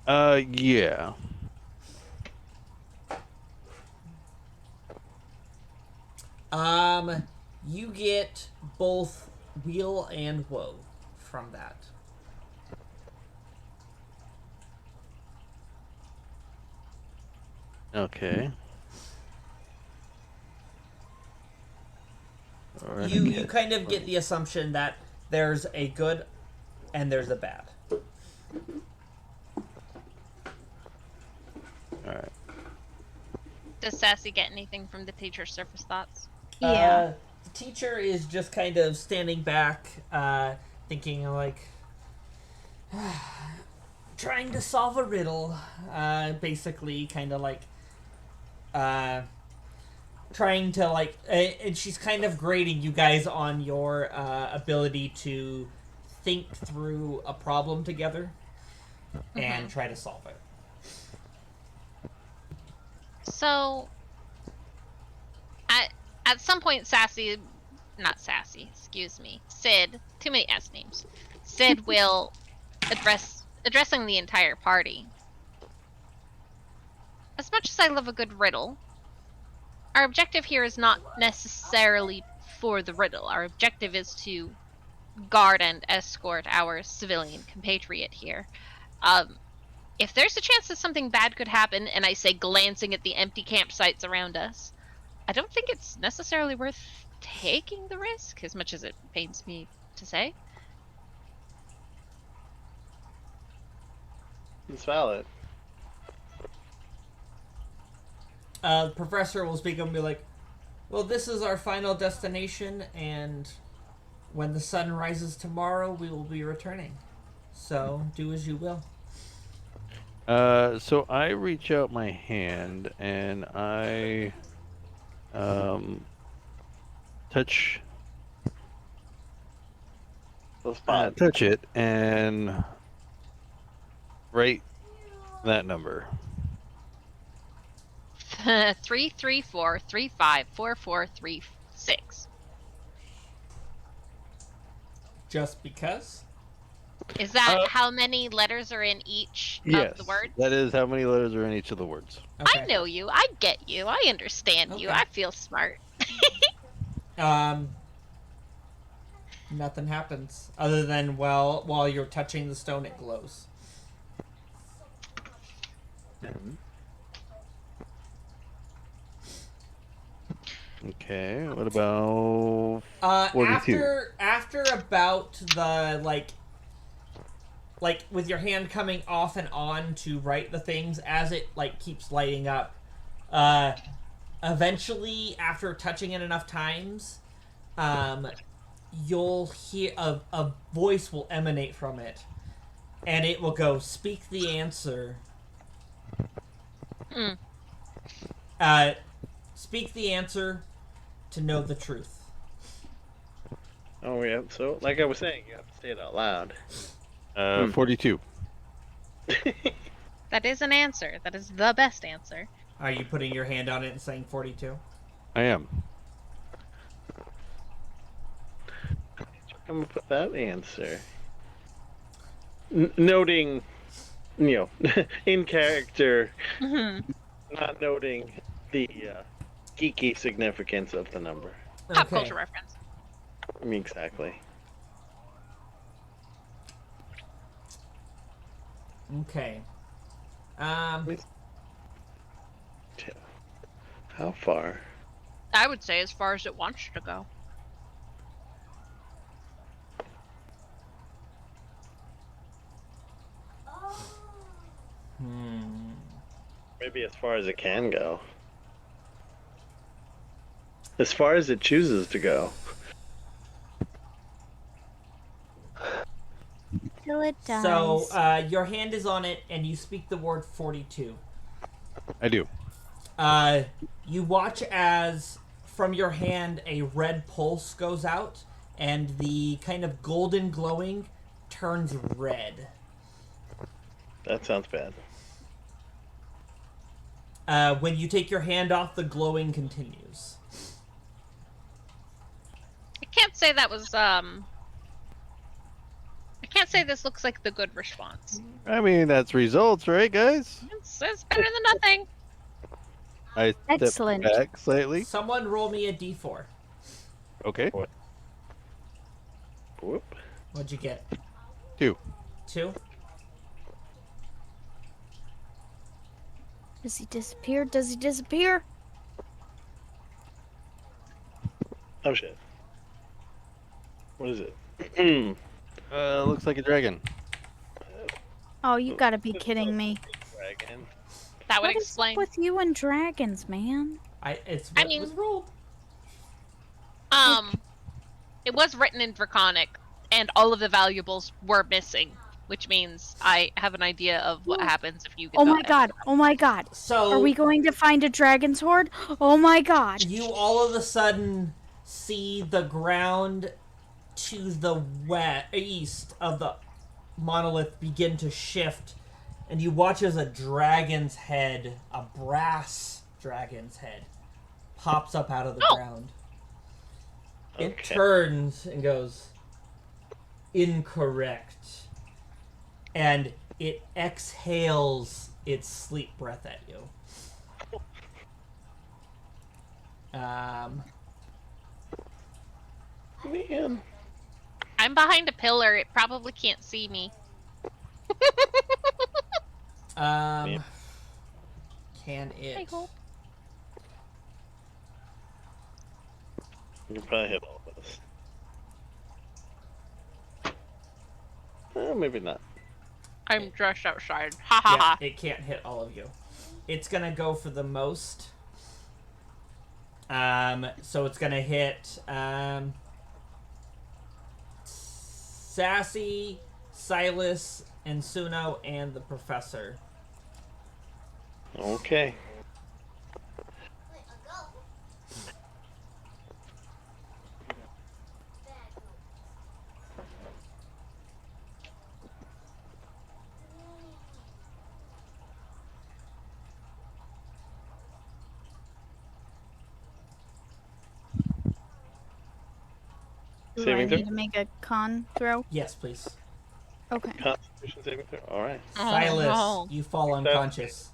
Yeah. You get both weal and woe from that. Okay. You kind of get the assumption that there's a good and there's a bad. Alright. Does Sassy get anything from the teacher's surface thoughts? Yeah. The teacher is just kind of standing back, thinking like, trying to solve a riddle. Basically, kind of like, trying to like, and she's kind of grading you guys on your ability to think through a problem together and try to solve it. So, at some point, excuse me, Sid, too many S names. Sid will addressing the entire party. As much as I love a good riddle, our objective here is not necessarily for the riddle. Our objective is to guard and escort our civilian compatriot here. If there's a chance that something bad could happen, and I say glancing at the empty campsites around us, I don't think it's necessarily worth taking the risk, as much as it pains me to say. It's valid. The professor will speak up and be like, well, this is our final destination, and when the sun rises tomorrow, we will be returning. So, do as you will. So I reach out my hand and I touch The spot. touch it and write that number. 334354436. Just because? Is that how many letters are in each Yes, of the words? that is how many letters are in each of the words. Okay. I know you. I get you. I understand you. Okay. I feel smart. Nothing happens other than while you're touching the stone, it glows. Okay, what about 42? After about the like with your hand coming off and on to write the things as it like keeps lighting up, eventually after touching it enough times, you'll hear a voice will emanate from it, And it will go, speak the answer. Hmm. Speak the answer to know the truth. Oh, yeah. So, like I was saying, you have to say it out loud. 42. That is an answer. That is the best answer. Are you putting your hand on it and saying 42? I am. I'm gonna put that answer. Noting, in character, Mhm. not noting the geeky significance of the number. Pop Okay. culture reference. Exactly. Okay. How far? I would say as far as it wants you to go. Maybe as far as it can go. As far as it chooses to go. Till it dies. So, your hand is on it, and you speak the word 42. I do. You watch as from your hand a red pulse goes out, and the kind of golden glowing turns red. That sounds bad. When you take your hand off, the glowing continues. I can't say that was I can't say this looks like the good response. I mean, that's results, right, guys? It's better than nothing. I step Excellent. back slightly. Someone roll me a d4. Okay. Whoop. What'd you get? 2. 2? Does he disappear? Does he disappear? Oh shit. What is it? Looks like a dragon. Oh, you gotta be kidding me. Dragon. That would What is explain. up with you and dragons, man? It's I what mean- was rolled. It was written in Draconic, and all of the valuables were missing, which means I have an idea of what happens if you get Oh the my god! Oh my god! So Are we going to find a dragon's horde? Oh my god! you all of a sudden see the ground to the east of the monolith begin to shift, and you watch as a dragon's head, a brass dragon's head, pops up out of the ground. It Okay. turns and goes, incorrect. And it exhales its sleep breath at you. Man. I'm behind a pillar. It probably can't see me. Can it? I hope. You can probably hit all of us. Maybe not. I'm just outside. Ha ha Yeah, ha. it can't hit all of you. It's gonna go for the most. So it's gonna hit Sassy, Silas, and Suno, and the professor. Okay. Do I Saving throw? need to make a con throw? Yes, please. Okay. Constitution saving throw. All right. Silas, no. you fall unconscious.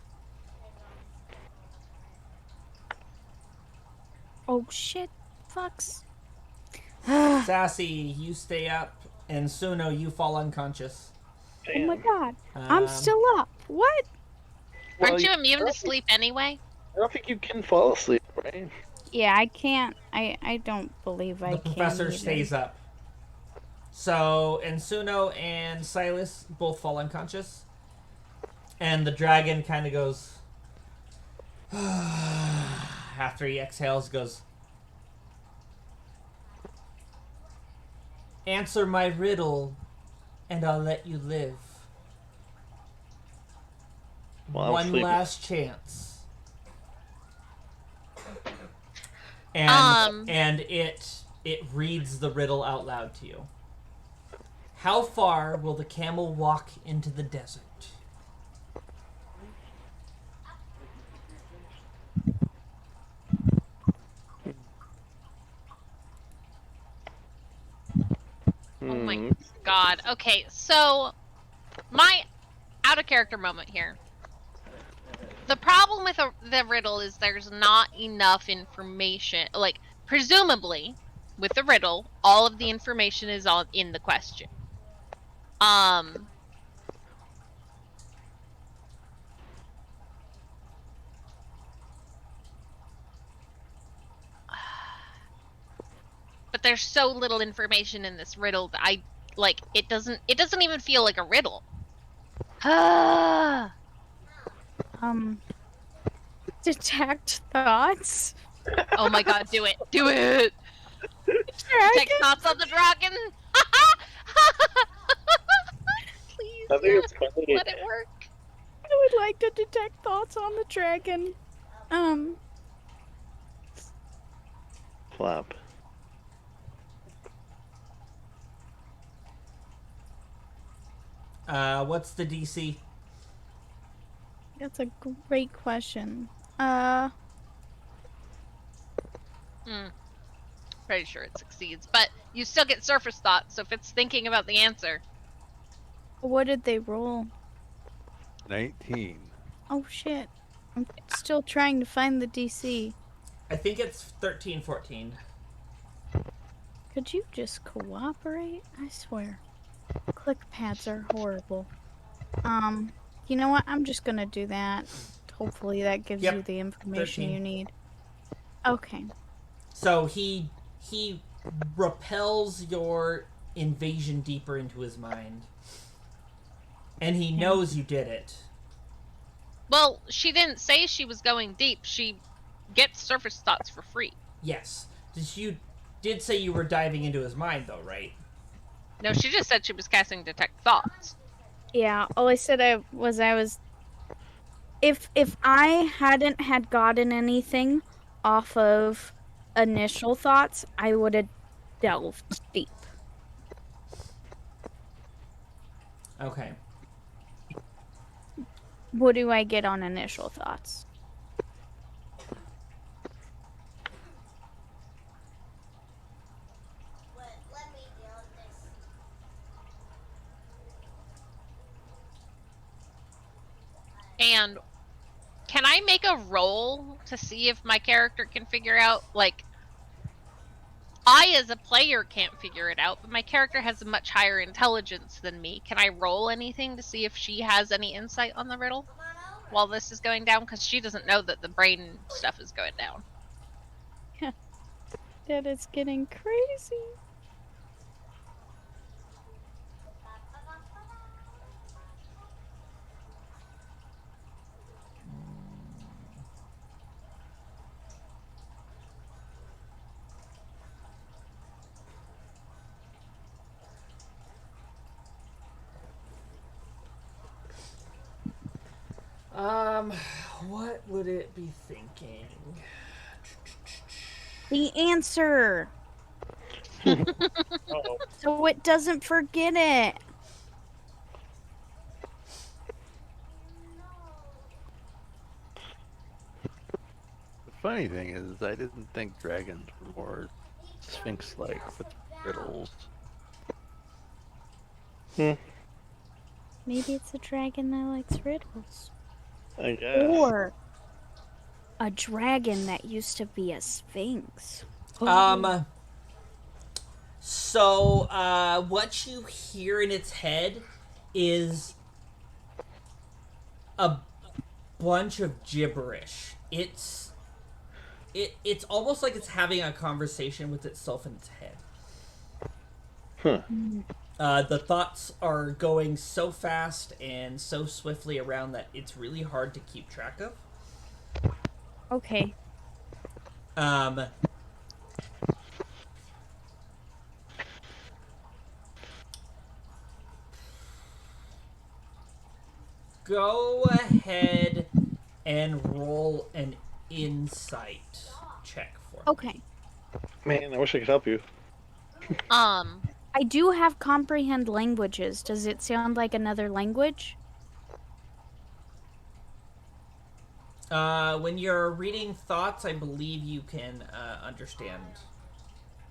Oh shit. Fucks. Sassy, you stay up, and Suno, you fall unconscious. Oh my Damn. god. I'm Um, still up. What? Well, Aren't you immune to sleep anyway? I don't think you can fall asleep, right? Yeah, I can't. I don't believe I The can. professor either. stays up. So, Ensuno and Silas both fall unconscious. And the dragon kind of goes... after he exhales, goes... Answer my riddle, and I'll let you live. while I'm One sleeping. last chance. And it reads the riddle out loud to you. How far will the camel walk into the desert? Oh my god. Okay, so my out of character moment here. The problem with the riddle is there's not enough information. Like, presumably, with the riddle, all of the information is all in the question. But there's so little information in this riddle that it doesn't even feel like a riddle. Detect thoughts. Oh my god, do it. Do it. Detect thoughts on the dragon. Please. I think it's funny. Let it work. I would like to detect thoughts on the dragon. Flap. What's the DC? That's a great question. Pretty sure it succeeds, but you still get surface thoughts, so if it's thinking about the answer. What did they roll? 19. Oh shit. I'm still trying to find the DC. I think it's 13, 14. Could you just cooperate? I swear. Click pads are horrible. You know what? I'm just gonna do that. Hopefully that gives you the information 13. you need. Okay. So he repels your invasion deeper into his mind. And he knows you did it. Well, she didn't say she was going deep. She gets surface thoughts for free. Yes. You did say you were diving into his mind, though, right? No, she just said she was casting detect thoughts. Yeah, all I said I was if I hadn't had gotten anything off of initial thoughts, I would have delved deep. Okay. What do I get on initial thoughts? And can I make a roll to see if my character can figure out, like, I as a player can't figure it out, but my character has a much higher intelligence than me. Can I roll anything to see if she has any insight on the riddle while this is going down? Because she doesn't know that the brain stuff is going down. That is getting crazy. What would it be thinking? The answer. So it doesn't forget it. The funny thing is, I didn't think dragons were more sphinx-like with riddles. Maybe it's a dragon that likes riddles. I guess. Or a dragon that used to be a sphinx. So, what you hear in its head is a bunch of gibberish. It's almost like it's having a conversation with itself in its head. The thoughts are going so fast and so swiftly around that it's really hard to keep track of. Okay. Go ahead and roll an insight check for me. Okay. Man, I wish I could help you. I do have comprehend languages. Does it sound like another language? When you're reading thoughts, I believe you can understand.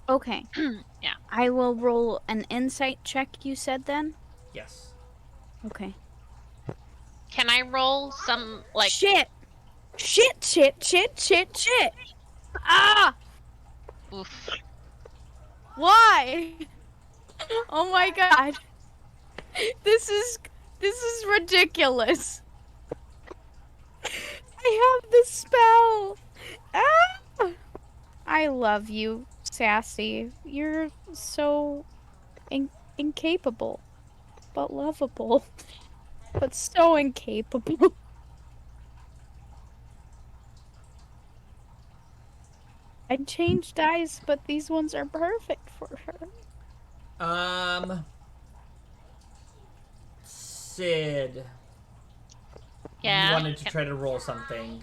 Okay. Yeah. I will roll an insight check, you said then? Yes. Okay. Can I roll some like? Shit! Shit! Ah! Oof. Why? Oh my god. This is ridiculous. I have the spell. Ah! I love you, Sassy. You're so incapable, but lovable, but so incapable. I'd change dice, but these ones are perfect for her. Sid. Yeah. You wanted to try to roll something.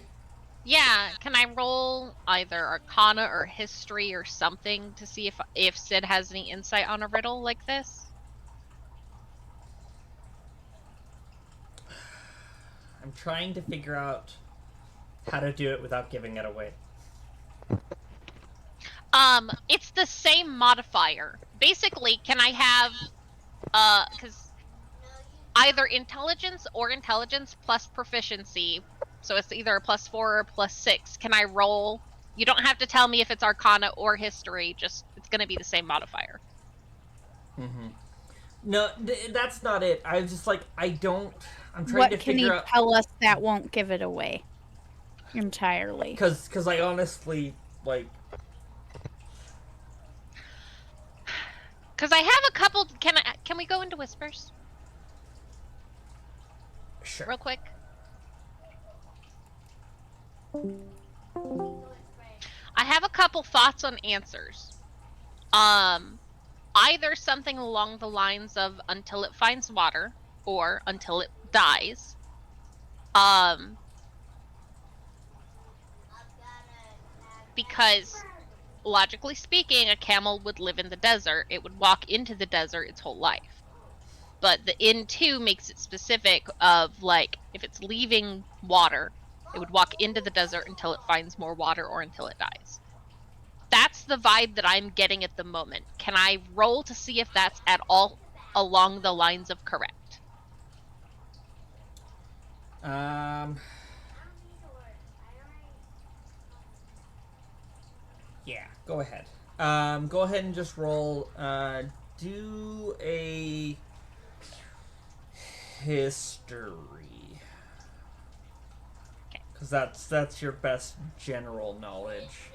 Yeah. Can I roll either Arcana or History or something to see if Sid has any insight on a riddle like this? I'm trying to figure out how to do it without giving it away. It's the same modifier. Basically, can I have because either intelligence or intelligence plus proficiency, so it's either a +4 or a +6. Can I roll? You don't have to tell me if it's Arcana or History. Just it's going to be the same modifier. Mm-hmm. No, that's not it. I was just like, I'm trying What to can he figure out. tell us that won't give it away entirely? Because I honestly, like. Because I have a couple. Can we go into whispers Sure. real quick? I have a couple thoughts on answers. Either something along the lines of until it finds water or until it dies. Because logically speaking, a camel would live in the desert. It would walk into the desert its whole life. But the in2 makes it specific of like if it's leaving water, it would walk into the desert until it finds more water or until it dies. That's the vibe that I'm getting at the moment. Can I roll to see if that's at all along the lines of correct? Yeah, go ahead. Go ahead and just roll. Do a history. Because that's your best general knowledge.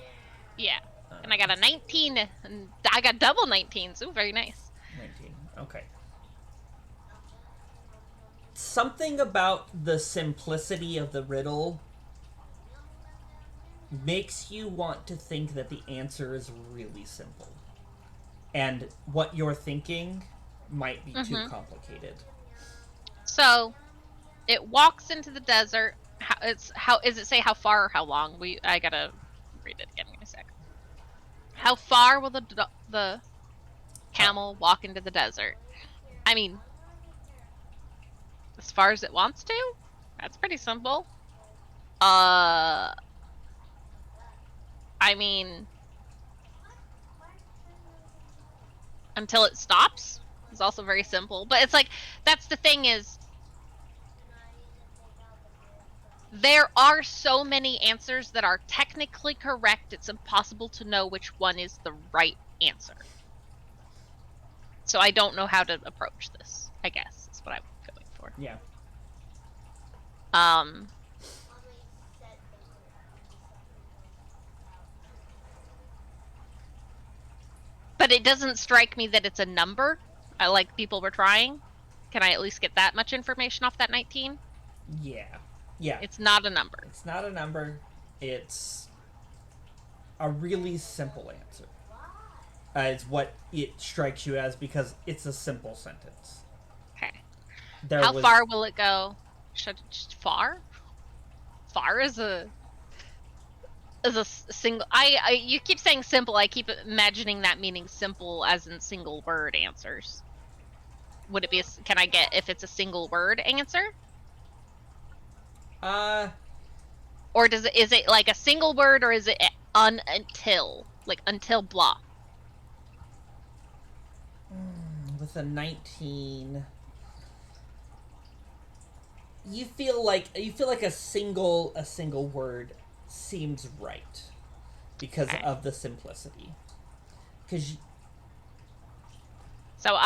Yeah. And I got a 19, and I got double 19s. Ooh, very nice. 19. Okay. Something about the simplicity of the riddle makes you want to think that the answer is really simple. And what you're thinking might be too complicated. So, it walks into the desert. How does it say how far or how long? I gotta read it again. Give me a sec. How far will the camel walk into the desert? I mean, as far as it wants to. That's pretty simple. I mean, until it stops is also very simple. But it's like that's the thing is. There are so many answers that are technically correct, it's impossible to know which one is the right answer. So I don't know how to approach this, I guess, is what I'm going for. Yeah. But it doesn't strike me that it's a number. I like people were trying. Can I at least get that much information off that 19? Yeah. Yeah. It's not a number. It's not a number. It's a really simple answer. It's what it strikes you as because it's a simple sentence. Okay. How far will it go? Should just far? Far is a single. You keep saying simple. I keep imagining that meaning simple as in single word answers. Would it be? Can I get if it's a single word answer? Or is it like a single word, or is it until like until blah? With a 19, you feel like a single word seems right because of the simplicity. So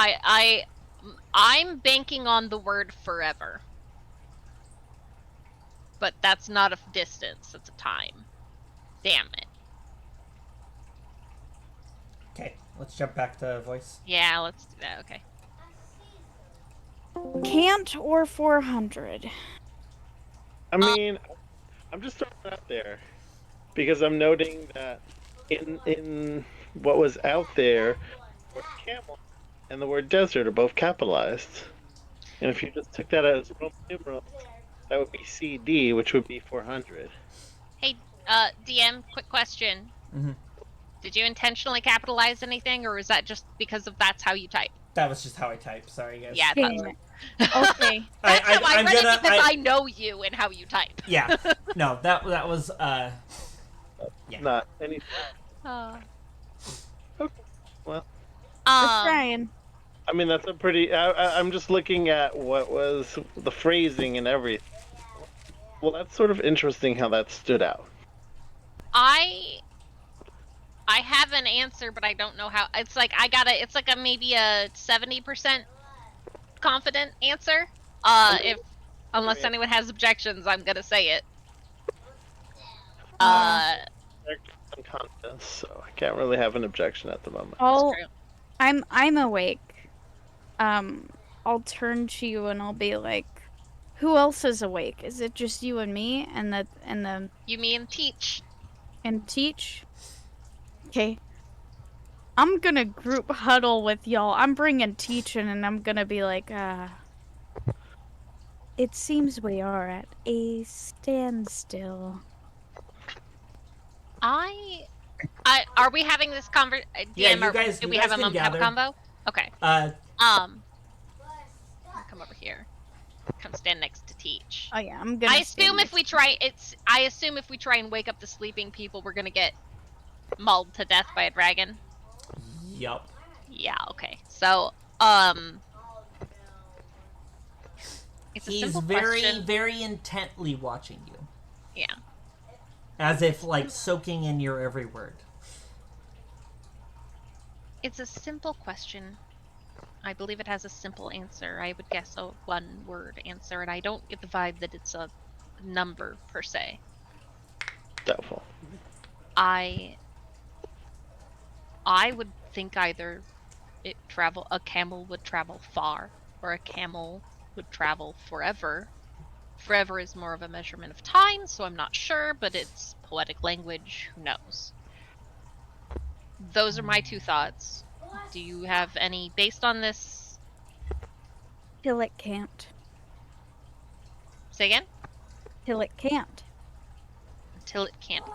I'm banking on the word forever. But that's not a distance, it's a time. Damn it. Okay, let's jump back to voice. Yeah, let's do that, okay. Can't or 400? I mean, I'm just throwing it out there because I'm noting that in what was out there, the word camel and the word desert are both capitalized. And if you just took that as Roman numerals, that would be CD, which would be 400. Hey, DM, quick question. Mm-hmm. Did you intentionally capitalize anything, or is that just because of that's how you type? That was just how I type. Sorry, guys. Yeah, Dang it. Okay. That's how I read it because I know you and how you type. Yeah. No, that was yeah. Not anything. Okay. Well, We're trying. I mean, that's a pretty. I'm just looking at what was the phrasing and everything. Well, that's sort of interesting how that stood out. I have an answer, but I don't know how. It's like it's like maybe a 70% confident answer. Unless anyone has objections, I'm gonna say it. I'm confident, so I can't really have an objection at the moment. I'm awake. I'll turn to you and I'll be like, who else is awake? Is it just you and me and the You mean Teach? And Teach? Okay. I'm gonna group huddle with y'all. I'm bringing Teach in and I'm gonna be like, it seems we are at a standstill. Are we having this conversation? Yeah, you guys. Do you we guys have a can gather. combo? Okay. Come over here. Come stand next to Teach. Oh yeah, I'm gonna. I assume if we try and wake up the sleeping people, we're gonna get mauled to death by a dragon. Yup. Yeah. Okay. So, it's a He's simple very, question. very intently watching you. Yeah. As if, like, soaking in your every word. It's a simple question. I believe it has a simple answer. I would guess a one-word answer, and I don't get the vibe that it's a number, per se. Doubtful. I would think either a camel would travel far, or a camel would travel forever. Forever is more of a measurement of time, so I'm not sure, but it's poetic language, who knows? Those are my two thoughts. Do you have any based on this? Till it can't. Say again? Till it can't. Until it can't.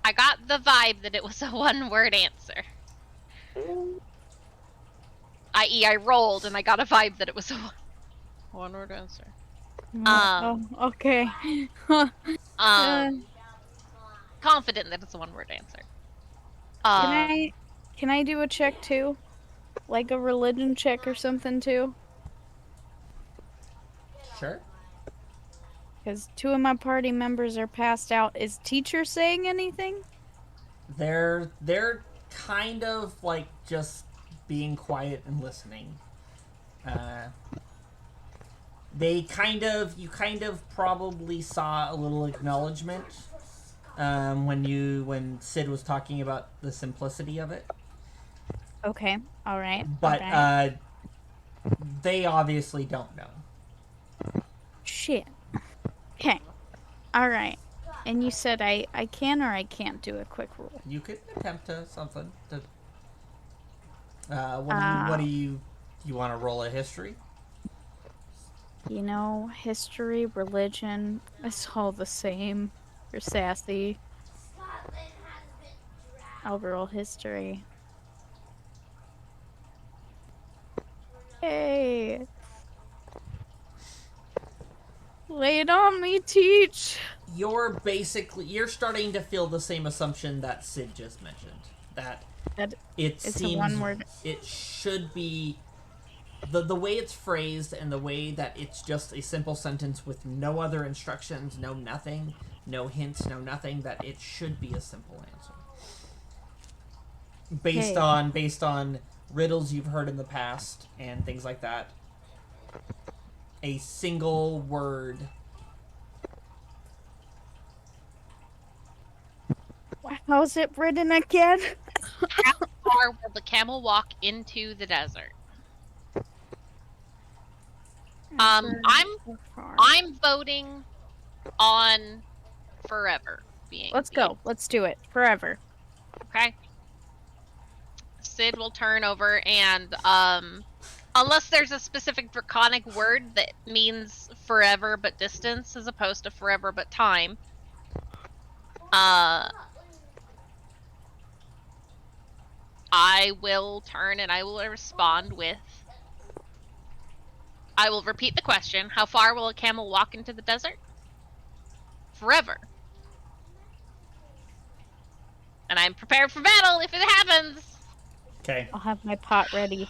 I got the vibe that it was a one-word answer. I.e., I rolled and I got a vibe that it was a one-word answer. Okay. Confident that it's a one-word answer. Can I do a check too? Like a religion check or something too? Sure. Because 2 of my party members are passed out. Is Teacher saying anything? They're kind of like just being quiet and listening. You kind of probably saw a little acknowledgement when Sid was talking about the simplicity of it. Okay, all right. But okay. They obviously don't know. Shit. Okay. All right. And you said I can or I can't do a quick roll. You could attempt something. What do you want to roll a history? You know, history, religion, it's all the same. You're sassy. Overall history. Hey. Lay it on me, Teach. You're starting to feel the same assumption that Sid just mentioned. That That it it's a seems one-word. it should be the way it's phrased and the way that it's just a simple sentence with no other instructions, no nothing, no hints, no nothing, that it should be a simple answer. Okay. Based on riddles you've heard in the past and things like that. A single word. How's it written again? How far will the camel walk into the desert? Ever I'm so far. I'm voting on forever being. Let's the go. Let's do it. Forever. Okay. Sid will turn over and unless there's a specific draconic word that means forever but distance as opposed to forever but time. I will turn and I will respond with I will repeat the question. How far will a camel walk into the desert? Forever. And I'm prepared for battle if it happens. Okay. I'll have my pot ready.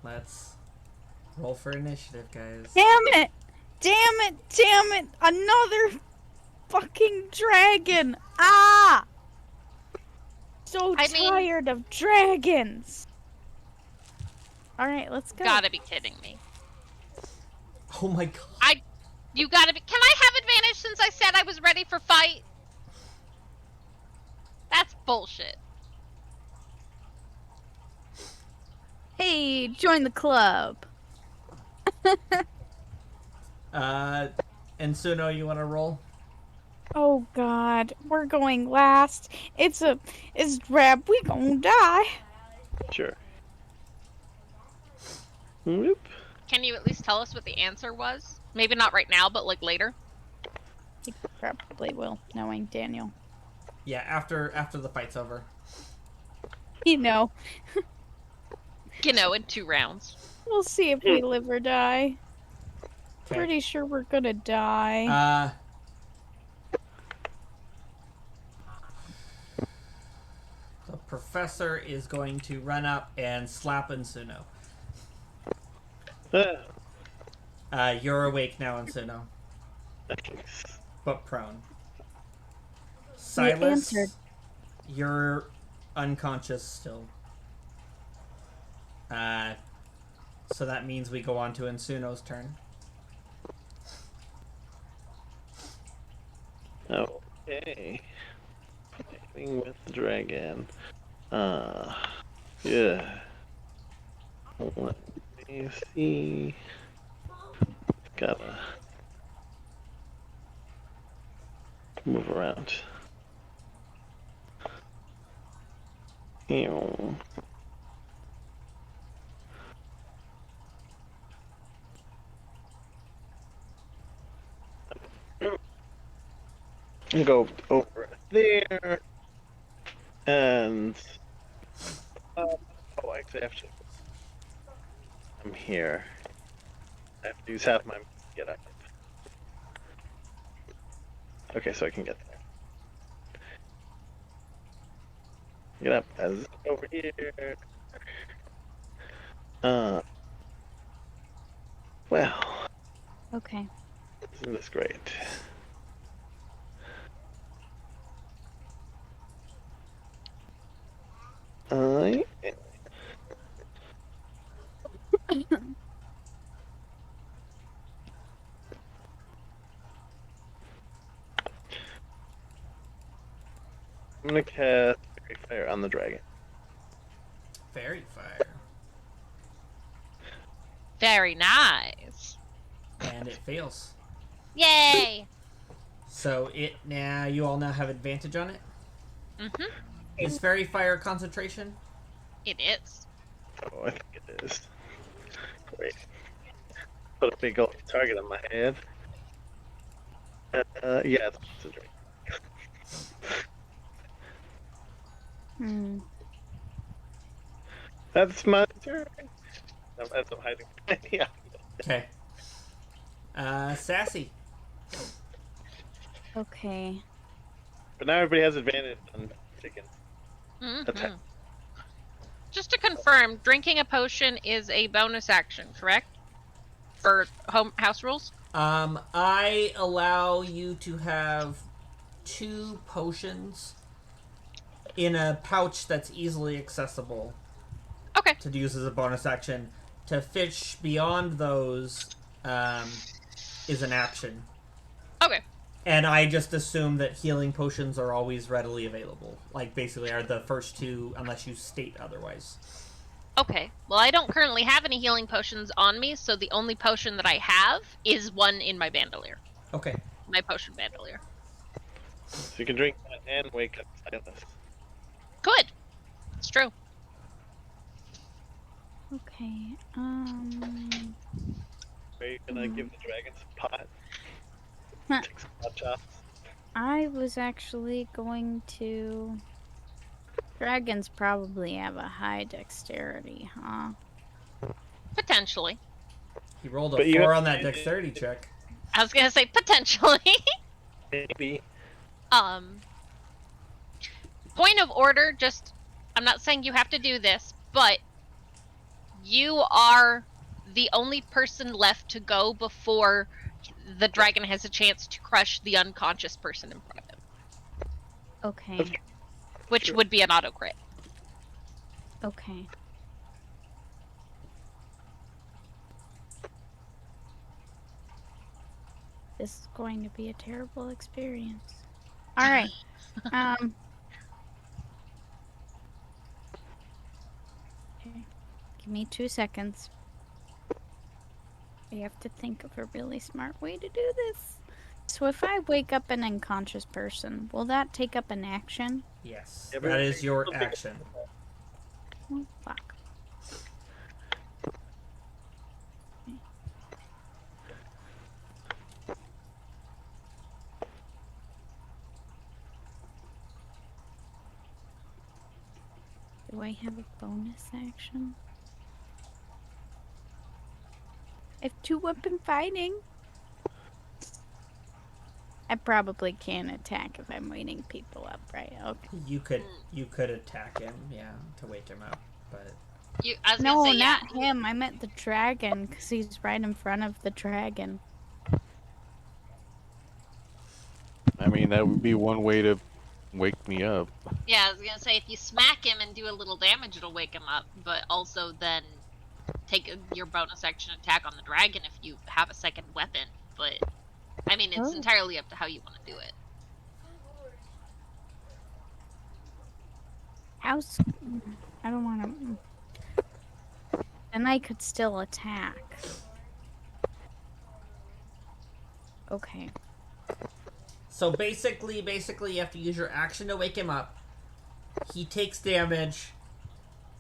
Let's roll for initiative, guys. Damn it! Damn it! Damn it! Another fucking dragon! Ah! So tired of dragons! Alright, let's go. Gotta be kidding me. Oh my god. You gotta be. Can I have advantage since I said I was ready for fight? That's bullshit. Hey, join the club. And Suno, you want to roll? Oh god, we're going last. It's Drab, we gonna die. Sure. Whoop. Can you at least tell us what the answer was? Maybe not right now, but like later. He probably will, knowing Daniel. Yeah, after the fight's over. You know, In 2 rounds. we'll see if we live or die. Okay. Pretty sure we're gonna die. The professor is going to run up and slap Insuno. You're awake now, Insuno. But prone. Silas, answered. you're unconscious still. So that means we go on to Insuno's turn. Okay. Playing with the dragon. Yeah. Let me see. Gotta move around. Ew. Go over there, and actually, I have to. I'm here. I have to use half my get up. Okay, so I can get there. Get up as over here. Well, Okay. isn't this great? I I'm gonna cast Fairy Fire on the dragon. Fairy fire. Very nice. And it fails. Yay! So you all now have advantage on it. Mm-hmm. Is fairy fire concentration? It is. Oh, I think it is. Wait. Put a big old target on my head. Yeah, it's a drink. Hmm. That's my turn. As I'm hiding. Yeah. Okay. Sassy. Okay. But now everybody has advantage on taking attack. Mhm. Just to confirm, drinking a potion is a bonus action, correct? For house rules? I allow you to have 2 potions in a pouch that's easily accessible Okay. to use as a bonus action. To fish beyond those is an action. Okay. And I just assume that healing potions are always readily available. Like, basically, are the first 2, unless you state otherwise. Okay. Well, I don't currently have any healing potions on me, so the only potion that I have is one in my bandolier. Okay. My potion bandolier. So you can drink that and wake up Silas. Good. It's true. Okay. Are you gonna give the dragon some pot? Huh. Take some hot shots? I was actually going to. Dragons probably have a high dexterity, huh? Potentially. He rolled a But you 4 have on that to- dexterity check. I was gonna say potentially. Maybe. Point of order, just I'm not saying you have to do this, but you are the only person left to go before the dragon has a chance to crush the unconscious person in front of him, Okay. which would be an auto crit. Okay. This is going to be a terrible experience. All right. Okay. Give me 2 seconds. I have to think of a really smart way to do this. So if I wake up an unconscious person, will that take up an action? Yes. Yeah, That is your action. Oh, fuck. Do I have a bonus action? I have 2-weapon fighting. I probably can't attack if I'm waking people up, right? Okay. You could attack him, yeah, to wake him up, but I was No, gonna say, not him. I meant the dragon, because he's right in front of the dragon. I mean, that would be one way to wake me up. Yeah, I was gonna say if you smack him and do a little damage, it'll wake him up. But also then take your bonus action attack on the dragon if you have a second weapon. But I mean, it's Oh. entirely up to how you want to do it. How's... I don't want to... And I could still attack. Okay. so basically you have to use your action to wake him up. He takes damage,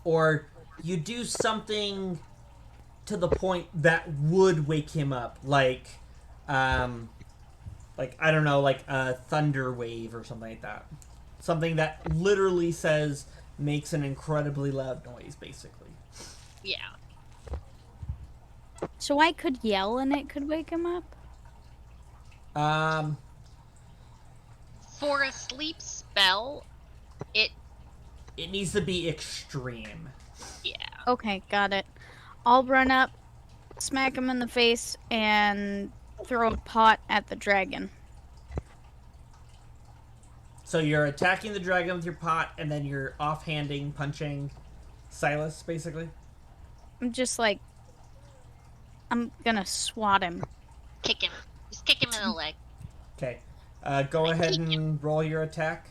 or you do something to the point that would wake him up, like I don't know, like a thunder wave or something like that. Something that literally says makes an incredibly loud noise, basically. Yeah. So I could yell and it could wake him up? For a sleep spell, It needs to be extreme. yeah. Okay, got it. I'll run up, smack him in the face, and throw a pot at the dragon. So you're attacking the dragon with your pot, and then you're offhanding, punching Silas, basically? I'm just like... I'm gonna swat him. Kick him. Just kick him in the leg. Okay. Go ahead and roll your attack.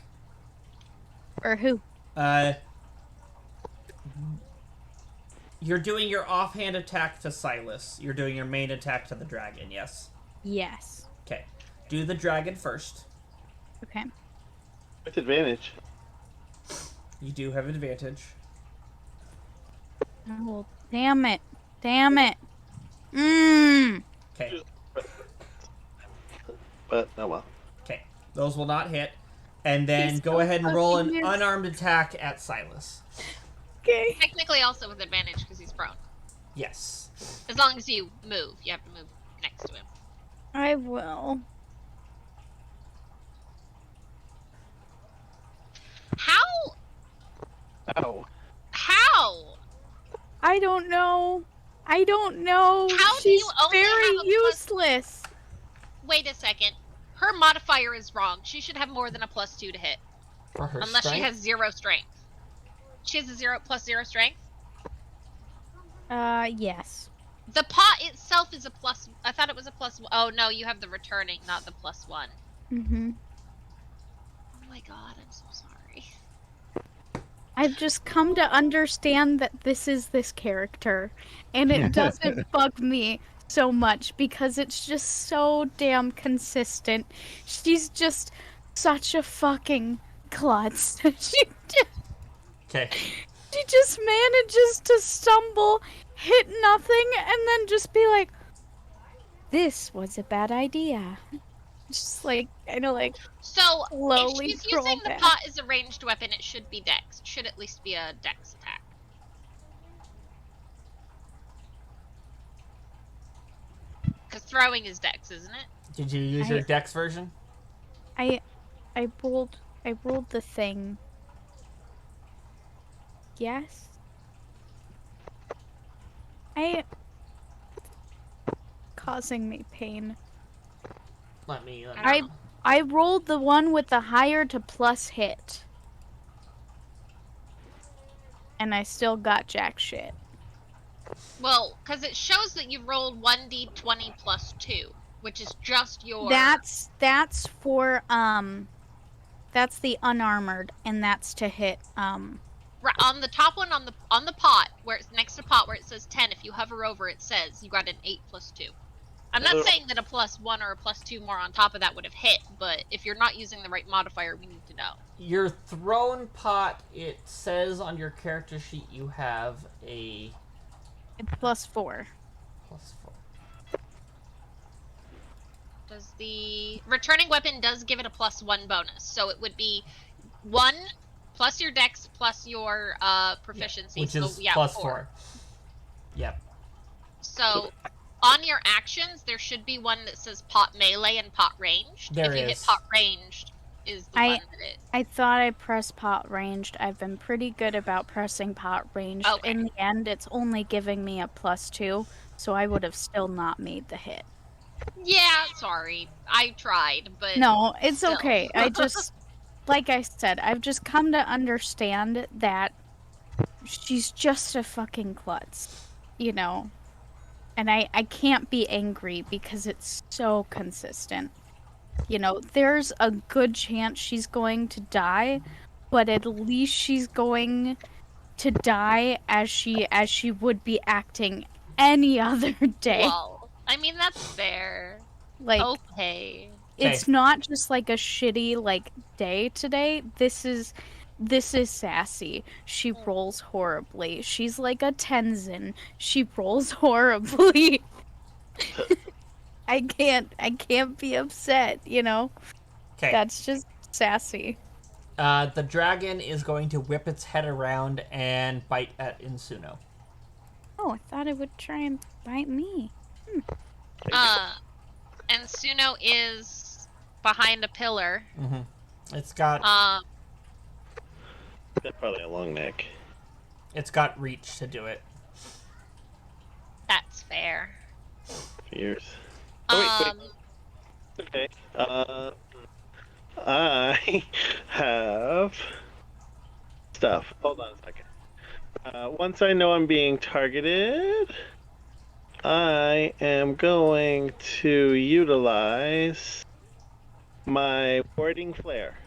Or who? You're doing your offhand attack to Silas. You're doing your main attack to the dragon, yes? Yes. Okay. Do the dragon first. Okay. With advantage. You do have advantage. Oh, damn it. Damn it. Mmm. Okay. But oh well. Okay. Those will not hit. And then Please go don't ahead and roll an fucking miss. unarmed attack at Silas. Okay. Technically, also with advantage because he's prone. Yes. As long as you move, you have to move next to him. I will. How? Ow. How? I don't know. I don't know. How do She's you only very have a plus- useless. Wait a second. Her modifier is wrong. She should have more than a +2 to hit. For her Unless strength. she has 0 strength. She has a 0 + 0 strength? Yes. The pot itself is a plus. I thought it was a plus. Oh no, you have the returning, not the +1. Mm-hmm. Oh my god, I'm so sorry. I've just come to understand that this is this character, and it doesn't bug me so much because it's just so damn consistent. She's just such a fucking klutz. Okay. She just manages to stumble, hit nothing, and then just be like, "This was a bad idea." Just like, kind of like, So slowly if she's scroll using the back. pot as a ranged weapon, it should be Dex. It should at least be a Dex attack. Because throwing is Dex, isn't it? Did you use your dex version? I rolled the thing. Yes. Causing me pain. Let me know. I rolled the one with the higher to plus hit. And I still got jack shit. Well, because it shows that you rolled 1d20 + 2, which is just your. That's for that's the unarmored, and that's to hit Right, on the top one on the pot where it's next to pot where it says 10. If you hover over, it says you got an 8 + 2. I'm not saying that a +1 or a +2 more on top of that would have hit, but if you're not using the right modifier, we need to know. Your thrown pot, it says on your character sheet you have a +4. +4. Does the returning weapon does give it a +1 bonus, so it would be 1 plus your dex plus your proficiency, which is so, +4. Yep. So on your actions, there should be one that says pot melee and pot ranged. There if you is. hit pot ranged, is the one that it. I thought I pressed pot ranged. I've been pretty good about pressing pot ranged. Okay. In the end, it's only giving me a +2, so I would have still not made the hit. Yeah, sorry. I tried, but No, it's still. okay. I just, like I said, I've just come to understand that she's just a fucking klutz, you know? And I can't be angry because it's so consistent. You know, there's a good chance she's going to die, but at least she's going to die as she would be acting any other day. Well, I mean that's fair. Like, Okay. it's not just like a shitty like day today. This is sassy. She rolls horribly. She's like a Tenzin. She rolls horribly. I can't be upset, you know? Okay. That's just sassy. The dragon is going to whip its head around and bite at Insuno. Oh, I thought it would try and bite me. And Suno is behind a pillar. Mm-hmm. It's got Probably a long neck. it's got reach to do it. That's fair. Fierce. Oh, wait. Okay. I have stuff. Hold on a second. Once I know I'm being targeted, I am going to utilize my warding flare.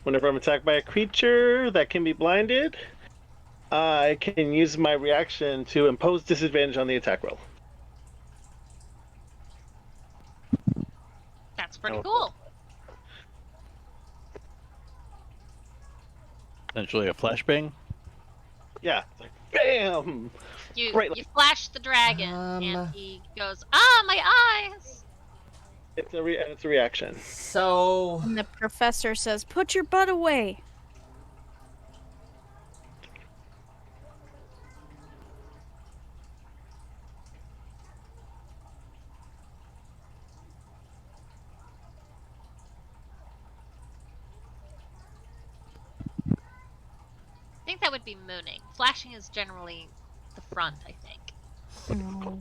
Whenever I'm attacked by a creature that can be blinded, I can use my reaction to impose disadvantage on the attack roll. That's pretty cool. Essentially a flashbang. Yeah, it's like bam. You Great. you flash the dragon, and he goes, "Ah, my eyes!" It's a reaction. So And the professor says, "Put your butt away." I think that would be mooning. Flashing is generally the front, I think. Oh.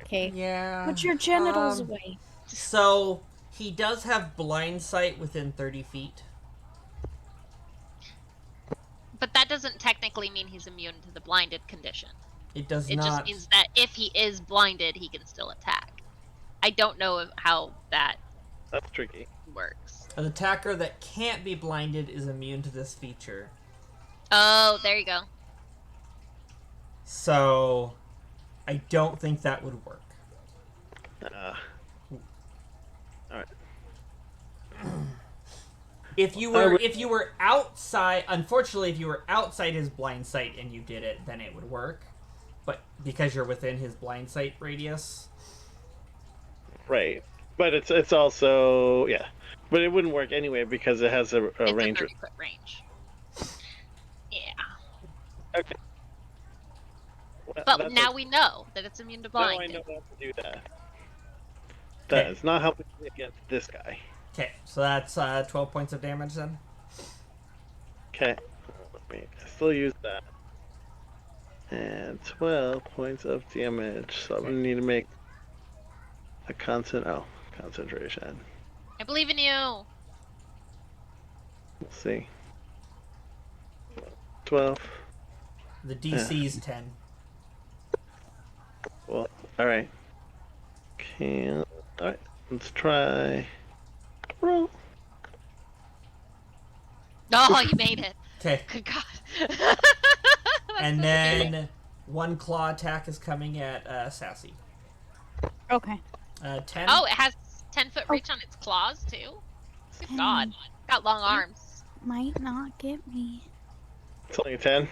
Okay. yeah. Put your genitals away. So he does have blind sight within 30 feet. But that doesn't technically mean he's immune to the blinded condition. It does It not. just means that if he is blinded, he can still attack. I don't know how that That's tricky. works. An attacker that can't be blinded is immune to this feature. Oh, there you go. So I don't think that would work. All right. If you were outside, unfortunately, if you were outside his blind sight and you did it, then it would work. But because you're within his blind sight radius, Right, but it's also but it wouldn't work anyway because it has a It's range. a 30-foot range. Yeah. Okay. Well, But now we know that it's immune to now I blinded. know how to do that. That Okay. is not helping me against this guy. okay. So that's 12 points of damage then. Okay, let me still use that. And 12 points of damage. So I'm gonna need to make a concentration. I believe in you. Let's see. 12. The DC's 10. Well, alright. Okay, alright. Let's try. Roll. Oh, you made it. Okay. Good God. And so then scary. one claw attack is coming at Sassy. Okay. 10. Oh, it has 10-foot reach on its claws too. Good God. Got long arms. Might not get me. It's only a 10.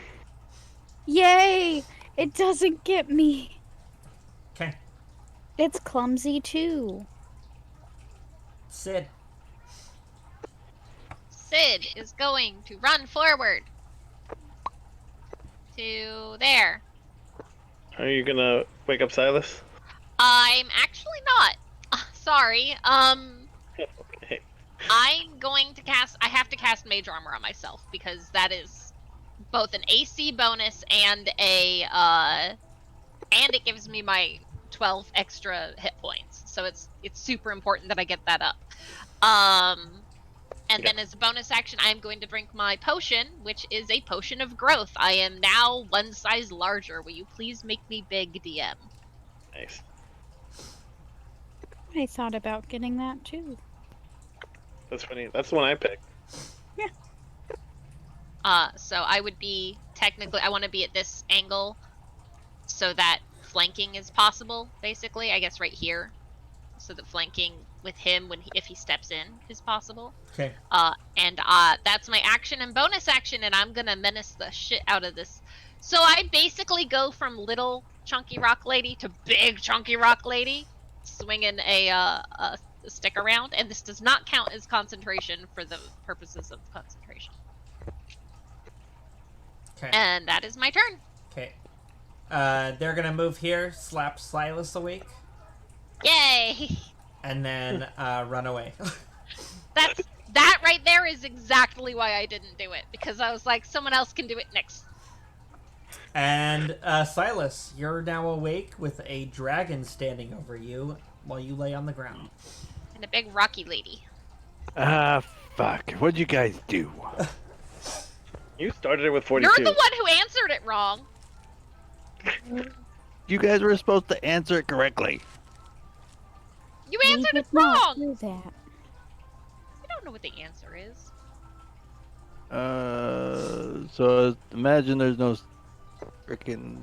Yay! It doesn't get me. Okay. It's clumsy too. Sid. Sid is going to run forward to there. Are you gonna wake up Silas? I'm actually not. Sorry. Okay. I'm going to cast. I have to cast Mage Armor on myself because that is both an AC bonus and and it gives me my 12 extra hit points. So it's super important that I get that up. And then as a bonus action, I am going to drink my potion, which is a potion of growth. I am now one size larger. Will you please make me big, DM? Nice. I thought about getting that too. That's funny. That's the one I picked. So I would be technically, I want to be at this angle so that flanking is possible, basically. I guess right here. So that flanking with him if he steps in is possible. Okay. And that's my action and bonus action, and I'm gonna menace the shit out of this. So I basically go from little chunky rock lady to big chunky rock lady, swinging a stick around, and this does not count as concentration for the purposes of concentration. Okay. And that is my turn. Okay. They're gonna move here, slap Silas awake, Yay! and then run away. That right there is exactly why I didn't do it, because I was like, someone else can do it next. And Silas, you're now awake with a dragon standing over you while you lay on the ground. And a big rocky lady. Ah, fuck. What'd you guys do? You started it with 42. You're the one who answered it wrong. You guys were supposed to answer it correctly. You We answered it did not wrong. do that. I don't know what the answer is. So imagine there's no freaking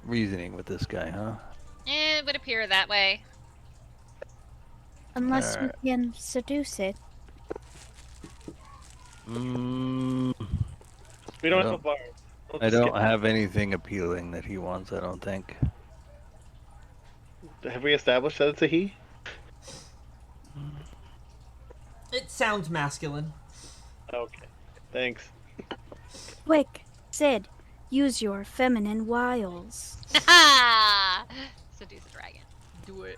reasoning with this guy, huh? It would appear that way. Unless Alright. we can seduce it. We don't I have a don't- bar. We'll I just don't have anything appealing that he wants, I don't think. Have we established that it's a he? It sounds masculine. Okay. Thanks. Quick, Sid, use your feminine wiles. Seduce a dragon. Do it.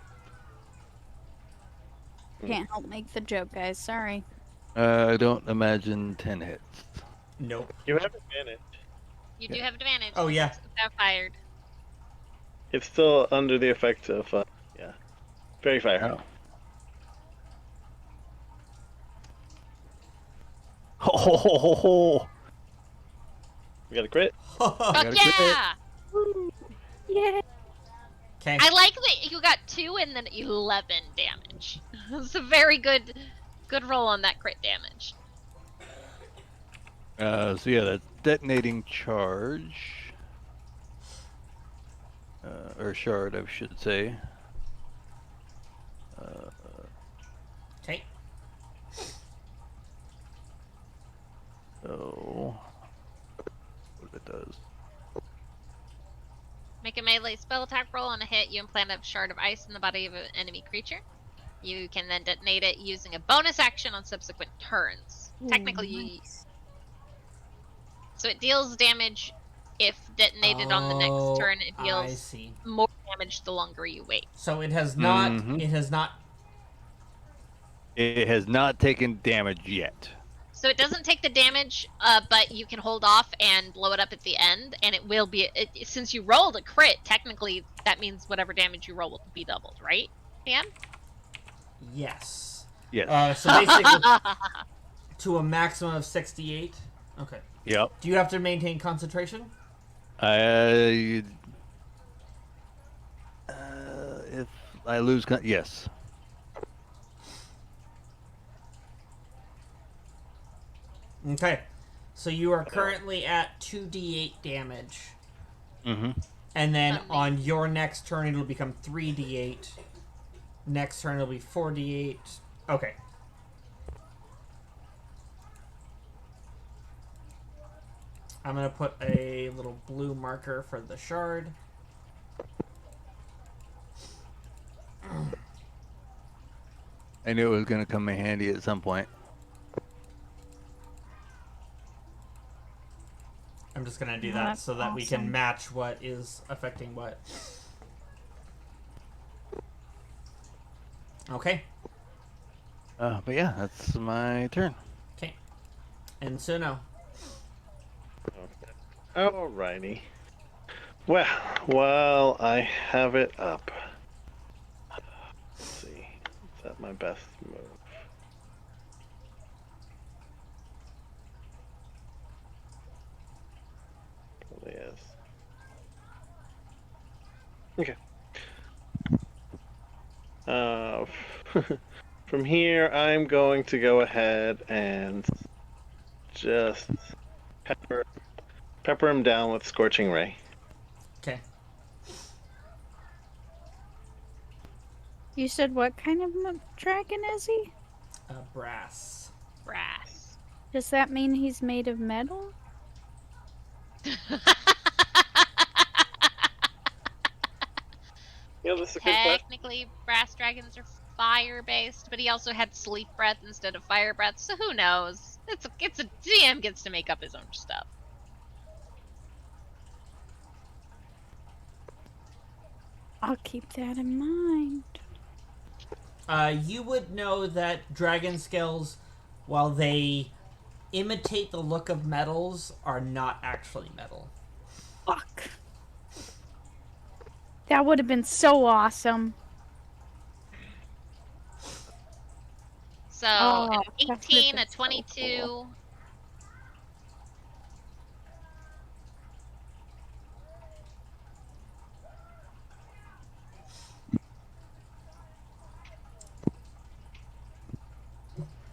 Can't help make the joke, guys. Sorry. I don't imagine 10 hits. Nope. You have advantage. You do have advantage. Oh, yeah. It's fired. It's still under the effect of, yeah. Very fire. Oh. Ho, ho, ho, ho, ho. We got a crit. Fuck gotta quit. yeah! Yeah. Okay. I like that you got 2 and then 11 damage. It's a very good roll on that crit damage. So yeah, that's detonating charge. Or shard, I should say. Okay. So, what it does. Make a melee spell attack roll on a hit. You implant a shard of ice in the body of an enemy creature. You can then detonate it using a bonus action on subsequent turns. Technically, so it deals damage if detonated on the next turn. It I deals see. more damage the longer you wait. So it has not. Mhm. It has not. It has not taken damage yet. So it doesn't take the damage, but you can hold off and blow it up at the end, and it will be. Since you rolled a crit, technically that means whatever damage you roll will be doubled, right? Dan? Yes. Yes. So basically, to a maximum of 68. Okay. Yep. Do you have to maintain concentration? If I lose, yes. Okay. So you are currently at 2d8 damage. Mm-hmm. And then Amazing. on your next turn, it'll become 3d8. Next turn, it'll be 4d8. Okay. I'm going to put a little blue marker for the shard. I knew it was going to come in handy at some point. I'm just going to do Oh, that that's so that we can awesome. match what is affecting what. Okay. But yeah, that's my turn. Okay. And Suno. Alrighty. Well, while I have it up. Let's see. Is that my best move? Probably is. Okay. From here, I'm going to go ahead and just pepper him down with Scorching Ray. Okay. You said what kind of dragon is he? Brass. Brass. Does that mean he's made of metal? Yeah, this is a good question. Technically, brass dragons are fire-based, but he also had sleep breath instead of fire breath, so who knows? It's a DM gets to make up his own stuff. I'll keep that in mind. You would know that dragon scales, while they imitate the look of metals, are not actually metal. Fuck. That would have been so awesome. So, Oh, an that would've 18, been a so 22, cool.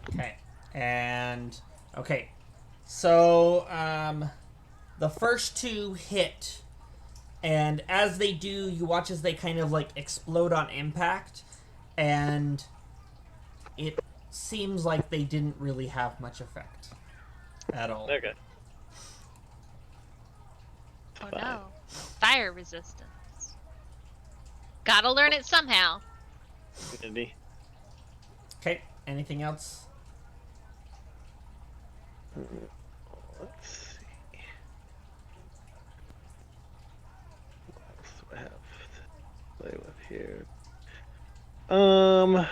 Okay. And okay. So the first two hit, and as they do, you watch as they kind of like explode on impact, and it seems like they didn't really have much effect at all. Okay. Oh 5. no. Fire resistance. Gotta learn it somehow. Indy. Okay. Anything else? Let's see. What else do I have to play with here? Oh.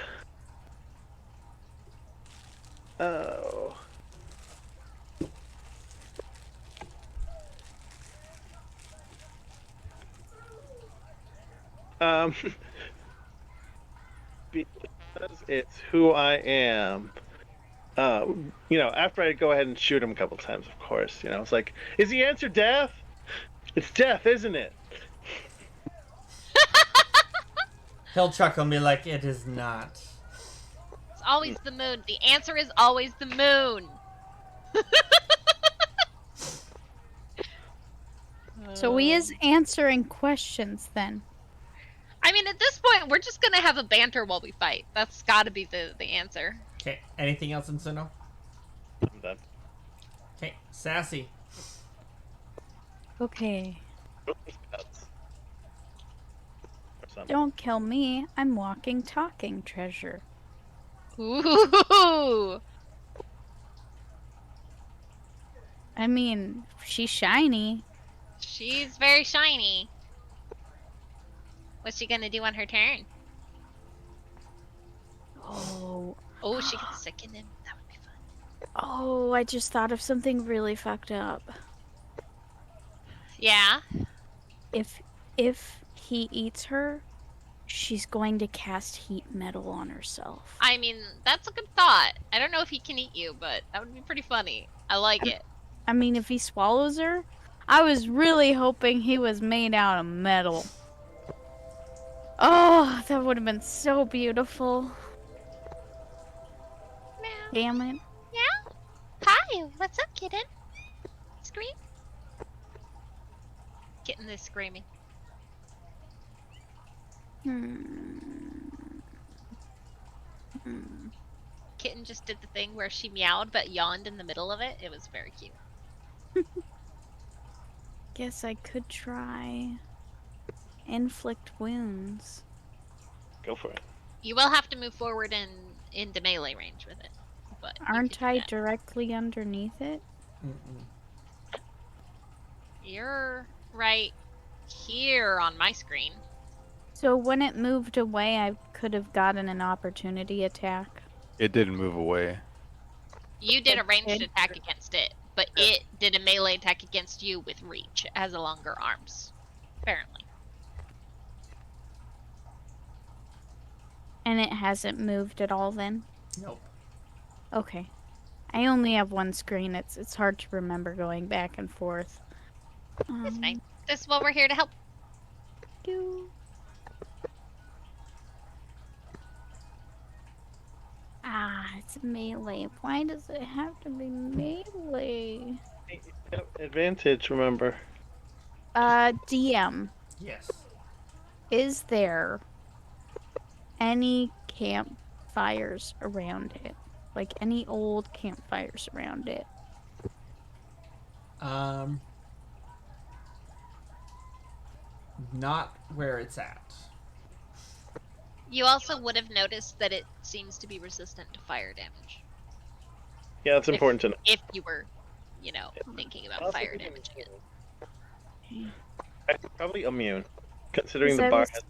Um. Because it's who I am. After I go ahead and shoot him a couple times, of course, it's like, is the answer death? It's death, isn't it? He'll chuckle me like it is not. It's always the moon. The answer is always the moon. So he is answering questions then. I mean, at this point, we're just gonna have a banter while we fight. That's gotta be the answer. Okay. Anything else, Insuno? I'm done. Okay. Sassy. Okay. Or something. Don't kill me. I'm walking, talking treasure. Ooh. I mean, she's shiny. She's very shiny. What's she gonna do on her turn? Oh. Oh, she can sicken him. That would be fun. Oh, I just thought of something really fucked up. Yeah. If he eats her, she's going to cast heat metal on herself. I mean, that's a good thought. I don't know if he can eat you, but that would be pretty funny. I like it. I mean, if he swallows her, I was really hoping he was made out of metal. Oh, that would have been so beautiful. Meow. Damn it. Meow. Hi, what's up, kitten? Scream. Kitten is screaming. Kitten just did the thing where she meowed but yawned in the middle of it. It was very cute. Guess I could try inflict wounds. Go for it. You will have to move forward into melee range with it. But you Aren't can do I that. directly underneath it? Mm-mm. You're right here on my screen. So when it moved away, I could have gotten an opportunity attack. It didn't move away. You did a ranged Okay. attack against it, but it did a melee attack against you with reach. It has longer arms, apparently. And it hasn't moved at all then? Nope. Okay. I only have one screen. It's hard to remember going back and forth. It's fine. This is what we're here to help. It's melee. Why does it have to be melee? Advantage, remember. DM, Yes. is there any campfires around it? Like any old campfires around it? Not where it's at. You also would have noticed that it seems to be resistant to fire damage. Yeah, it's important to know. If you were, thinking about fire damaging it. Probably immune, considering 'Cause the I bar was- has.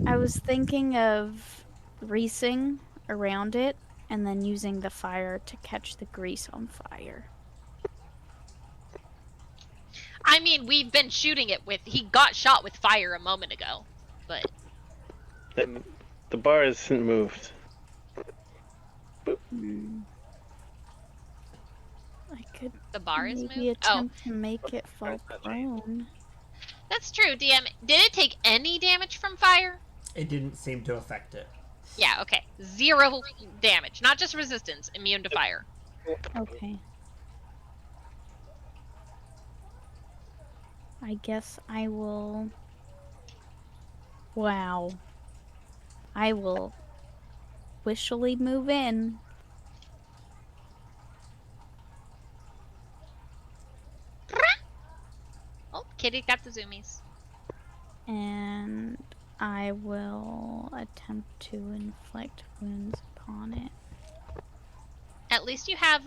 I was thinking of greasing around it and then using the fire to catch the grease on fire. I mean, we've been shooting it with. He got shot with fire a moment ago, but And the bar isn't moved. I could the bar is maybe moved. Oh, attempt to make it fall prone. that's true. DM, did it take any damage from fire? It didn't seem to affect it. Yeah. Okay. 0 damage, not just resistance. Immune to fire. Okay. I guess I will... Wow. I will wishfully move in. Kitty got the zoomies. And I will attempt to inflict wounds upon it. At least you have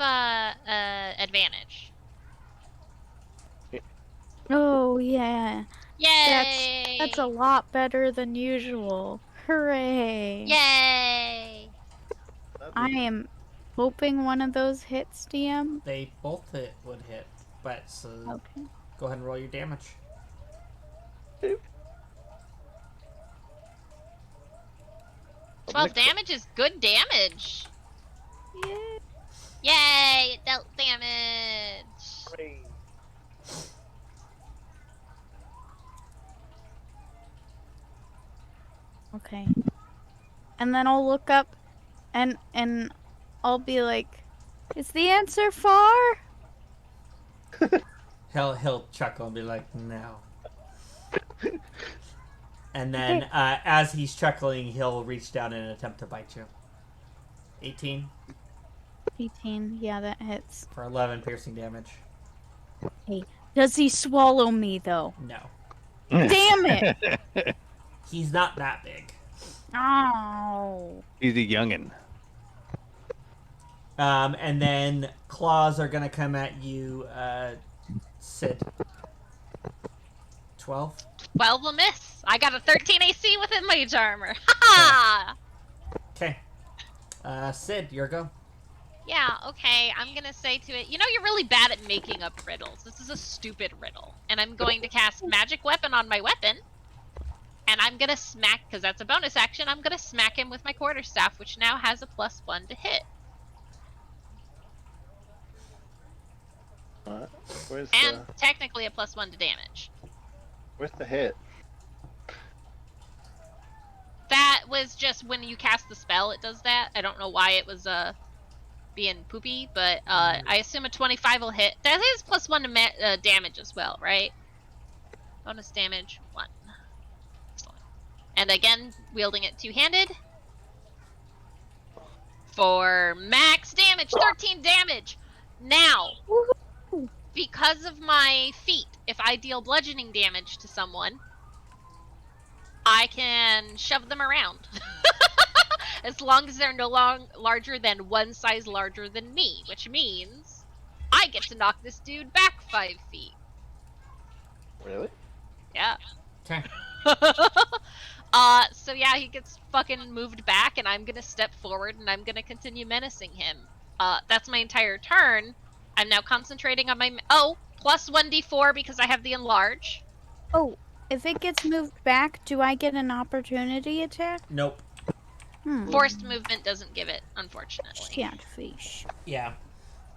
advantage. Oh yeah, Yay! that's a lot better than usual. Hooray! Yay! I am hoping one of those hits, DM. They both would hit, but so Okay. go ahead and roll your damage. 12 damage is good damage. Yeah. Yay! It dealt damage. Okay. And then I'll look up, and I'll be like, "Is the answer far?" He'll chuckle and be like, "No." And then, as he's chuckling, he'll reach down and attempt to bite you. 18 18. Yeah, that hits. for 11 piercing damage. Hey, does he swallow me though? No, Damn it! he's not that big. Oh. He's a youngin'. And then claws are gonna come at you, Sid. 12. 12 will miss. I got a 13 AC within mage armor. Ha Okay. Sid, your go. Yeah, okay. I'm gonna say to it, you know, you're really bad at making up riddles. This is a stupid riddle. And I'm going to cast Magic Weapon on my weapon. And I'm gonna smack, because that's a bonus action, I'm gonna smack him with my quarterstaff, which now has a +1 to hit. Where's And technically a +1 to damage. where's the hit? That was just when you cast the spell, it does that. I don't know why it was being poopy, but I assume a 25 will hit. That is +1 to damage as well, right? Bonus damage 1. Excellent. And again, wielding it two-handed. For max damage, 13 damage. Now, because of my feat, if I deal bludgeoning damage to someone, I can shove them around. As long as they're no larger than one size larger than me, which means I get to knock this dude back 5 feet. Really? Yeah. Okay. So yeah, he gets fucking moved back, and I'm gonna step forward, and I'm gonna continue menacing him. That's my entire turn. I'm now concentrating on my... plus 1d4 because I have the enlarge. Oh, if it gets moved back, do I get an opportunity attack? Nope. Forced movement doesn't give it, unfortunately. Catfish. Yeah.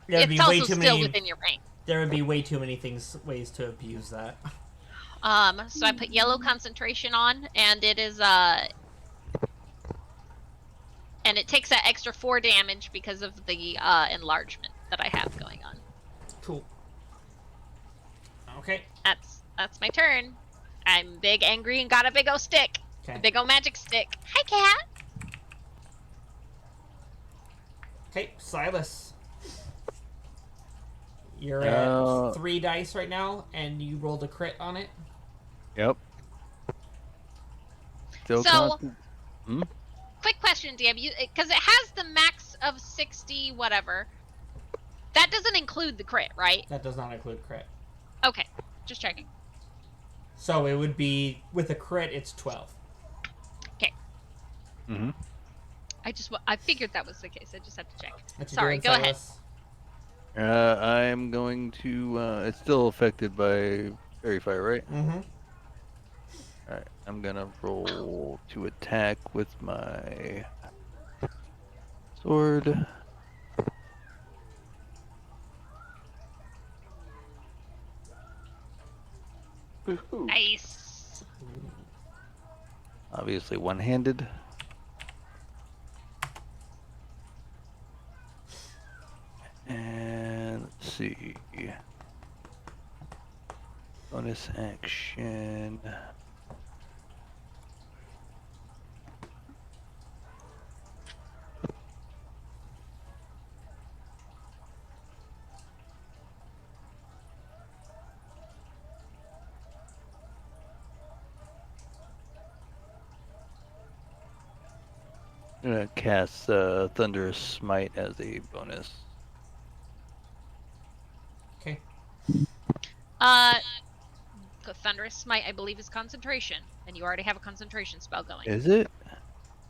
It's also still within your range. There would be way too many ways to abuse that. So I put yellow concentration on, and it is, and it takes that extra 4 damage because of the, enlargement that I have going on. Cool. Okay. That's my turn. I'm big, angry, and got a big O stick. Okay. A big O magic stick. Hi, cat! Okay, Silas. You're at 3 dice right now, and you rolled a crit on it. Yep. Still So, constant. quick question, DM. Because it has the max of 60 whatever. That doesn't include the crit, right? That does not include crit. Okay, just checking. So it would be, with a crit, it's 12. Okay. Mm-hmm. I figured that was the case. I just have to check. What you Sorry, doing, go ahead. Silas? I am going to. It's still affected by fairy fire, right? Mm-hmm. All right. I'm gonna roll to attack with my sword. Woohoo. Nice. Obviously one-handed. And let's see. Bonus action. I'm gonna cast Thunderous Smite as a bonus. Okay. Thunderous Smite, I believe, is concentration, and you already have a concentration spell going. Is it?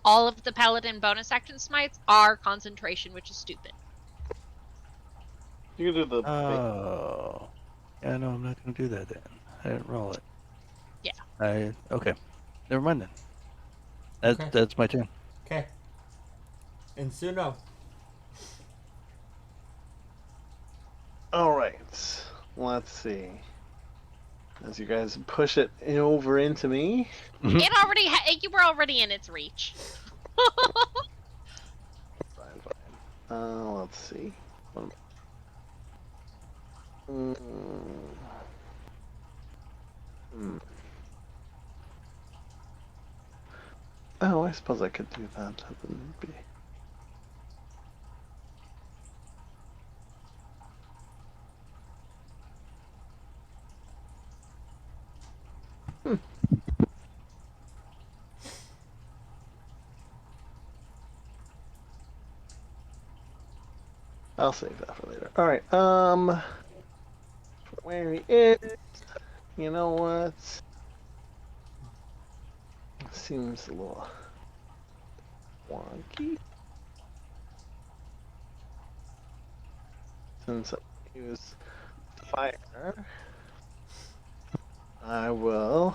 All of the paladin bonus action smites are concentration, which is stupid. You can do the. Oh. Yeah, no, I'm not gonna do that then. I didn't roll it. Yeah. Okay. Never mind then. Okay. That's my turn. Okay. And Suno. All right. Let's see. As you guys push it over into me. It already you were already in its reach. Fine. Let's see. Mm. Hmm. Oh, I suppose I could do that. That wouldn't be. I'll save that for later. All right. Where he is. You know what? Seems a little wonky. Since I use fire, I will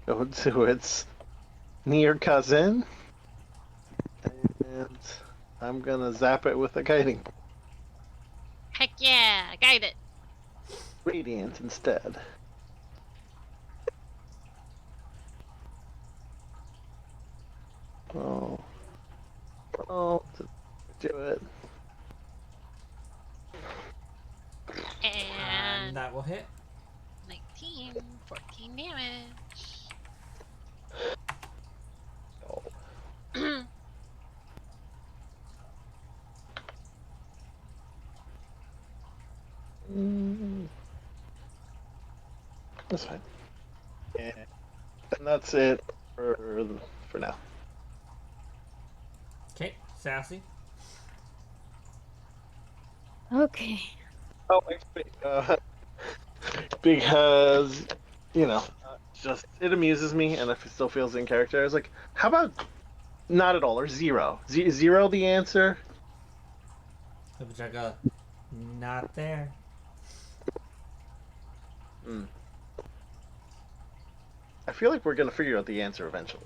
go to its near cousin, and I'm gonna zap it with a guiding Heck yeah, guide it. radiant instead. Oh, do it. And that will hit. 19, 14 damage. Oh. That's fine. And that's it for now. Okay, Sassy. Okay. Oh, wait, because just it amuses me, and if it still feels in character, I was like, how about not at all or zero? Zero the answer. Jugga, not there. I feel like we're gonna figure out the answer eventually.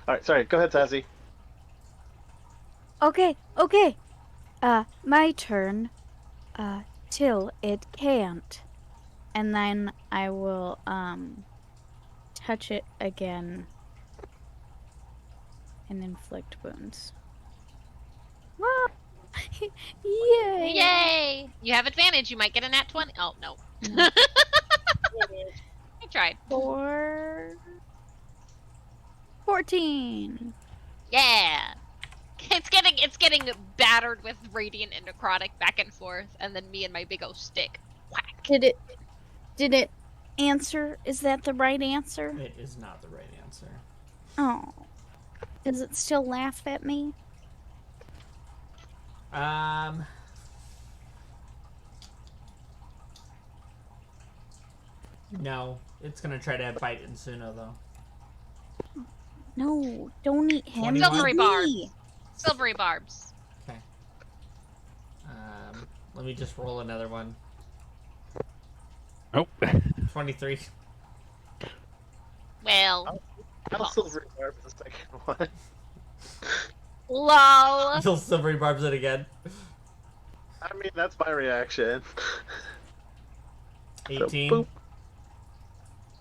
All right, sorry. Go ahead, Sassy. Okay. My turn. Till it can't. And then I will, touch it again and inflict wounds. Yay! Yay! You have advantage. You might get a nat 20. Oh, no. I tried. 14. Yeah. It's getting battered with radiant and necrotic back and forth, and then me and my big old stick. Whack. Did it answer? Is that the right answer? It is not the right answer. Oh. Does it still laugh at me? No. It's gonna try to bite Insuno, though. No, don't eat him. Silvery Eat barbs. me. Silvery barbs. Okay. Let me just roll another one. Nope. 23. Well. I'll silver barb the second one. Lol. You'll silvery barbs it again. I mean, that's my reaction. 18. So, boop.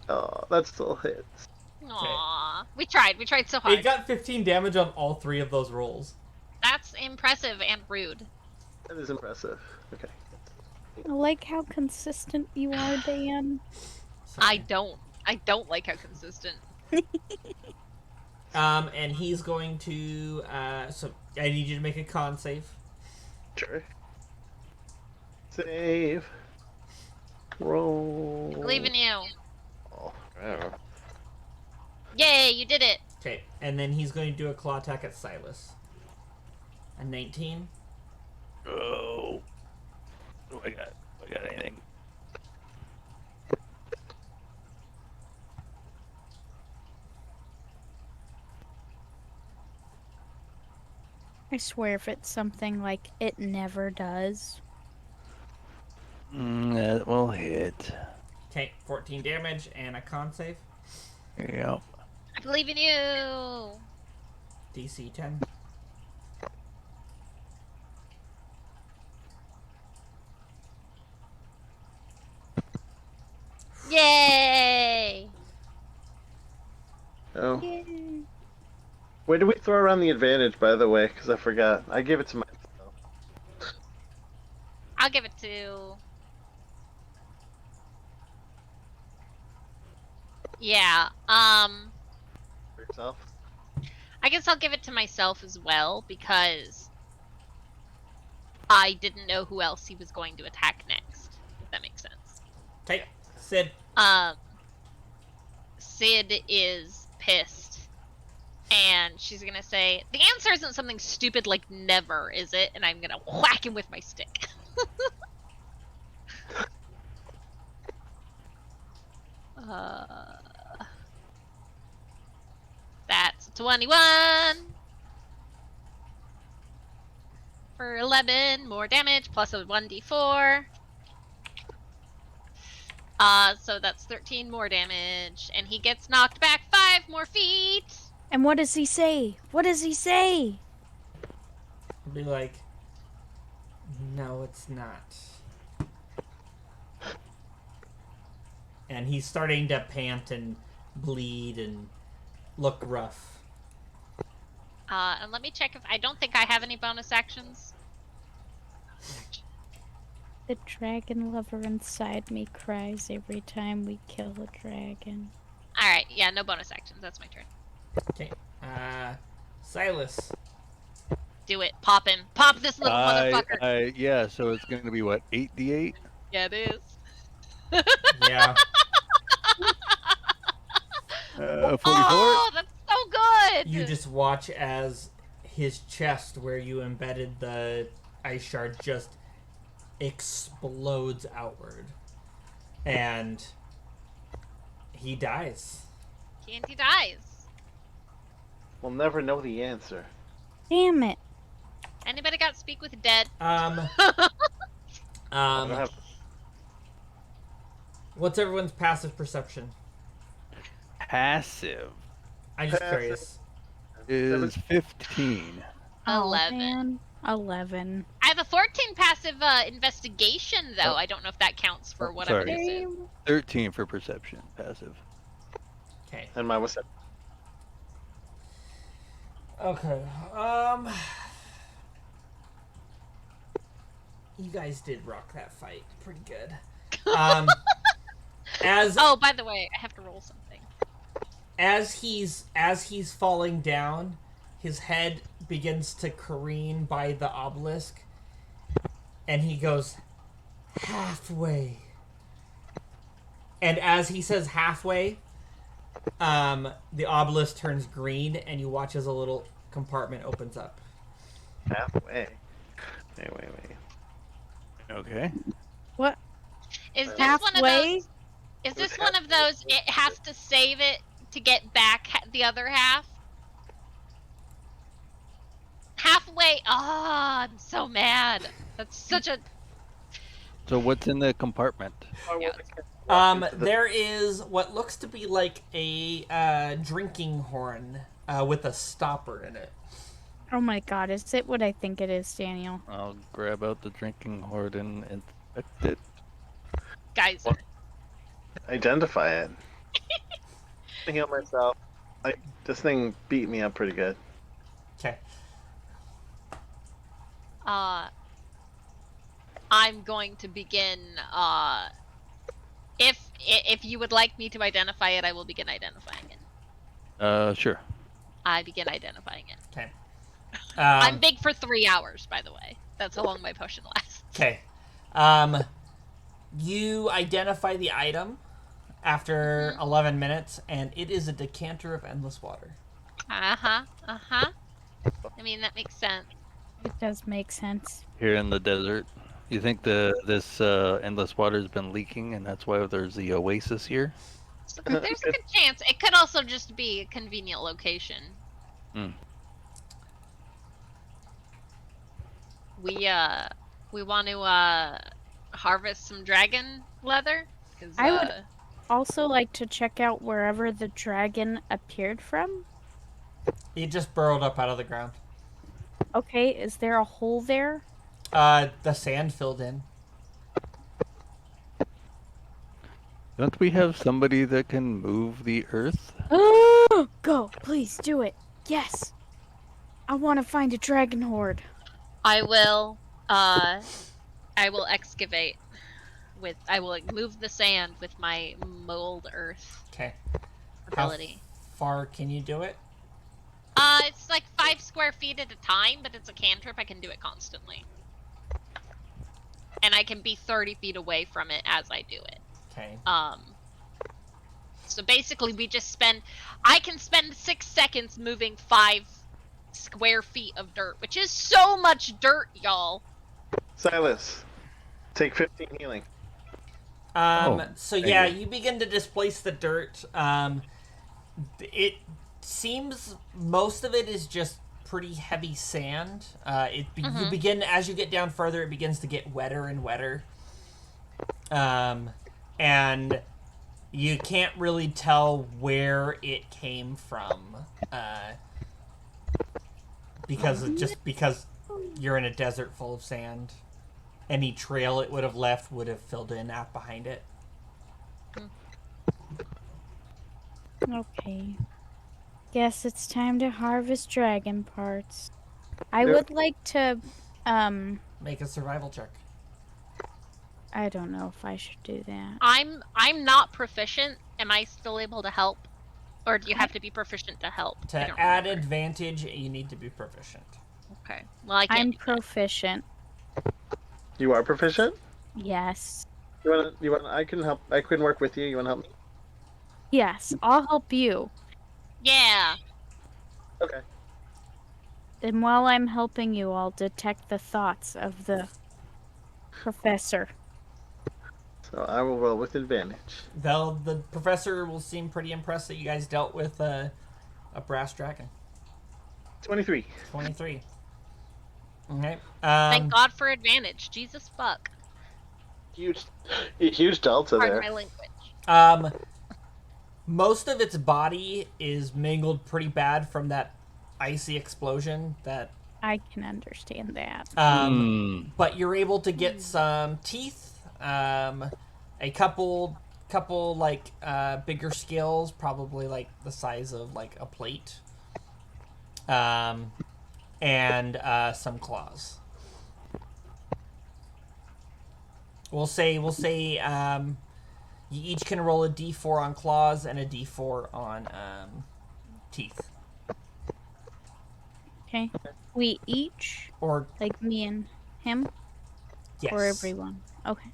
Oh, that still hits. Aww. We tried so hard. It got 15 damage on all 3 of those rolls. That's impressive and rude. That is impressive. Okay. I like how consistent you are, Dan. I don't like how consistent. And he's going to, so I need you to make a con save. Sure. Save. Roll. Believe in you. Oh, I don't know. Yay, you did it! Okay, and then he's going to do a claw attack at Silas. A 19. Oh. Do I got anything? I swear if it's something like it never does. That will hit. Okay, 14 damage and a con save. Yep. I believe in you! DC 10. Yay! Oh. Yay. Where do we throw around the advantage, by the way? Because I forgot. I gave it to myself. I'll give it to... Yeah, For yourself? I guess I'll give it to myself as well, because I didn't know who else he was going to attack next, if that makes sense. Okay, Sid. Sid is pissed. And she's gonna say, the answer isn't something stupid like never, is it? And I'm gonna whack him with my stick. That's 21! For 11 more damage, plus a 1d4. So that's 13 more damage. And he gets knocked back 5 more feet! And what does he say? What does he say? I'll be like, no, it's not. And he's starting to pant and bleed and look rough. And let me check if I don't think I have any bonus actions. The dragon lover inside me cries every time we kill a dragon. Alright, yeah, no bonus actions. That's my turn. Okay, Silas. Do it. Pop him. Pop this little motherfucker. Yeah, so it's going to be what, 8d8? Yeah, it is. Yeah. 44? Oh, that's so good! You just watch as his chest, where you embedded the ice shard, just explodes outward. And he dies. And he dies. We'll never know the answer. Damn it. Anybody got speak with dead? I don't have... What's everyone's passive perception? Passive I'm just Passive. curious. is 15. 11. Man. 11. I have a 14 passive investigation, though. Oh. I don't know if that counts for Oh, whatever sorry. this is. 13 for perception, passive. Okay. And mine was 7. Okay. You guys did rock that fight pretty good. As Oh, by the way, I have to roll something. as he's falling down, his head begins to careen by the obelisk, and he goes halfway. And as he says halfway, the obelisk turns green, and you watch as a little compartment opens up. Halfway. Wait. Okay. What? Is this Halfway? one of those? Is this one of those? It has to save it to get back the other half. Halfway. Oh, I'm so mad. That's such a. So what's in the compartment? There is what looks to be like a drinking horn with a stopper in it. Oh my god, is it what I think it is, Daniel? I'll grab out the drinking hoard and inspect it. Guys, Identify it. I heal myself. This thing beat me up pretty good. Okay. I'm going to begin. If you would like me to identify it, I will begin identifying it. Sure. I begin identifying it. Okay. I'm big for 3 hours, by the way. That's how long my potion lasts. Okay. You identify the item. after 11 minutes, and it is a decanter of endless water. I mean, that makes sense. It does make sense. Here in the desert. You think this endless water has been leaking, and that's why there's the oasis here? So there's a good chance. It could also just be a convenient location. Hmm. We want to harvest some dragon leather. 'Cause, I would also like to check out wherever the dragon appeared from. He just burrowed up out of the ground. Okay, is there a hole there? The sand filled in. Don't we have somebody that can move the earth? Go, please do it. Yes. I want to find a dragon horde. I will excavate with. I will move the sand with my mold earth Okay. ability. How far can you do it? It's like 5 square feet at a time, but it's a cantrip. I can do it constantly. And I can be 30 feet away from it as I do it. Okay. So basically I can spend 6 seconds moving 5 square feet of dirt, which is so much dirt, y'all. Silas, take 15 healing. So yeah, you begin to displace the dirt. It seems most of it is just pretty heavy sand. You begin, as you get down further, it begins to get wetter and wetter. And you can't really tell where it came from. Because you're in a desert full of sand. Any trail it would have left would have filled in out behind it. Okay. Guess it's time to harvest dragon parts. I would like to, Make a survival check. I don't know if I should do that. I'm not proficient. Am I still able to help? Or do you have to be proficient to help? I To don't add remember. advantage, you need to be proficient. Okay. Well, I can't I'm do that. proficient. You are proficient? Yes. You want I can help. I can work with you. You want to help me? Yes, I'll help you. Yeah. Okay. And while I'm helping you, I'll detect the thoughts of the professor. So I will roll with advantage. The professor will seem pretty impressed that you guys dealt with a brass dragon. 23. 23. Okay. Thank God for advantage. Jesus fuck. Huge delta Pardon there. my language. Most of its body is mangled pretty bad from that icy explosion that I can understand that. but you're able to get some teeth, a couple like bigger scales, probably like the size of like a plate, and some claws. We'll say you each can roll a d4 on claws and a d4 on teeth. Okay. We each, Or like me and him, yes. or everyone. Okay.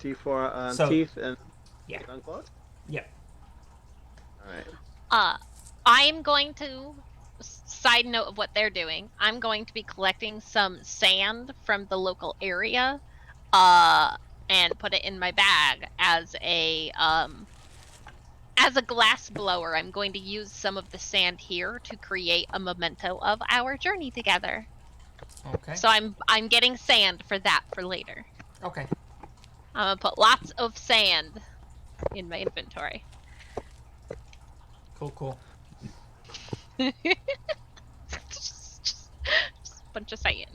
D4 on So- teeth and Yeah. on claws? Yeah. Alright. I'm going to, side note of what they're doing, I'm going to be collecting some sand from the local area, and put it in my bag as a glass blower. I'm going to use some of the sand here to create a memento of our journey together. Okay. So I'm getting sand for that for later. Okay. I'm gonna put lots of sand in my inventory. Cool. just a bunch of sand.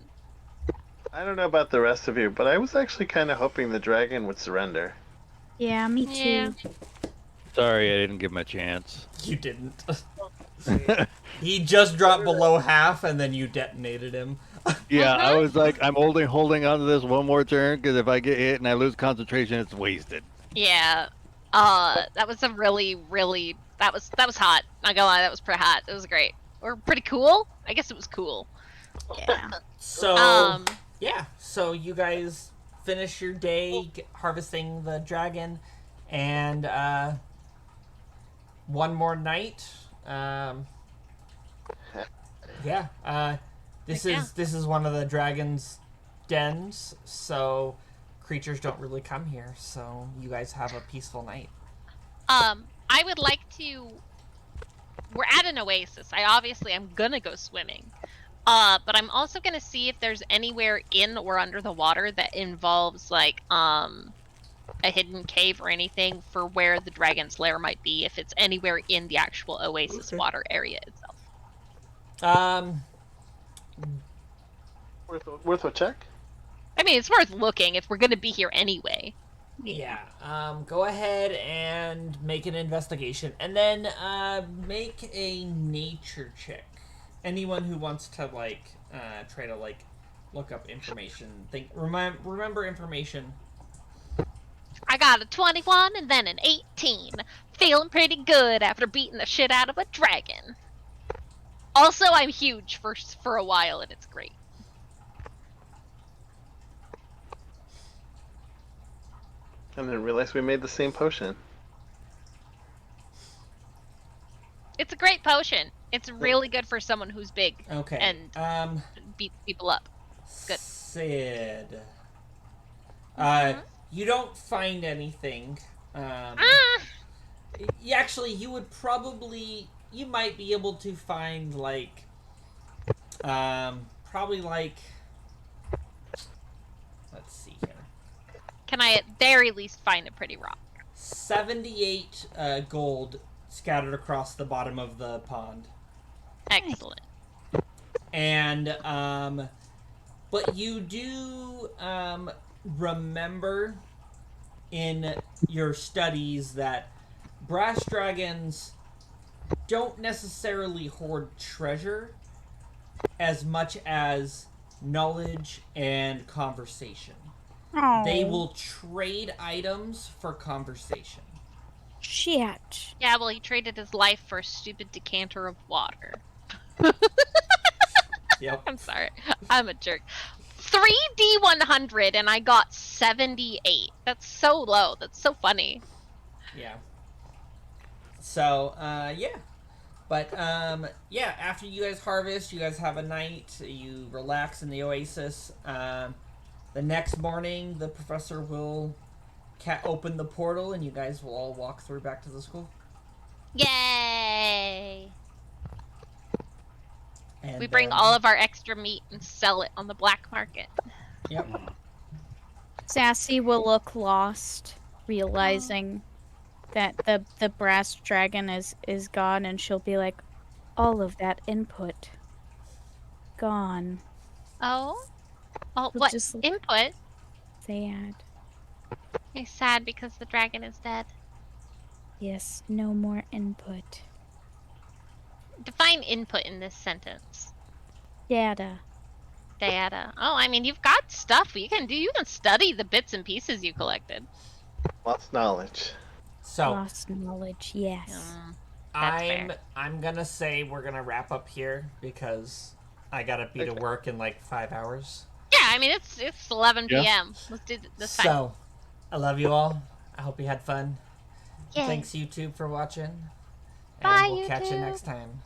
I don't know about the rest of you, but I was actually kind of hoping the dragon would surrender. Yeah, me too. Yeah. Sorry, I didn't give him a chance. You didn't. He just dropped below half, and then you detonated him. Yeah, I was like, I'm holding on to this one more turn, because if I get hit and I lose concentration, it's wasted. Yeah. That was a really that was hot. Not gonna lie, that was pretty hot. It was great. Or pretty cool. I guess it was cool. Yeah. So yeah. So you guys finish your day harvesting the dragon. And one more night. This is one of the dragon's dens, so creatures don't really come here. So you guys have a peaceful night. I would like to. We're at an oasis. I'm gonna go swimming. But I'm also gonna see if there's anywhere in or under the water that involves like a hidden cave or anything for where the dragon's lair might be, if it's anywhere in the actual oasis water area itself. Worth a check. I mean, it's worth looking if we're gonna be here anyway. Yeah. Go ahead and make an investigation, and then make a nature check. Anyone who wants to try to look up information, remember information. I got a 21 and then an 18. Feeling pretty good after beating the shit out of a dragon. Also, I'm huge for a while, and it's great. I didn't realize we made the same potion. It's a great potion. It's really good for someone who's big. Okay. And beats people up. Good. Sid. You don't find anything. Actually, you might be able to find probably let's see here. Can I at very least find a pretty rock? 78 gold scattered across the bottom of the pond. Excellent. And but you do remember in your studies that brass dragons don't necessarily hoard treasure as much as knowledge and conversation. Oh, They will trade items for conversation. shit. Yeah, well, he traded his life for a stupid decanter of water. Yep. I'm sorry. I'm a jerk. 3D100 and I got 78. That's so low. That's so funny. Yeah. So, yeah. But, yeah, after you guys harvest, you guys have a night, you relax in the oasis. The next morning, the professor will open the portal, and you guys will all walk through back to the school. Yay! And, We bring all of our extra meat and sell it on the black market. Yep. Sassy will look lost, realizing that the brass dragon is gone, and she'll be like, all of that input gone. Oh? Oh, We'll what? just- Input? Sad. He's sad because the dragon is dead. Yes, no more input. Define input in this sentence. Data. Data. Oh, I mean, you've got stuff you can do. You can study the bits and pieces you collected. Lost knowledge. So, Lost knowledge, yes. That's fair. I'm gonna say we're gonna wrap up here because I gotta be to Okay. work in 5 hours. Yeah, I mean, it's 11 Yeah. p.m. Let's do this time. So, I love you all. I hope you had fun. Yay. Thanks YouTube for watching. And Bye, we'll catch you YouTube. next time.